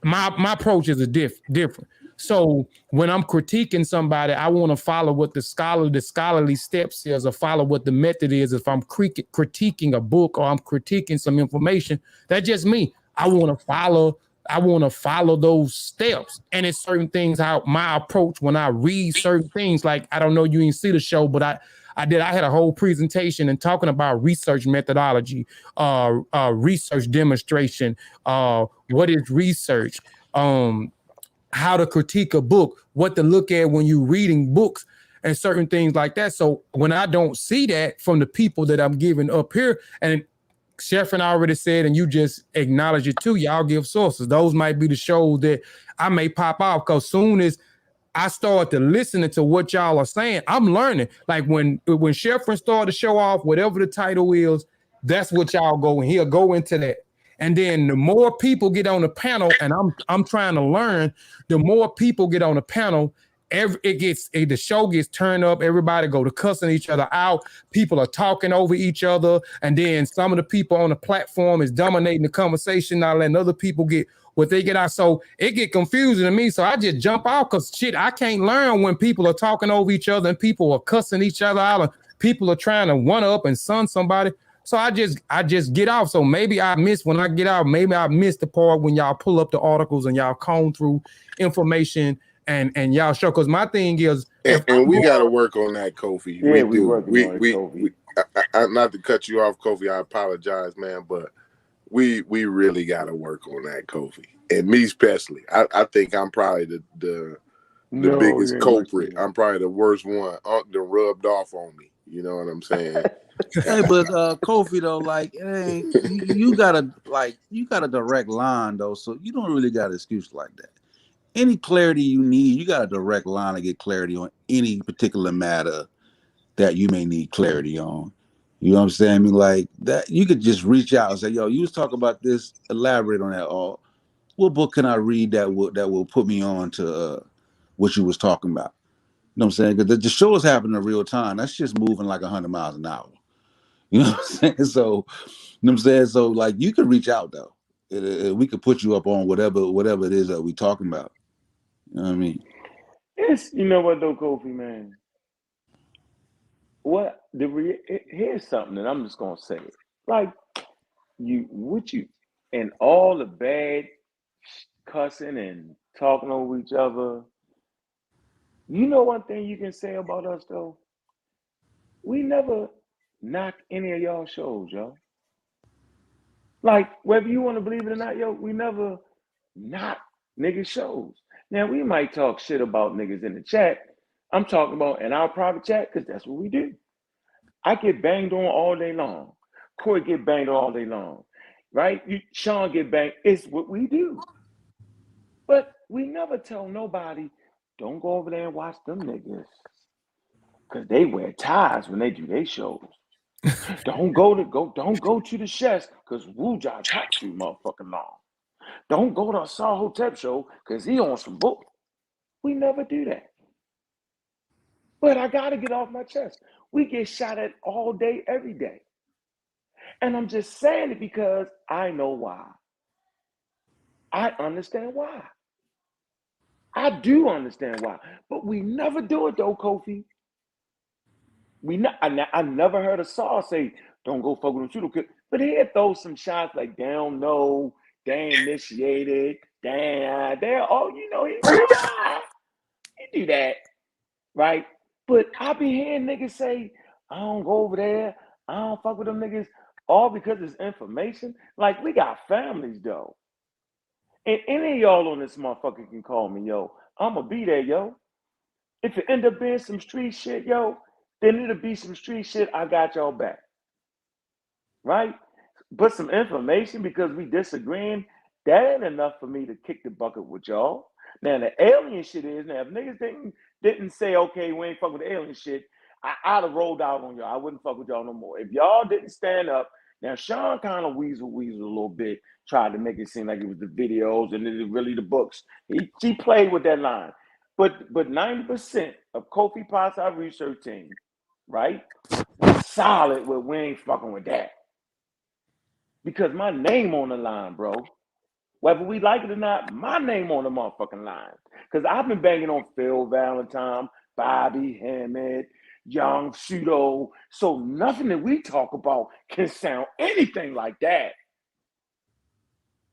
my approach is different. So when I'm critiquing somebody, I want to follow what the scholarly steps is, or follow what the method is. If I'm critiquing a book or I'm critiquing some information, that's just me. I want to follow those steps. And it's certain things, how my approach when I read certain things, like I don't know, you didn't see the show, but I had a whole presentation and talking about research methodology, research demonstration, what is research, how to critique a book, what to look at when you're reading books, and certain things like that. So when I don't see that from the people that I'm giving up here, and Sheffrin already said, and you just acknowledge it too, y'all give sources. Those might be the shows that I may pop off, because soon as I start to listening to what y'all are saying, I'm learning. Like when Sheffrin started to show off whatever the title is, that's what y'all go in. He'll go into that. And then the more people get on the panel, and I'm trying to learn, the more people get on the panel, the show gets turned up, everybody go to cussing each other out, people are talking over each other, and then some of the people on the platform is dominating the conversation, not letting other people get what they get out. So it get confusing to me. So I just jump out, because shit, I can't learn when people are talking over each other and people are cussing each other out and people are trying to one up and son somebody. So I just get off. So maybe I miss when I get out, maybe I miss the part when y'all pull up the articles and y'all comb through information and y'all show. Because my thing is, and we got to work on that, Kofi. Yeah, we do. working on it, Kofi. Not to cut you off, Kofi. I apologize, man, but we really got to work on that, Kofi. And me especially. I think I'm probably the biggest culprit. I'm probably the worst one. Unc done rubbed off on me. You know what I'm saying? Hey, but Kofi though, like, it ain't, you got a direct line though, so you don't really got an excuse like that. Any clarity you need, you got a direct line to get clarity on any particular matter that you may need clarity on. You know what I'm saying? I mean, like that, you could just reach out and say, "Yo, you was talking about this. Elaborate on that. Or what book can I read that will put me on to what you was talking about?" You know what I'm saying? Because the show is happening in real time. That's just moving like 100 miles an hour. You know what I'm saying? So, you know what I'm saying? So, like, you could reach out though. We could put you up on whatever it is that we talking about. You know what I mean? It's, you know what though, Kofi, man. Here's something, and I'm just gonna say it. Like and all the bad cussing and talking over each other. You know one thing you can say about us though? We never knocked any of y'all shows, yo. Like, whether you want to believe it or not, yo, we never knocked niggas' shows. Now, we might talk shit about niggas in the chat. I'm talking about in our private chat, because that's what we do. I get banged on all day long. Corey get banged on all day long. Right? Sean get banged. It's what we do. But we never tell nobody, don't go over there and watch them niggas, because they wear ties when they do their shows. Don't go to the chefs, because Wuja talk too motherfucking long. Don't go to a Saw Hotep show, because he on some book. We never do that. But I gotta get off my chest. We get shot at all day, every day. And I'm just saying it because I know why. I understand why. I do understand why. But we never do it though, Kofi. I never heard a Saw say, don't go fuck with them pseudo kids. But he'd throw some shots like, they don't know, they ain't initiated, they're all, you know, he do that, right? But I be hearing niggas say, I don't go over there, I don't fuck with them niggas, all because it's information. Like, we got families though. And any of y'all on this motherfucker can call me, yo. I'ma be there, yo. If it end up being some street shit, yo, then it'll be some street shit. I got y'all back, right? But some information because we disagreeing, that ain't enough for me to kick the bucket with y'all. Now the alien shit is, now if niggas didn't say, okay, we ain't fuck with the alien shit, I'd have rolled out on y'all. I wouldn't fuck with y'all no more. If y'all didn't stand up, now Sean kind of weasel a little bit, tried to make it seem like it was the videos and it was really the books. He played with that line. But 90% of Kofi Piesie research team, right? Solid with we ain't fucking with that. Because my name on the line, bro. Whether we like it or not, my name on the motherfucking line. Because I've been banging on Phil Valentine, Bobby Hammond, Young Pseudo. So nothing that we talk about can sound anything like that.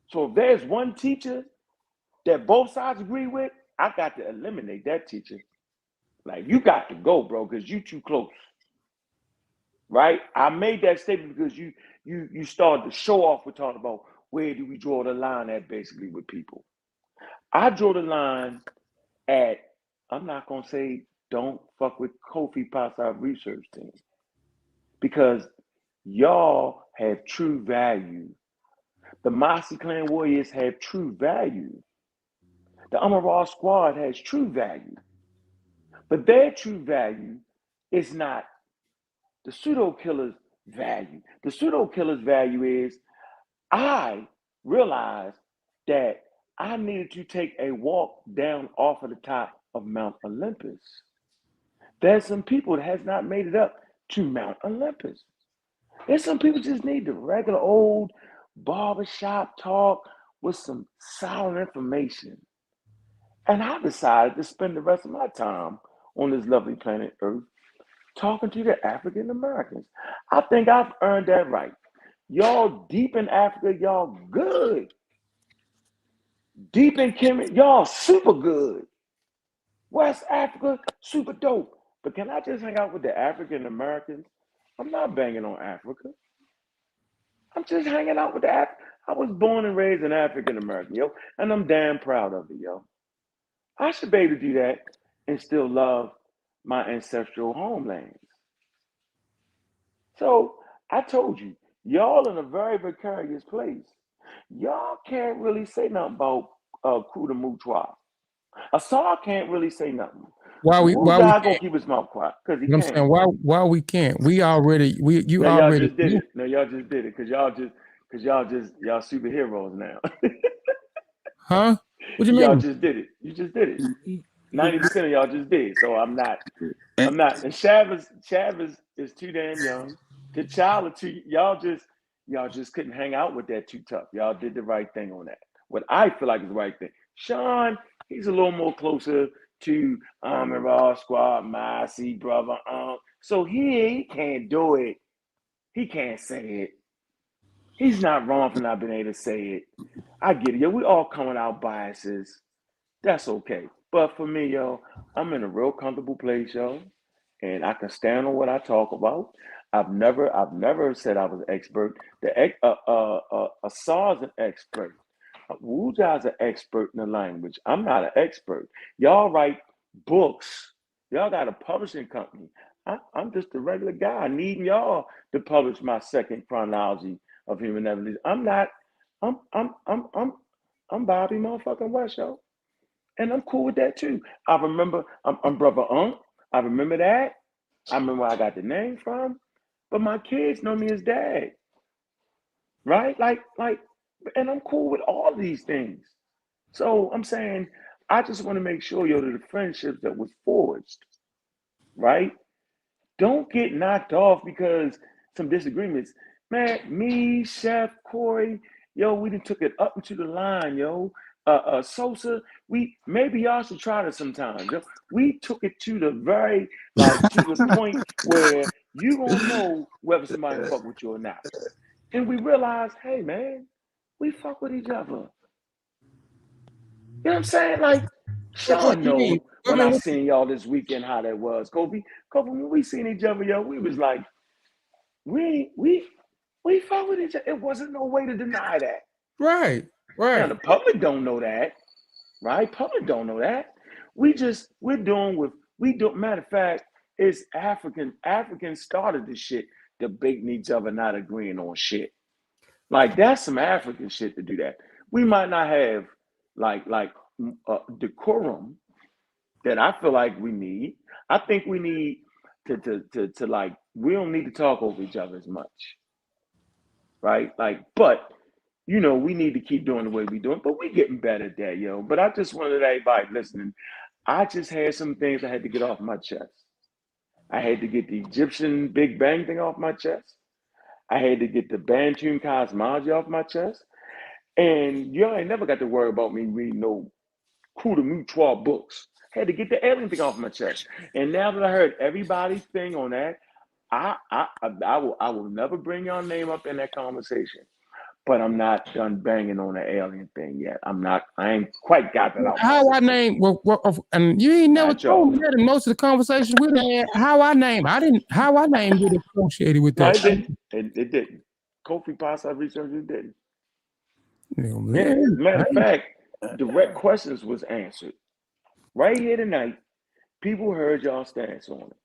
So if there's one teacher that both sides agree with, I got to eliminate that teacher. Like, you got to go, bro, because you too close. right? I made that statement because you started to show off. We're talking about where do we draw the line at basically with people. I draw the line at, I'm not going to say don't fuck with Kofi Piesie research team, because y'all have true value. The Mossy Clan Warriors have true value. The Apparel squad has true value. But their true value is not the pseudo killer's value. The pseudo killer's value is, I realized that I needed to take a walk down off of the top of Mount Olympus. There's some people that has not made it up to Mount Olympus. There's some people just need the regular old barbershop talk with some solid information. And I decided to spend the rest of my time on this lovely planet Earth talking to the African Americans. I think I've earned that right. Y'all deep in Africa, y'all good. Deep in Kenya, y'all super good. West Africa, super dope. But can I just hang out with the African Americans? I'm not banging on Africa. I'm just hanging out with the I was born and raised an African American, yo, and I'm damn proud of it, yo. I should be able to do that and still love my ancestral homelands. So I told you, y'all in a very precarious place. Y'all can't really say nothing about Kuda Mutwa. Assad can't really say nothing. Why we gonna can't? keep his mouth quiet because he I'm can't. saying why we can't? You No, already y'all just did it. No, y'all just did it because y'all superheroes now. Huh? What do you Y'all mean? just did it. You just did it. 90% of y'all just did. So I'm not. And Chavez is too damn young. T'Challa too. Y'all just couldn't hang out with that too tough. Y'all did the right thing on that. What I feel like is the right thing. Sean, he's a little more closer to Raw Squad, Mossy, brother. So he can't do it. He can't say it. He's not wrong for not being able to say it. I get it. Yo, we all coming out biases. That's okay. But for me, yo, I'm in a real comfortable place, yo, and I can stand on what I talk about. I've never said I was an expert. Sars an expert. Wuja's an expert in the language. I'm not an expert. Y'all write books. Y'all got a publishing company. I'm just a regular guy needing y'all to publish my second chronology of human evolution. I'm Bobby motherfucking West, yo. And I'm cool with that too. I remember I'm brother Unc. I remember that. I remember where I got the name from. But my kids know me as dad. Right? And I'm cool with all these things. So I'm saying I just want to make sure, yo, that the friendships that was forged, right? Don't get knocked off because some disagreements. Man, me, Chef, Corey, yo, we done took it up into the line, yo. Sosa, maybe y'all should try this sometime. Yo. We took it to the very, to the point where you gonna know whether somebody fuck with you or not. And we realized, hey man, we fuck with each other. You know what I'm saying? Like, What Sean do you mean? knows when I seen y'all this weekend how that was. Kofi, when we seen each other, yo, we was like, we fuck with each other. It wasn't no way to deny that. Right. Now the public don't know that, right? Public don't know that. We're doing with matter of fact, it's Africans started this shit, debating each other, not agreeing on shit. Like that's some African shit to do that. We might not have decorum that I feel like we need. I think we need to like, we don't need to talk over each other as much, right? But you know, we need to keep doing the way we doing, but we getting better at that, yo. But I just wanted everybody listening. I just had some things I had to get off my chest. I had to get the Egyptian Big Bang thing off my chest. I had to get the Bantu cosmology off my chest. And y'all ain't never got to worry about me reading no Kuda Mutwa books. I had to get the alien thing off my chest. And now that I heard everybody's thing on that, I will never bring your name up in that conversation. but I'm not done banging on the alien thing yet. I ain't quite got that out. How I name? And you ain't never told me that in most of the conversations we had. How I name? How I name get associated with No, that? it didn't. It didn't. Kofi Piesie research, it didn't. Yeah, matter of fact, direct questions was answered right here tonight. People heard y'all stance on it.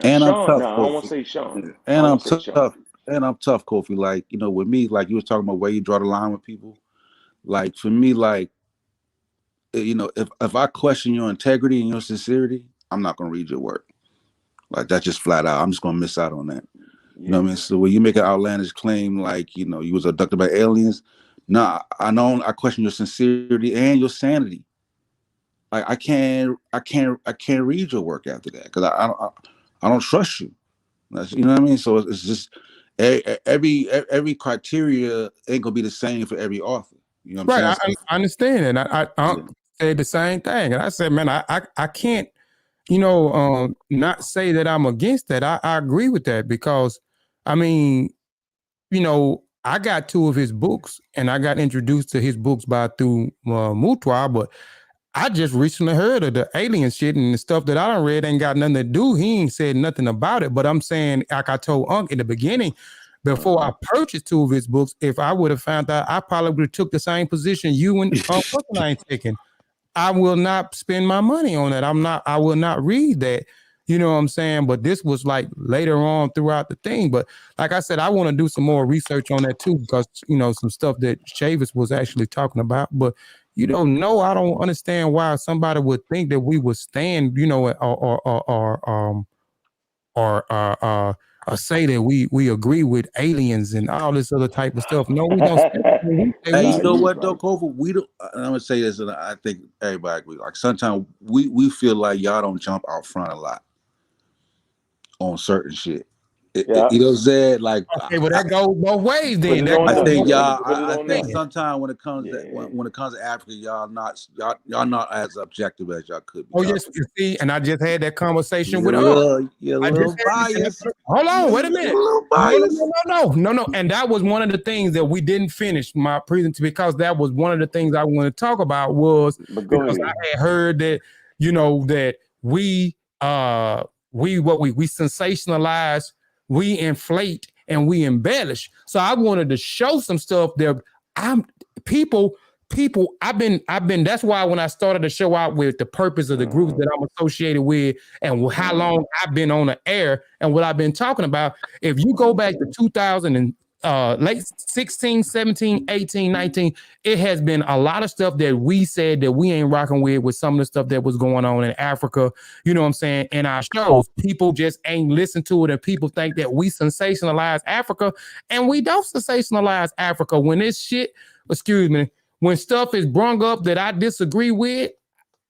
And Sean, I'm tough, no, I don't want to say Sean. And I'm tough. And I'm tough, Kofi. Like, you know, with me, like you was talking about where you draw the line with people. Like for me, like, you know, if I question your integrity and your sincerity, I'm not gonna read your work. Like that's just flat out. I'm just gonna miss out on that. You know what I mean? So when you make an outlandish claim like, you know, you was abducted by aliens, I question your sincerity and your sanity. Like I can't read your work after that because I don't trust you. You know what I mean? So it's just every criteria ain't gonna be the same for every author. You know what I'm saying? I understand, and I said the same thing, and I said, man, I can't, you know, not say that I'm against that. I agree with that because, I mean, you know, I got 2 of his books, and I got introduced to his books through Mutwa, but I just recently heard of the alien shit and the stuff that I done read ain't got nothing to do. He ain't said nothing about it, but I'm saying, like I told Unc in the beginning, before I purchased 2 of his books, if I would have found out, I probably would have took the same position you and I ain't taking. I will not spend my money on that. I will not read that. You know what I'm saying? But this was like later on throughout the thing. But like I said, I want to do some more research on that too, because, you know, some stuff that Chavis was actually talking about. But you don't know. I don't understand why somebody would think that we would stand, you know, or say that we agree with aliens and all this other type of stuff. No, we don't. Hey, you know what though, Kofi? We don't. I'm gonna say this, and I think everybody agrees. Like sometimes we feel like y'all don't jump out front a lot on certain shit. You know what I'm saying? Like, okay, well that goes both ways. Then I think y'all. I think sometimes when it comes to when it comes to Africa, y'all not as objective as y'all could be. Oh yes, you see, and I just had that conversation with you're a little biased. Hold on, wait a minute. No. And that was one of the things that we didn't finish my presentation because that was one of the things I wanted to talk about was because I had heard that, you know, that we sensationalize, we inflate, and we embellish. So I wanted to show some stuff that people, I've been, that's why when I started to show out with the purpose of the groups that I'm associated with and how long I've been on the air and what I've been talking about, if you go back to 2000 and late 16, 17, 18, 19, it has been a lot of stuff that we said that we ain't rocking with some of the stuff that was going on in Africa, you know what I'm saying, in our shows. People just ain't listen to it, and people think that we sensationalize Africa, and we don't sensationalize Africa. When this shit, when stuff is brung up that I disagree with,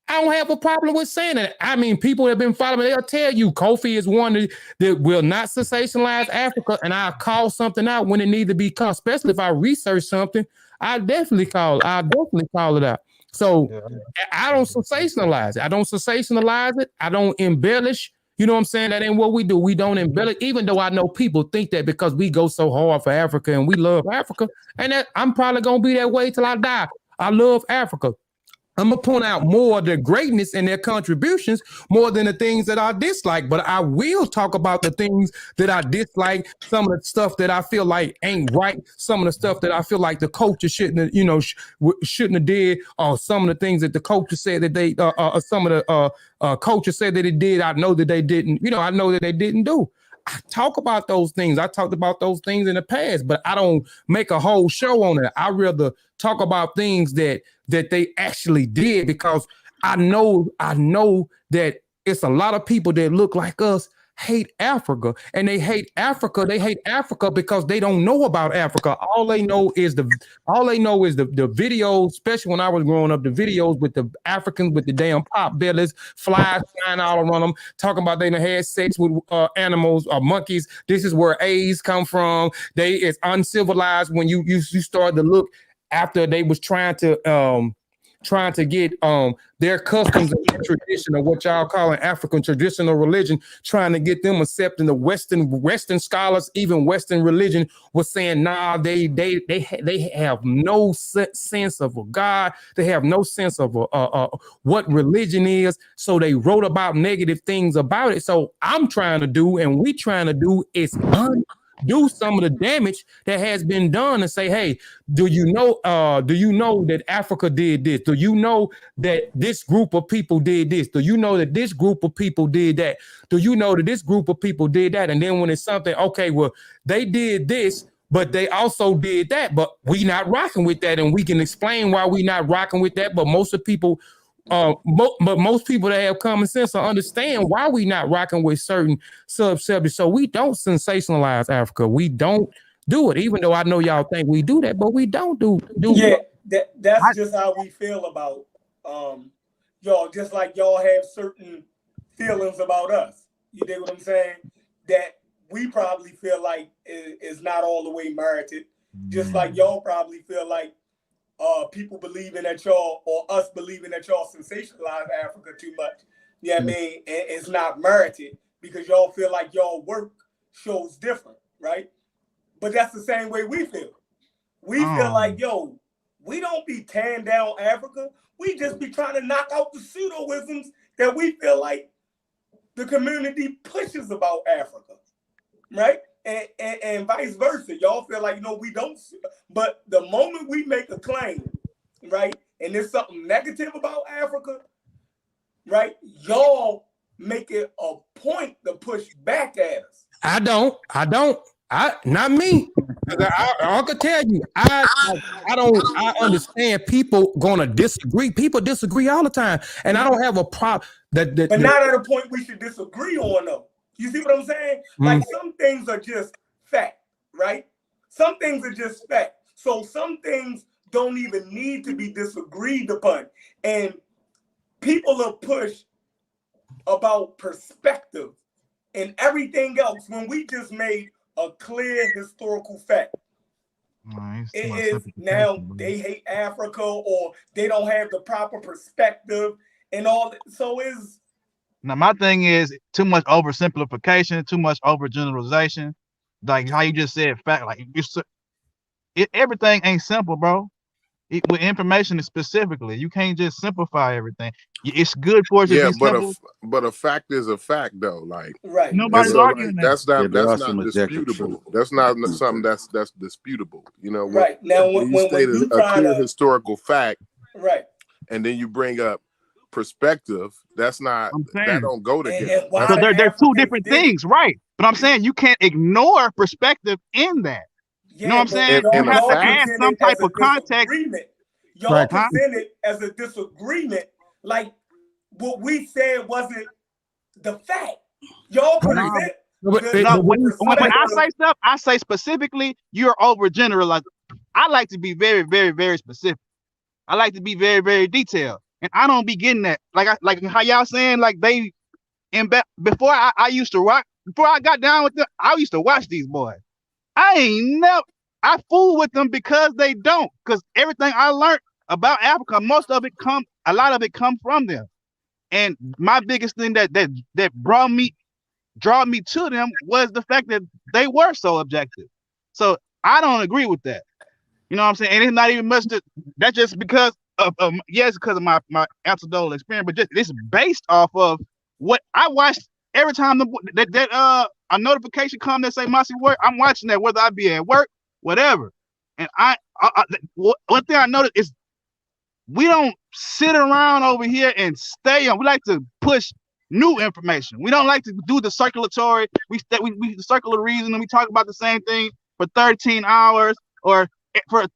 I don't have a problem with saying it. I mean, people that have been following me, they'll tell you Kofi is one that will not sensationalize Africa, and I'll call something out when it needs to be called, especially if I research something. I'll definitely call it out. So I don't sensationalize it. I don't sensationalize it. I don't embellish. You know what I'm saying? That ain't what we do. We don't embellish, even though I know people think that because we go so hard for Africa and we love Africa, and that I'm probably going to be that way till I die. I love Africa. I'm going to point out more of their greatness and their contributions more than the things that I dislike. But I will talk about the things that I dislike, some of the stuff that I feel like ain't right, some of the stuff that I feel like the culture shouldn't have, you know, shouldn't have did, or some of the things that the culture said that they, some of the culture said that it did. I know that they didn't, you know, I know that they didn't do. I talk about those things. I talked about those things in the past, but I don't make a whole show on it. I rather talk about things that they actually did, because I know that it's a lot of people that look like us hate Africa, and they hate Africa because they don't know about Africa. All they know is the videos, especially when I was growing up, the videos with the Africans with the damn pop bellies, flies flying all around them, talking about they done had sex with animals or monkeys. This is where AIDS come from. It's uncivilized when you start to look after they was trying to trying to get their customs and their tradition, or what y'all call an African traditional religion, trying to get them accepting the Western scholars, even Western religion was saying, nah, they have no sense of a God. They have no sense of what religion is. So they wrote about negative things about it. So I'm trying to do, and we trying to do, is do some of the damage that has been done and say, hey, do you know that Africa did this? Do you know that this group of people did this? Do you know that this group of people did that? Do you know that this group of people did that? And then when it's something, okay, well, they did this, but they also did that, but we not rocking with that. And we can explain why we not rocking with that. But most of people, but most people that have common sense will understand why we not rocking with certain subjects. So we don't sensationalize Africa. We don't do it, even though I know y'all think we do that, but we don't do yeah, that's just how we feel about y'all, just like y'all have certain feelings about us. You dig what I'm saying? That we probably feel like is not all the way merited, just like y'all probably feel like people believing that y'all, or us believing that y'all sensationalize Africa too much. Yeah, I mean, it's not merited because y'all feel like y'all work shows different, right? But that's the same way we feel. We feel like, yo, we don't be tearing down Africa. We just be trying to knock out the pseudoisms that we feel like the community pushes about Africa, right? And vice versa. Y'all feel like, we don't. But the moment we make a claim, right, and there's something negative about Africa, right, y'all make it a point to push back at us. I don't. Not me. I could tell you, I understand people gonna disagree. People disagree all the time, and I don't have a problem. But not at a point we should disagree on, though. You see what I'm saying? Like, some things are just fact, right? Some things are just fact. So some things don't even need to be disagreed upon. And people are pushed about perspective and everything else when we just made a clear historical fact. It is now they hate Africa, or they don't have the proper perspective and all that. So is now my thing is too much oversimplification, too much overgeneralization. Like how you just said, fact. Like everything ain't simple, bro. With information specifically, you can't just simplify everything. It's good for it to be simple. But a fact is a fact, though. Like, right, nobody's arguing that. That's not disputable. That's not something that's disputable. Right now, when you state you a clear historical fact, right, and then you bring up perspective, that's not, that don't go together. So they're two different things, right? But I'm saying you can't ignore perspective in that. You know what I'm saying? You have to add some type of context. Y'all present it as a disagreement, like what we said wasn't the fact. Y'all present. When I say stuff, I say specifically, you're overgeneralizing. I like to be very, very, very specific. I like to be very, very detailed, and I don't be getting that. Like how y'all saying, like they before I used to rock. Before I got down with them, I used to watch these boys. I fool with them because they don't. Because everything I learned about Africa, a lot of it come from them. And my biggest thing that draw me to them was the fact that they were so objective. So I don't agree with that. You know what I'm saying? And it's not even much that's just because of because of my anecdotal experience, but just it's based off of what I watched every time a notification comes that say Mossy work. I'm watching that whether I be at work, whatever. And one thing I noticed is we don't sit around over here and stay on. We like to push new information. We don't like to do the circulatory. We circle the reason and we talk about the same thing for 13 hours or for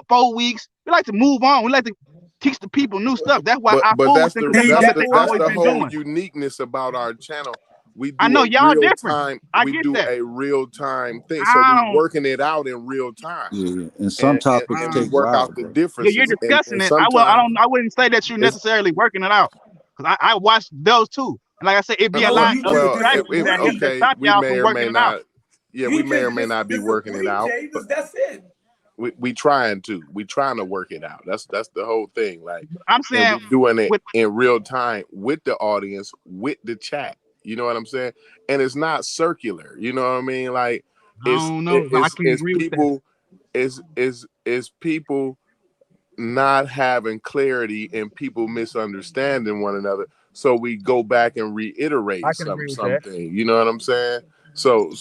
4 weeks. We like to move on. We like to teach the people new stuff. That's why that's the whole uniqueness about our channel. We do a real time thing, so we're working it out in real time. Yeah, and some topics and work out the differences. Yeah, you're discussing it. I wouldn't say that you're necessarily working it out, because I watched those too. And like I said, it'd be a lot of distractions that stop y'all from working it out. Yeah, we may or may not be working it out. That's it. we trying to work it out. That's the whole thing. Like, I'm saying, and we doing it with, in real time with the audience, with the chat. You know what I'm saying? And it's not circular. You know what I mean? Like, I don't know. I can it's agree with that. people is people not having clarity and people misunderstanding one another. So we go back and reiterate I can agree with that. something. You know what I'm saying? So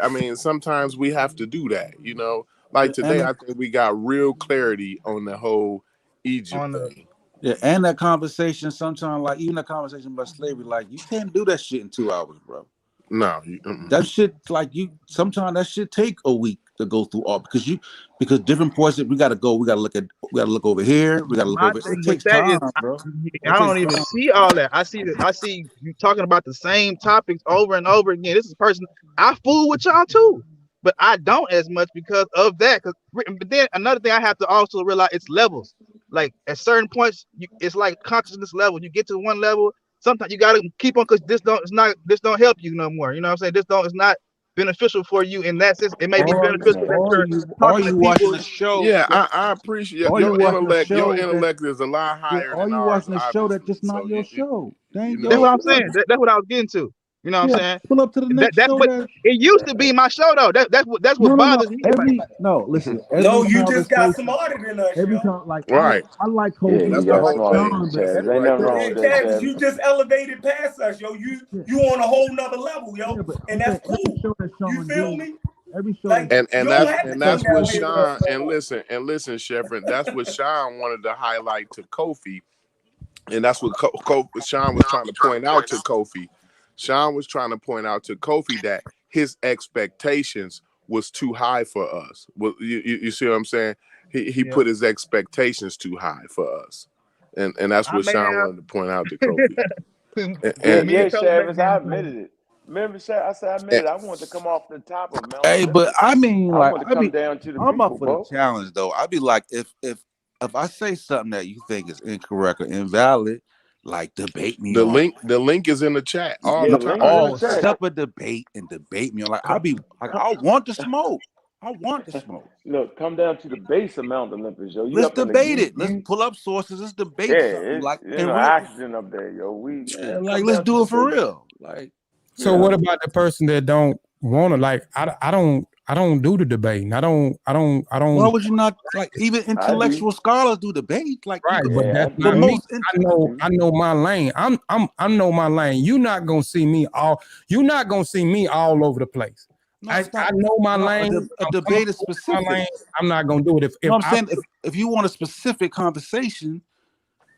I mean, sometimes we have to do that. You know, like today, I think we got real clarity on the whole Egypt thing. Yeah, and that conversation sometimes, like even that conversation about slavery, like you can't do that shit in 2 hours, bro. No, that shit, like sometimes that shit take a week to go through all because different points that we gotta look over here, we gotta look over. It takes time, bro. I don't even see all that. I see you talking about the same topics over and over again. This is a person I fool with y'all too, but I don't as much because of that. But then another thing I have to also realize, it's levels. Like at certain points, it's like consciousness level. You get to one level, sometimes you gotta keep on because this don't help you no more. You know what I'm saying? It's not beneficial for you in that sense. It may be beneficial that you're talking to watching people. the show. Yeah, I appreciate your intellect. Your intellect is a lot higher than ours. You watching a show that's just not your show. That's what I'm saying. That's what I was getting to. You know what I'm saying? Pull up to the next show. But it used to be my show though. That's what bothers me. Listen. No, you just got smarter than us. Every time, like right. I like Kofi. That's the whole thing. Ain't nothing wrong with that. You just elevated past us, yo. You on a whole nother level, yo, and that's cool. You feel me? Every show, like, and that's what Sean and listen, Sheffrin, that's what Sean wanted to highlight to Kofi, and that's what Sean was trying to point out to Kofi. Sean was trying to point out to Kofi that his expectations was too high for us. Well, you see what I'm saying? He put his expectations too high for us, and that's what Sean wanted to point out to Kofi. Yeah, Shavis, I admitted it. Remember, I said I admitted I wanted to come off the top of Mount Hey, but I mean, like, I come down to the I'm people, up for the challenge, though. I'd be like, if I say something that you think is incorrect or invalid, like, debate me. The link is in the chat all the time. Oh, set up a debate and debate me. Like, I want the smoke. I want the smoke. Look, come down to the base of Mount Olympus, yo. Let's debate it. Let's pull up sources. Let's debate something. Like, oxygen up there, yo. Let's do it for real. Like. So what about the person that don't want to? Like, I don't do the debating. I don't. Why would you not? Like, even intellectual scholars do debate. Like, right, but that's not me. I know my lane. I know my lane. You're not gonna see me all. You're not gonna see me all over the place. No, I know my lane. A debate is specific. I'm not gonna do it. If you want a specific conversation.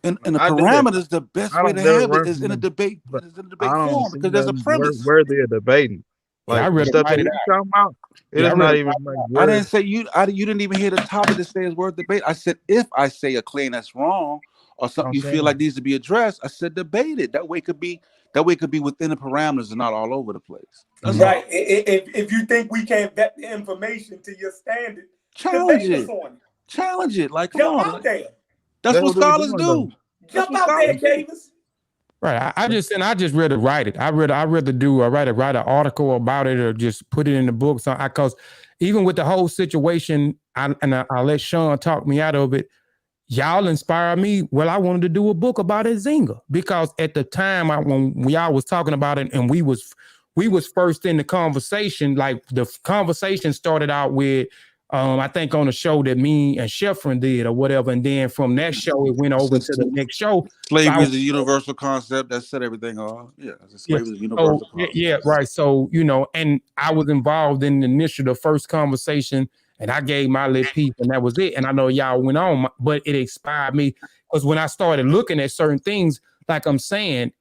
And the parameters, the best way to have it is in a debate. Form because there's a premise. Worthy of debating. Like, I read stuff that you're talking about. It's not even. I didn't say you. You didn't even hear the topic to say it's worth debate. I said if I say a claim that's wrong or something you feel like needs to be addressed, I said debate it. That way it could be within the parameters and not all over the place. That's right. If you think we can't vet the information to your standard, challenge it. Challenge it. Like, come on. Out there. That's what scholars do. Jump out there, Davis. Right. I just rather write it. I rather write an article about it or just put it in the book. So because even with the whole situation, I'll let Sean talk me out of it. Y'all inspire me. Well, I wanted to do a book about Nzinga because at the time when y'all was talking about it and we was first in the conversation, like the conversation started out with I think on a show that me and Sheffrin did or whatever, and then from that show it went over to the next show. Slavery is a universal concept that set everything off. Yeah, slavery is a universal concept. Yeah, right. So and I was involved in the first conversation, and I gave my little piece, and that was it. And I know y'all went on, but it inspired me because when I started looking at certain things, like I'm saying,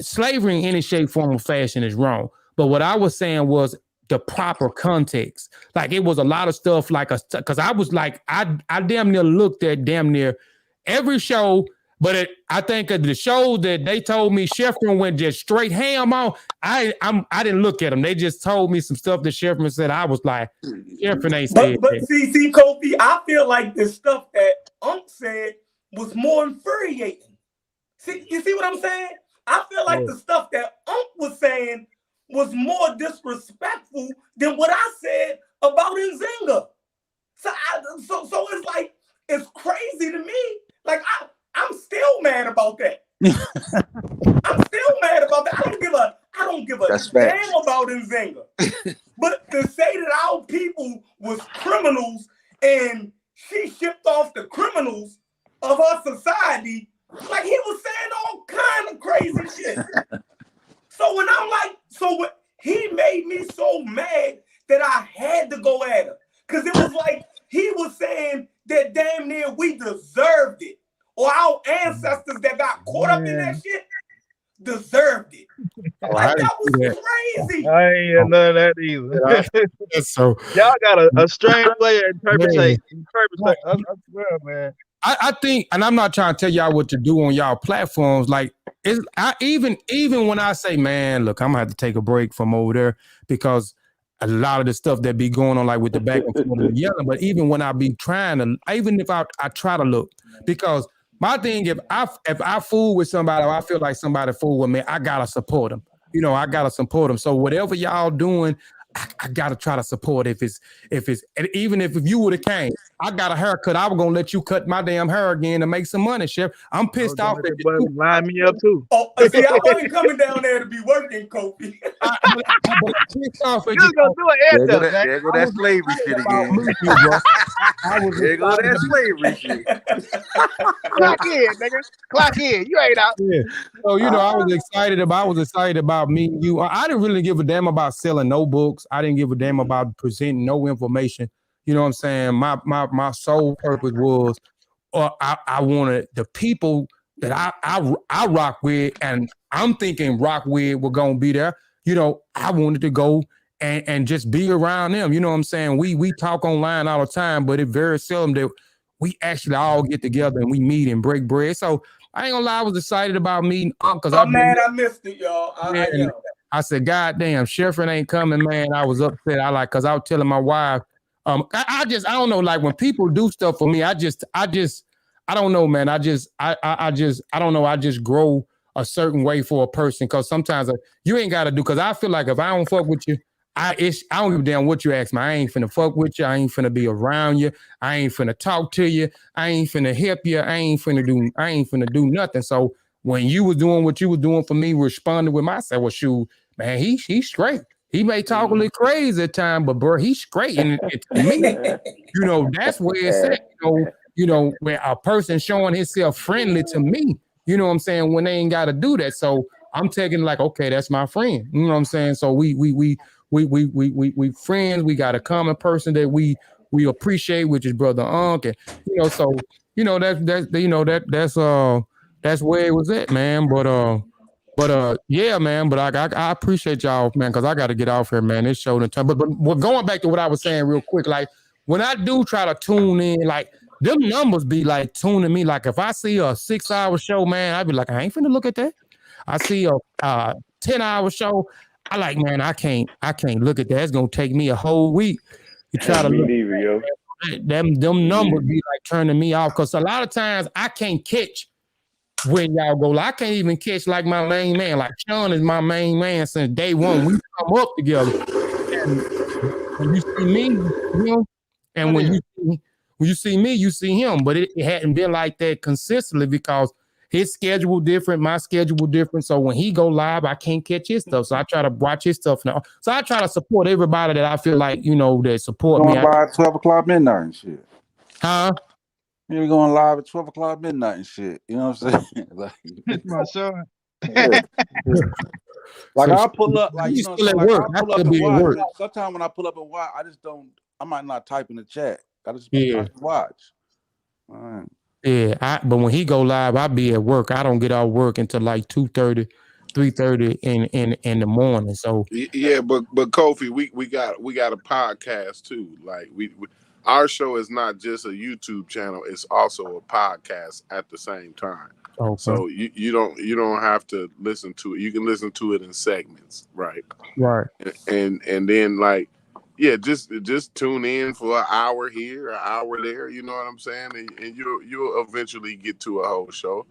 slavery in any shape, form, or fashion is wrong. But what I was saying was the proper context. Like it was a lot of stuff because I was like, I damn near looked at damn near every show, but I think of the show that they told me Sheffrin went just straight ham on, I didn't look at them. They just told me some stuff that Sheffrin said. I was like, Sheffrin ain't said But see, Kofi, I feel like the stuff that Unc said was more infuriating. See, you see what I'm saying? I feel like the stuff that Unc was saying was more disrespectful than what I said about Nzinga. So it's like, it's crazy to me. Like I'm still mad about that. I'm still mad about that. I don't give a damn about Nzinga. But to say that our people was criminals and she shipped off the criminals of our society, like he was saying all kind of crazy shit. So when I'm like, he made me so mad that I had to go at him. Because it was like he was saying that damn near we deserved it. Or our ancestors that got caught up in that shit deserved it. Like, that was crazy. I ain't hear none of that either. So y'all got a strange way of interpreting. I swear, man. I think, and I'm not trying to tell y'all what to do on y'all platforms. Like, even when I say, man, look, I'm gonna have to take a break from over there because a lot of the stuff that be going on, like with the back and forth and yelling. But even when I be trying to, even if I try to look, because my thing, if I fool with somebody, or I feel like somebody fool with me, I gotta support them. You know, I gotta support them. So whatever y'all doing, I gotta try to support. If it's, and even if you would have came, I got a haircut, I was gonna let you cut my damn hair again to make some money, Chef. I'm pissed off that you line me up too. Oh, see, I wasn't coming down there to be working, Kofi. I'm pissed off at you gonna do an anthem, man. There go that slavery shit again. There go that slavery shit. Clock in, nigga. Clock in. You ain't out. Yeah. So I was excited about me and you. I didn't really give a damn about selling no books. I didn't give a damn about presenting no information. You know what I'm saying? My sole purpose was, I wanted the people that I rock with, and I'm thinking rock with were gonna be there. You know, I wanted to go and just be around them. You know what I'm saying? We talk online all the time, but it's very seldom that we actually all get together and we meet and break bread. So I ain't gonna lie, I was excited about meeting because I'm mad I missed it, y'all. I said, God damn, Sheffrin ain't coming, man. I was upset. Because I was telling my wife, I don't know, like when people do stuff for me, I don't know, man. I don't know. I just grow a certain way for a person because sometimes you ain't got to do, because I feel like if I don't fuck with you, I don't give a damn what you ask me. I ain't finna fuck with you. I ain't finna be around you. I ain't finna talk to you. I ain't finna help you. I ain't finna do nothing. So when you was doing what you was doing for me, responding with my, I said, well, shoot, man, he's straight. He may talk a little crazy at times, but bro, he's straight. And to me, that's where it's at. When a person showing himself friendly to me, you know what I'm saying, when they ain't got to do that. So I'm taking like, okay, that's my friend. You know what I'm saying? So we friends. We got a common person that we appreciate, which is Brother Unc. And so that's where it was at, man. But yeah, man. But I appreciate y'all, man, because I got to get off here, man. This show the time. But going back to what I was saying real quick, like when I do try to tune in, like them numbers be like tuning me. Like if I see a 6-hour show, man, I'd be like, I ain't finna look at that. I see a 10-hour show, I like, man, I can't look at that. It's gonna take me a whole week to try to look. Neither, yo. Them numbers be like turning me off, because a lot of times I can't catch when y'all go. Like, I can't even catch like my main man. Like Sean is my main man since day one. We come up together. And when you see me, and when you see me, you see him. But it hadn't been like that consistently because his schedule different, my schedule different. So when he go live, I can't catch his stuff. So I try to watch his stuff now. So I try to support everybody that I feel like, that support me. Going live at 12 o'clock midnight and shit. Huh? You're going live at 12 o'clock midnight and shit. You know what I'm saying? Like, my son. Yeah. Like I'll pull up, like, I'll pull up and watch. Sometimes when I pull up and watch, I might not type in the chat. I just watch. All right. Yeah, but when he go live, I be at work. I don't get out of work until like 2:30, 3:30 in the morning. So yeah, but Kofi, we got a podcast too. Like we our show is not just a YouTube channel; it's also a podcast at the same time. Okay. So you don't have to listen to it. You can listen to it in segments, right? Right. And then like. Yeah, just tune in for an hour here, an hour there. You know what I'm saying, and you'll eventually get to a whole show.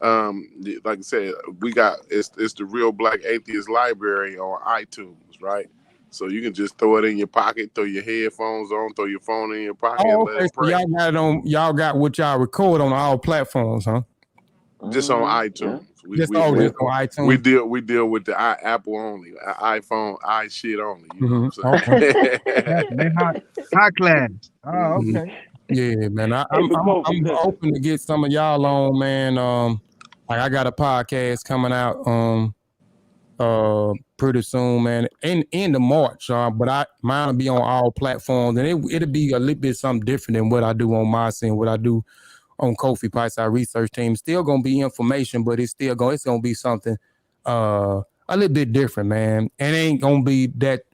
Like I said, it's the Real Black Atheist Library on iTunes, right? So you can just throw it in your pocket, throw your headphones on, throw your phone in your pocket, and let okay. it So pray. y'all got it on. Y'all got what y'all record on all platforms, huh? Just on iTunes. Just on iTunes. We deal with the Apple only, iPhone, shit only. You know what I'm saying? Okay. They high class. Oh, okay. Yeah, man. I'm open to get some of y'all on, man. Like I got a podcast coming out pretty soon, man. In the March, but mine will be on all platforms, and it'll be a little bit something different than what I do on Mossy and what I do on Kofi Piesie, our research team. Still gonna be information, but it's gonna be something a little bit different, man. And it ain't gonna be that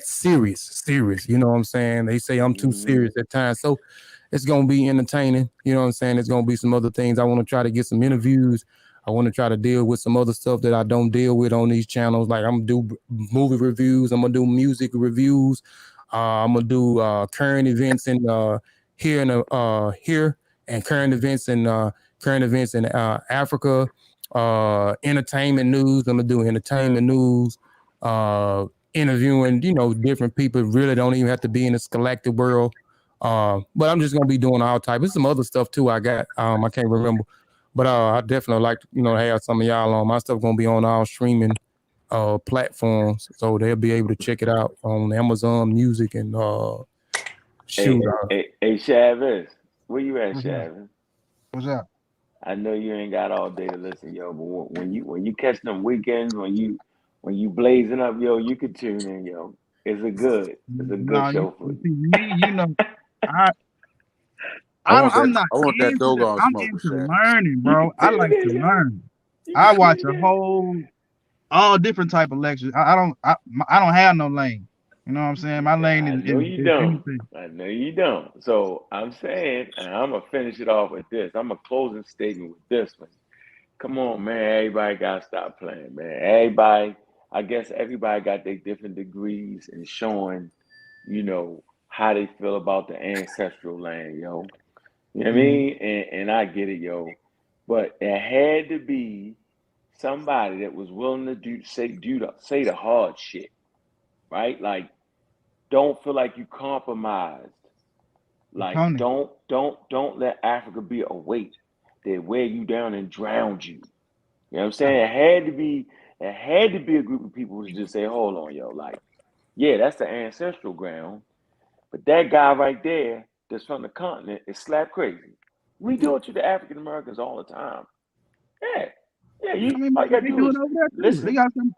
serious. You know what I'm saying? They say I'm too serious at times, so it's gonna be entertaining. You know what I'm saying? It's gonna be some other things. I want to try to get some interviews. I want to try to deal with some other stuff that I don't deal with on these channels. Like I'm gonna do movie reviews. I'm gonna do music reviews. I'm gonna do current events in here and current events in Africa. Entertainment news. I'm gonna do entertainment news. Interviewing, different people. Really don't even have to be in the scholastic world. But I'm just gonna be doing all type. There's some other stuff too. I got. I can't remember. But I definitely like to, have some of y'all on. My stuff gonna be on all streaming platforms, so they'll be able to check it out on Amazon Music and shoot. Hey, Chavez, where you at, Chavez? What's up? I know you ain't got all day to listen, yo, but when you catch them weekends, when you blazing up, yo, you could tune in, yo. It's a good show for you. You know, I'm not into Doggone I'm smoke into with learning, bro. I like to learn. I watch all different type of lectures. I don't have no lane. You know what I'm saying? My lane is anything. I know you don't. So I'm saying, and I'm gonna finish it off with this. I'm a closing statement with this one. Come on, man. Everybody gotta stop playing, man. I guess everybody got their different degrees in showing, how they feel about the ancestral land, yo. You know what I mean? And I get it, yo. But it had to be somebody that was willing to say the hard shit, right? Like, don't feel like you compromised. Like, don't let Africa be a weight that wear you down and drown you. You know what I'm saying? It had to be a group of people who just say, hold on, yo, like, yeah, that's the ancestral ground, but that guy right there that's from the continent is slap crazy. We do it to the African Americans all the time. Yeah. Yeah, all you gotta do is listen. They got some.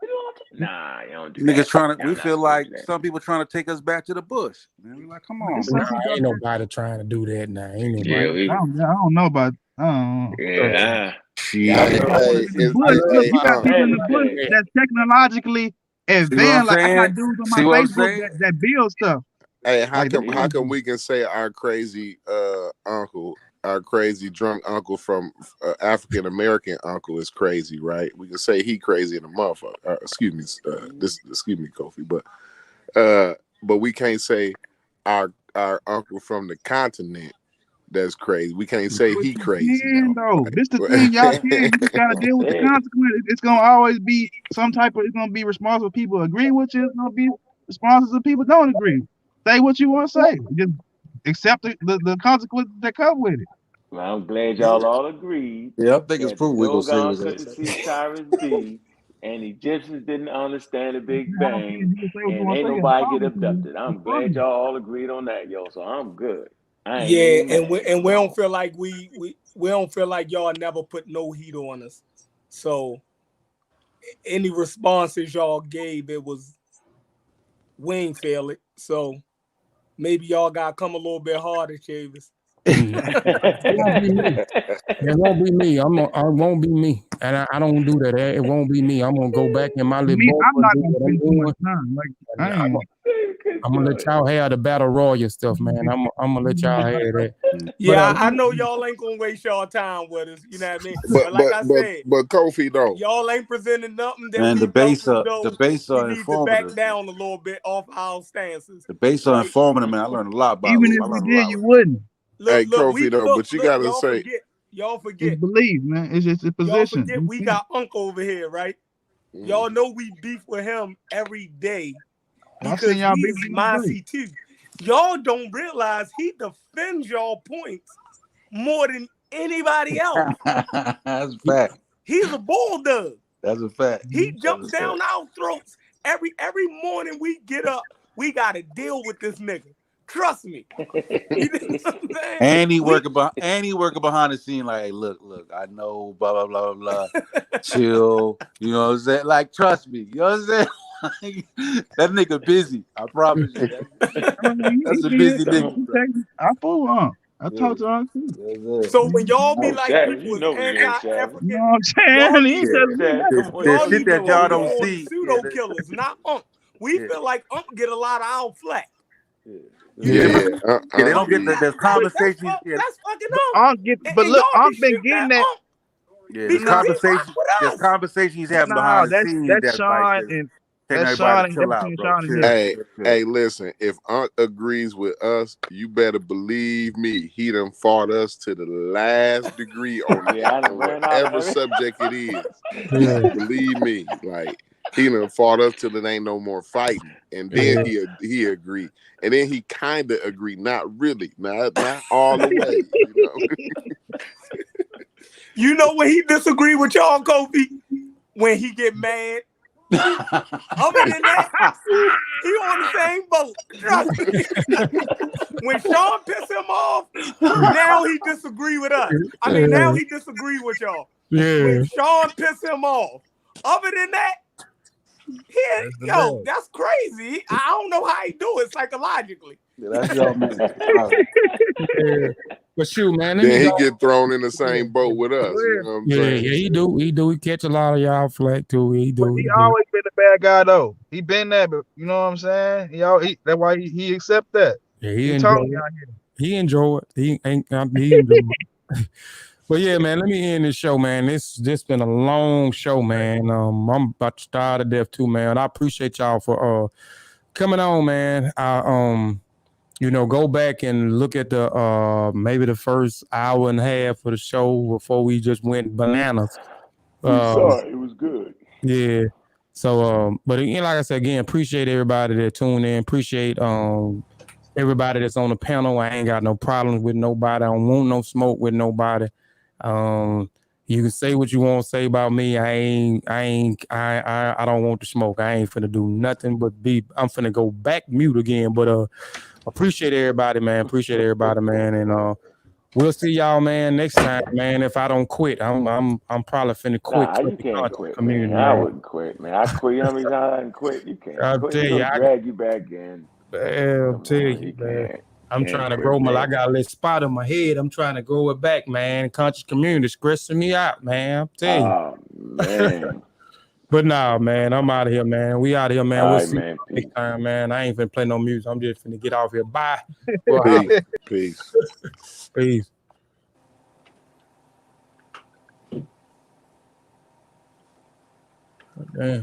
Nah, you don't do niggas that. we feel like some people trying to take us back to the bush. Man, we like, come on, man. Ain't nobody trying to do that now. Ain't nobody. I don't know about. Yeah. You got people in the bush that's technologically advanced. Like I got dudes on my Facebook that build stuff. Hey, how come we can say our crazy uncle, our crazy drunk uncle from African American uncle is crazy, right? We can say he crazy in a motherfucker. Excuse me, Kofi, but we can't say our uncle from the continent that's crazy. We can't say he crazy. No, this the thing, y'all can. You just gotta deal with the consequences. It's gonna always be some type of. It's gonna be responsible people agree with you. It's gonna be responsible people don't agree. Say what you want to say. Just accept the consequences that come with it. Well, I'm glad y'all all agreed. Yeah, I think it's proven we're gonna say Dogon couldn't see Cyrus B, and Egyptians didn't understand the Big Bang, and ain't nobody get abducted. I'm glad y'all all agreed on that, yo. So I'm good. And we don't feel like we don't feel like y'all never put no heat on us. So any responses y'all gave, we ain't feel it. So maybe y'all gotta come a little bit harder, Chavis. It won't be me. It won't be me. And I don't do that. It won't be me. I'm gonna go back in my little boat. I'm not gonna spend too much time. I'm gonna let y'all have the battle royal stuff, man. I'm gonna let y'all have that. Yeah, I know y'all ain't gonna waste y'all time with us. You know what I mean? But like I said, but Kofi though, y'all ain't presenting nothing that the base are we need to back down a little bit off our stances. The base are informative, man. I learned a lot about even if we did, you wouldn't. Kofi though, but you gotta say, y'all forget. It's belief, man. It's just a position. Y'all forget we got Uncle over here, right? Y'all know we beef with him every day because y'all he's big Mossy too. Y'all don't realize he defends y'all points more than anybody else. That's a fact. He's a bulldog. That's a fact. He jumps down our throats every morning we get up. We gotta deal with this nigga. Trust me. You know what I'm saying? And he working behind the scene like, hey, look, I know, blah, blah, blah, blah, chill. You know what I'm saying? Like, trust me. You know what I'm saying? That nigga busy. I promise you. That's a busy nigga. I fool on. I talked to him too. So when y'all be Oh, like Shavin, people you know is we ain't anti-African, You know what I'm saying? The shit that y'all don't see. Pseudo killers, not Unc. We feel like Unc get a lot of our flack. They don't get the conversation. That's fucking Unc but look, Unc been getting that. The conversation he's having behind the scenes. That's Sean and that's Sean and chill out, bro. Hey, listen. If Unc agrees with us, you better believe me. He done fought us to the last degree on whatever subject it is. Believe me, like he done fought us till it ain't no more fighting, and then he agreed, and then he kind of agreed, not really, not all the way. You know when he disagree with y'all, Kofi? When he get mad. Other than that, he on the same boat. Trust me. When Sean piss him off, now he disagree with us. I mean, now he disagree with y'all. When Sean piss him off. Other than that, that's crazy. I don't know how he do it psychologically. That's y'all man. But shoot, man. Then he get thrown in the same boat with us. You know what I'm saying? Yeah, he do. He catch a lot of y'all flack too. He do. He always been the bad guy though. He been that, but you know what I'm saying? That's why he accept that. Yeah, he enjoy it. He enjoy it. He enjoy it. But yeah, man, let me end this show, man. This been a long show, man. I'm about to starve to death too, man. I appreciate y'all for coming on, man. Go back and look at the maybe the first hour and a half of the show before we just went bananas. We saw it. It was good. Yeah. So, but again, like I said, again, appreciate everybody that tuned in. Appreciate everybody that's on the panel. I ain't got no problems with nobody. I don't want no smoke with nobody. You can say what you want to say about me. I don't want to smoke. I ain't finna do nothing but I'm finna go back mute again. But appreciate everybody, man. Appreciate everybody, man. And we'll see y'all, man, next time, man. If I don't quit, I'm probably finna quit. Nah, you can't quit, community, man. I wouldn't quit, man. I quit. You know how many times I can quit? You can't I'll quit. tell You're you, gonna drag you back in. I'll tell you, man. I'm trying to grow I got a little spot in my head. I'm trying to grow it back, man. Conscious community stressing me out, man. I'm telling you. Oh, man. But nah, man, I'm out of here, man. We out of here, man. All We'll right, see man. you next time, man. I ain't finna play no music. I'm just finna get off here. Bye. Peace. Peace. Damn.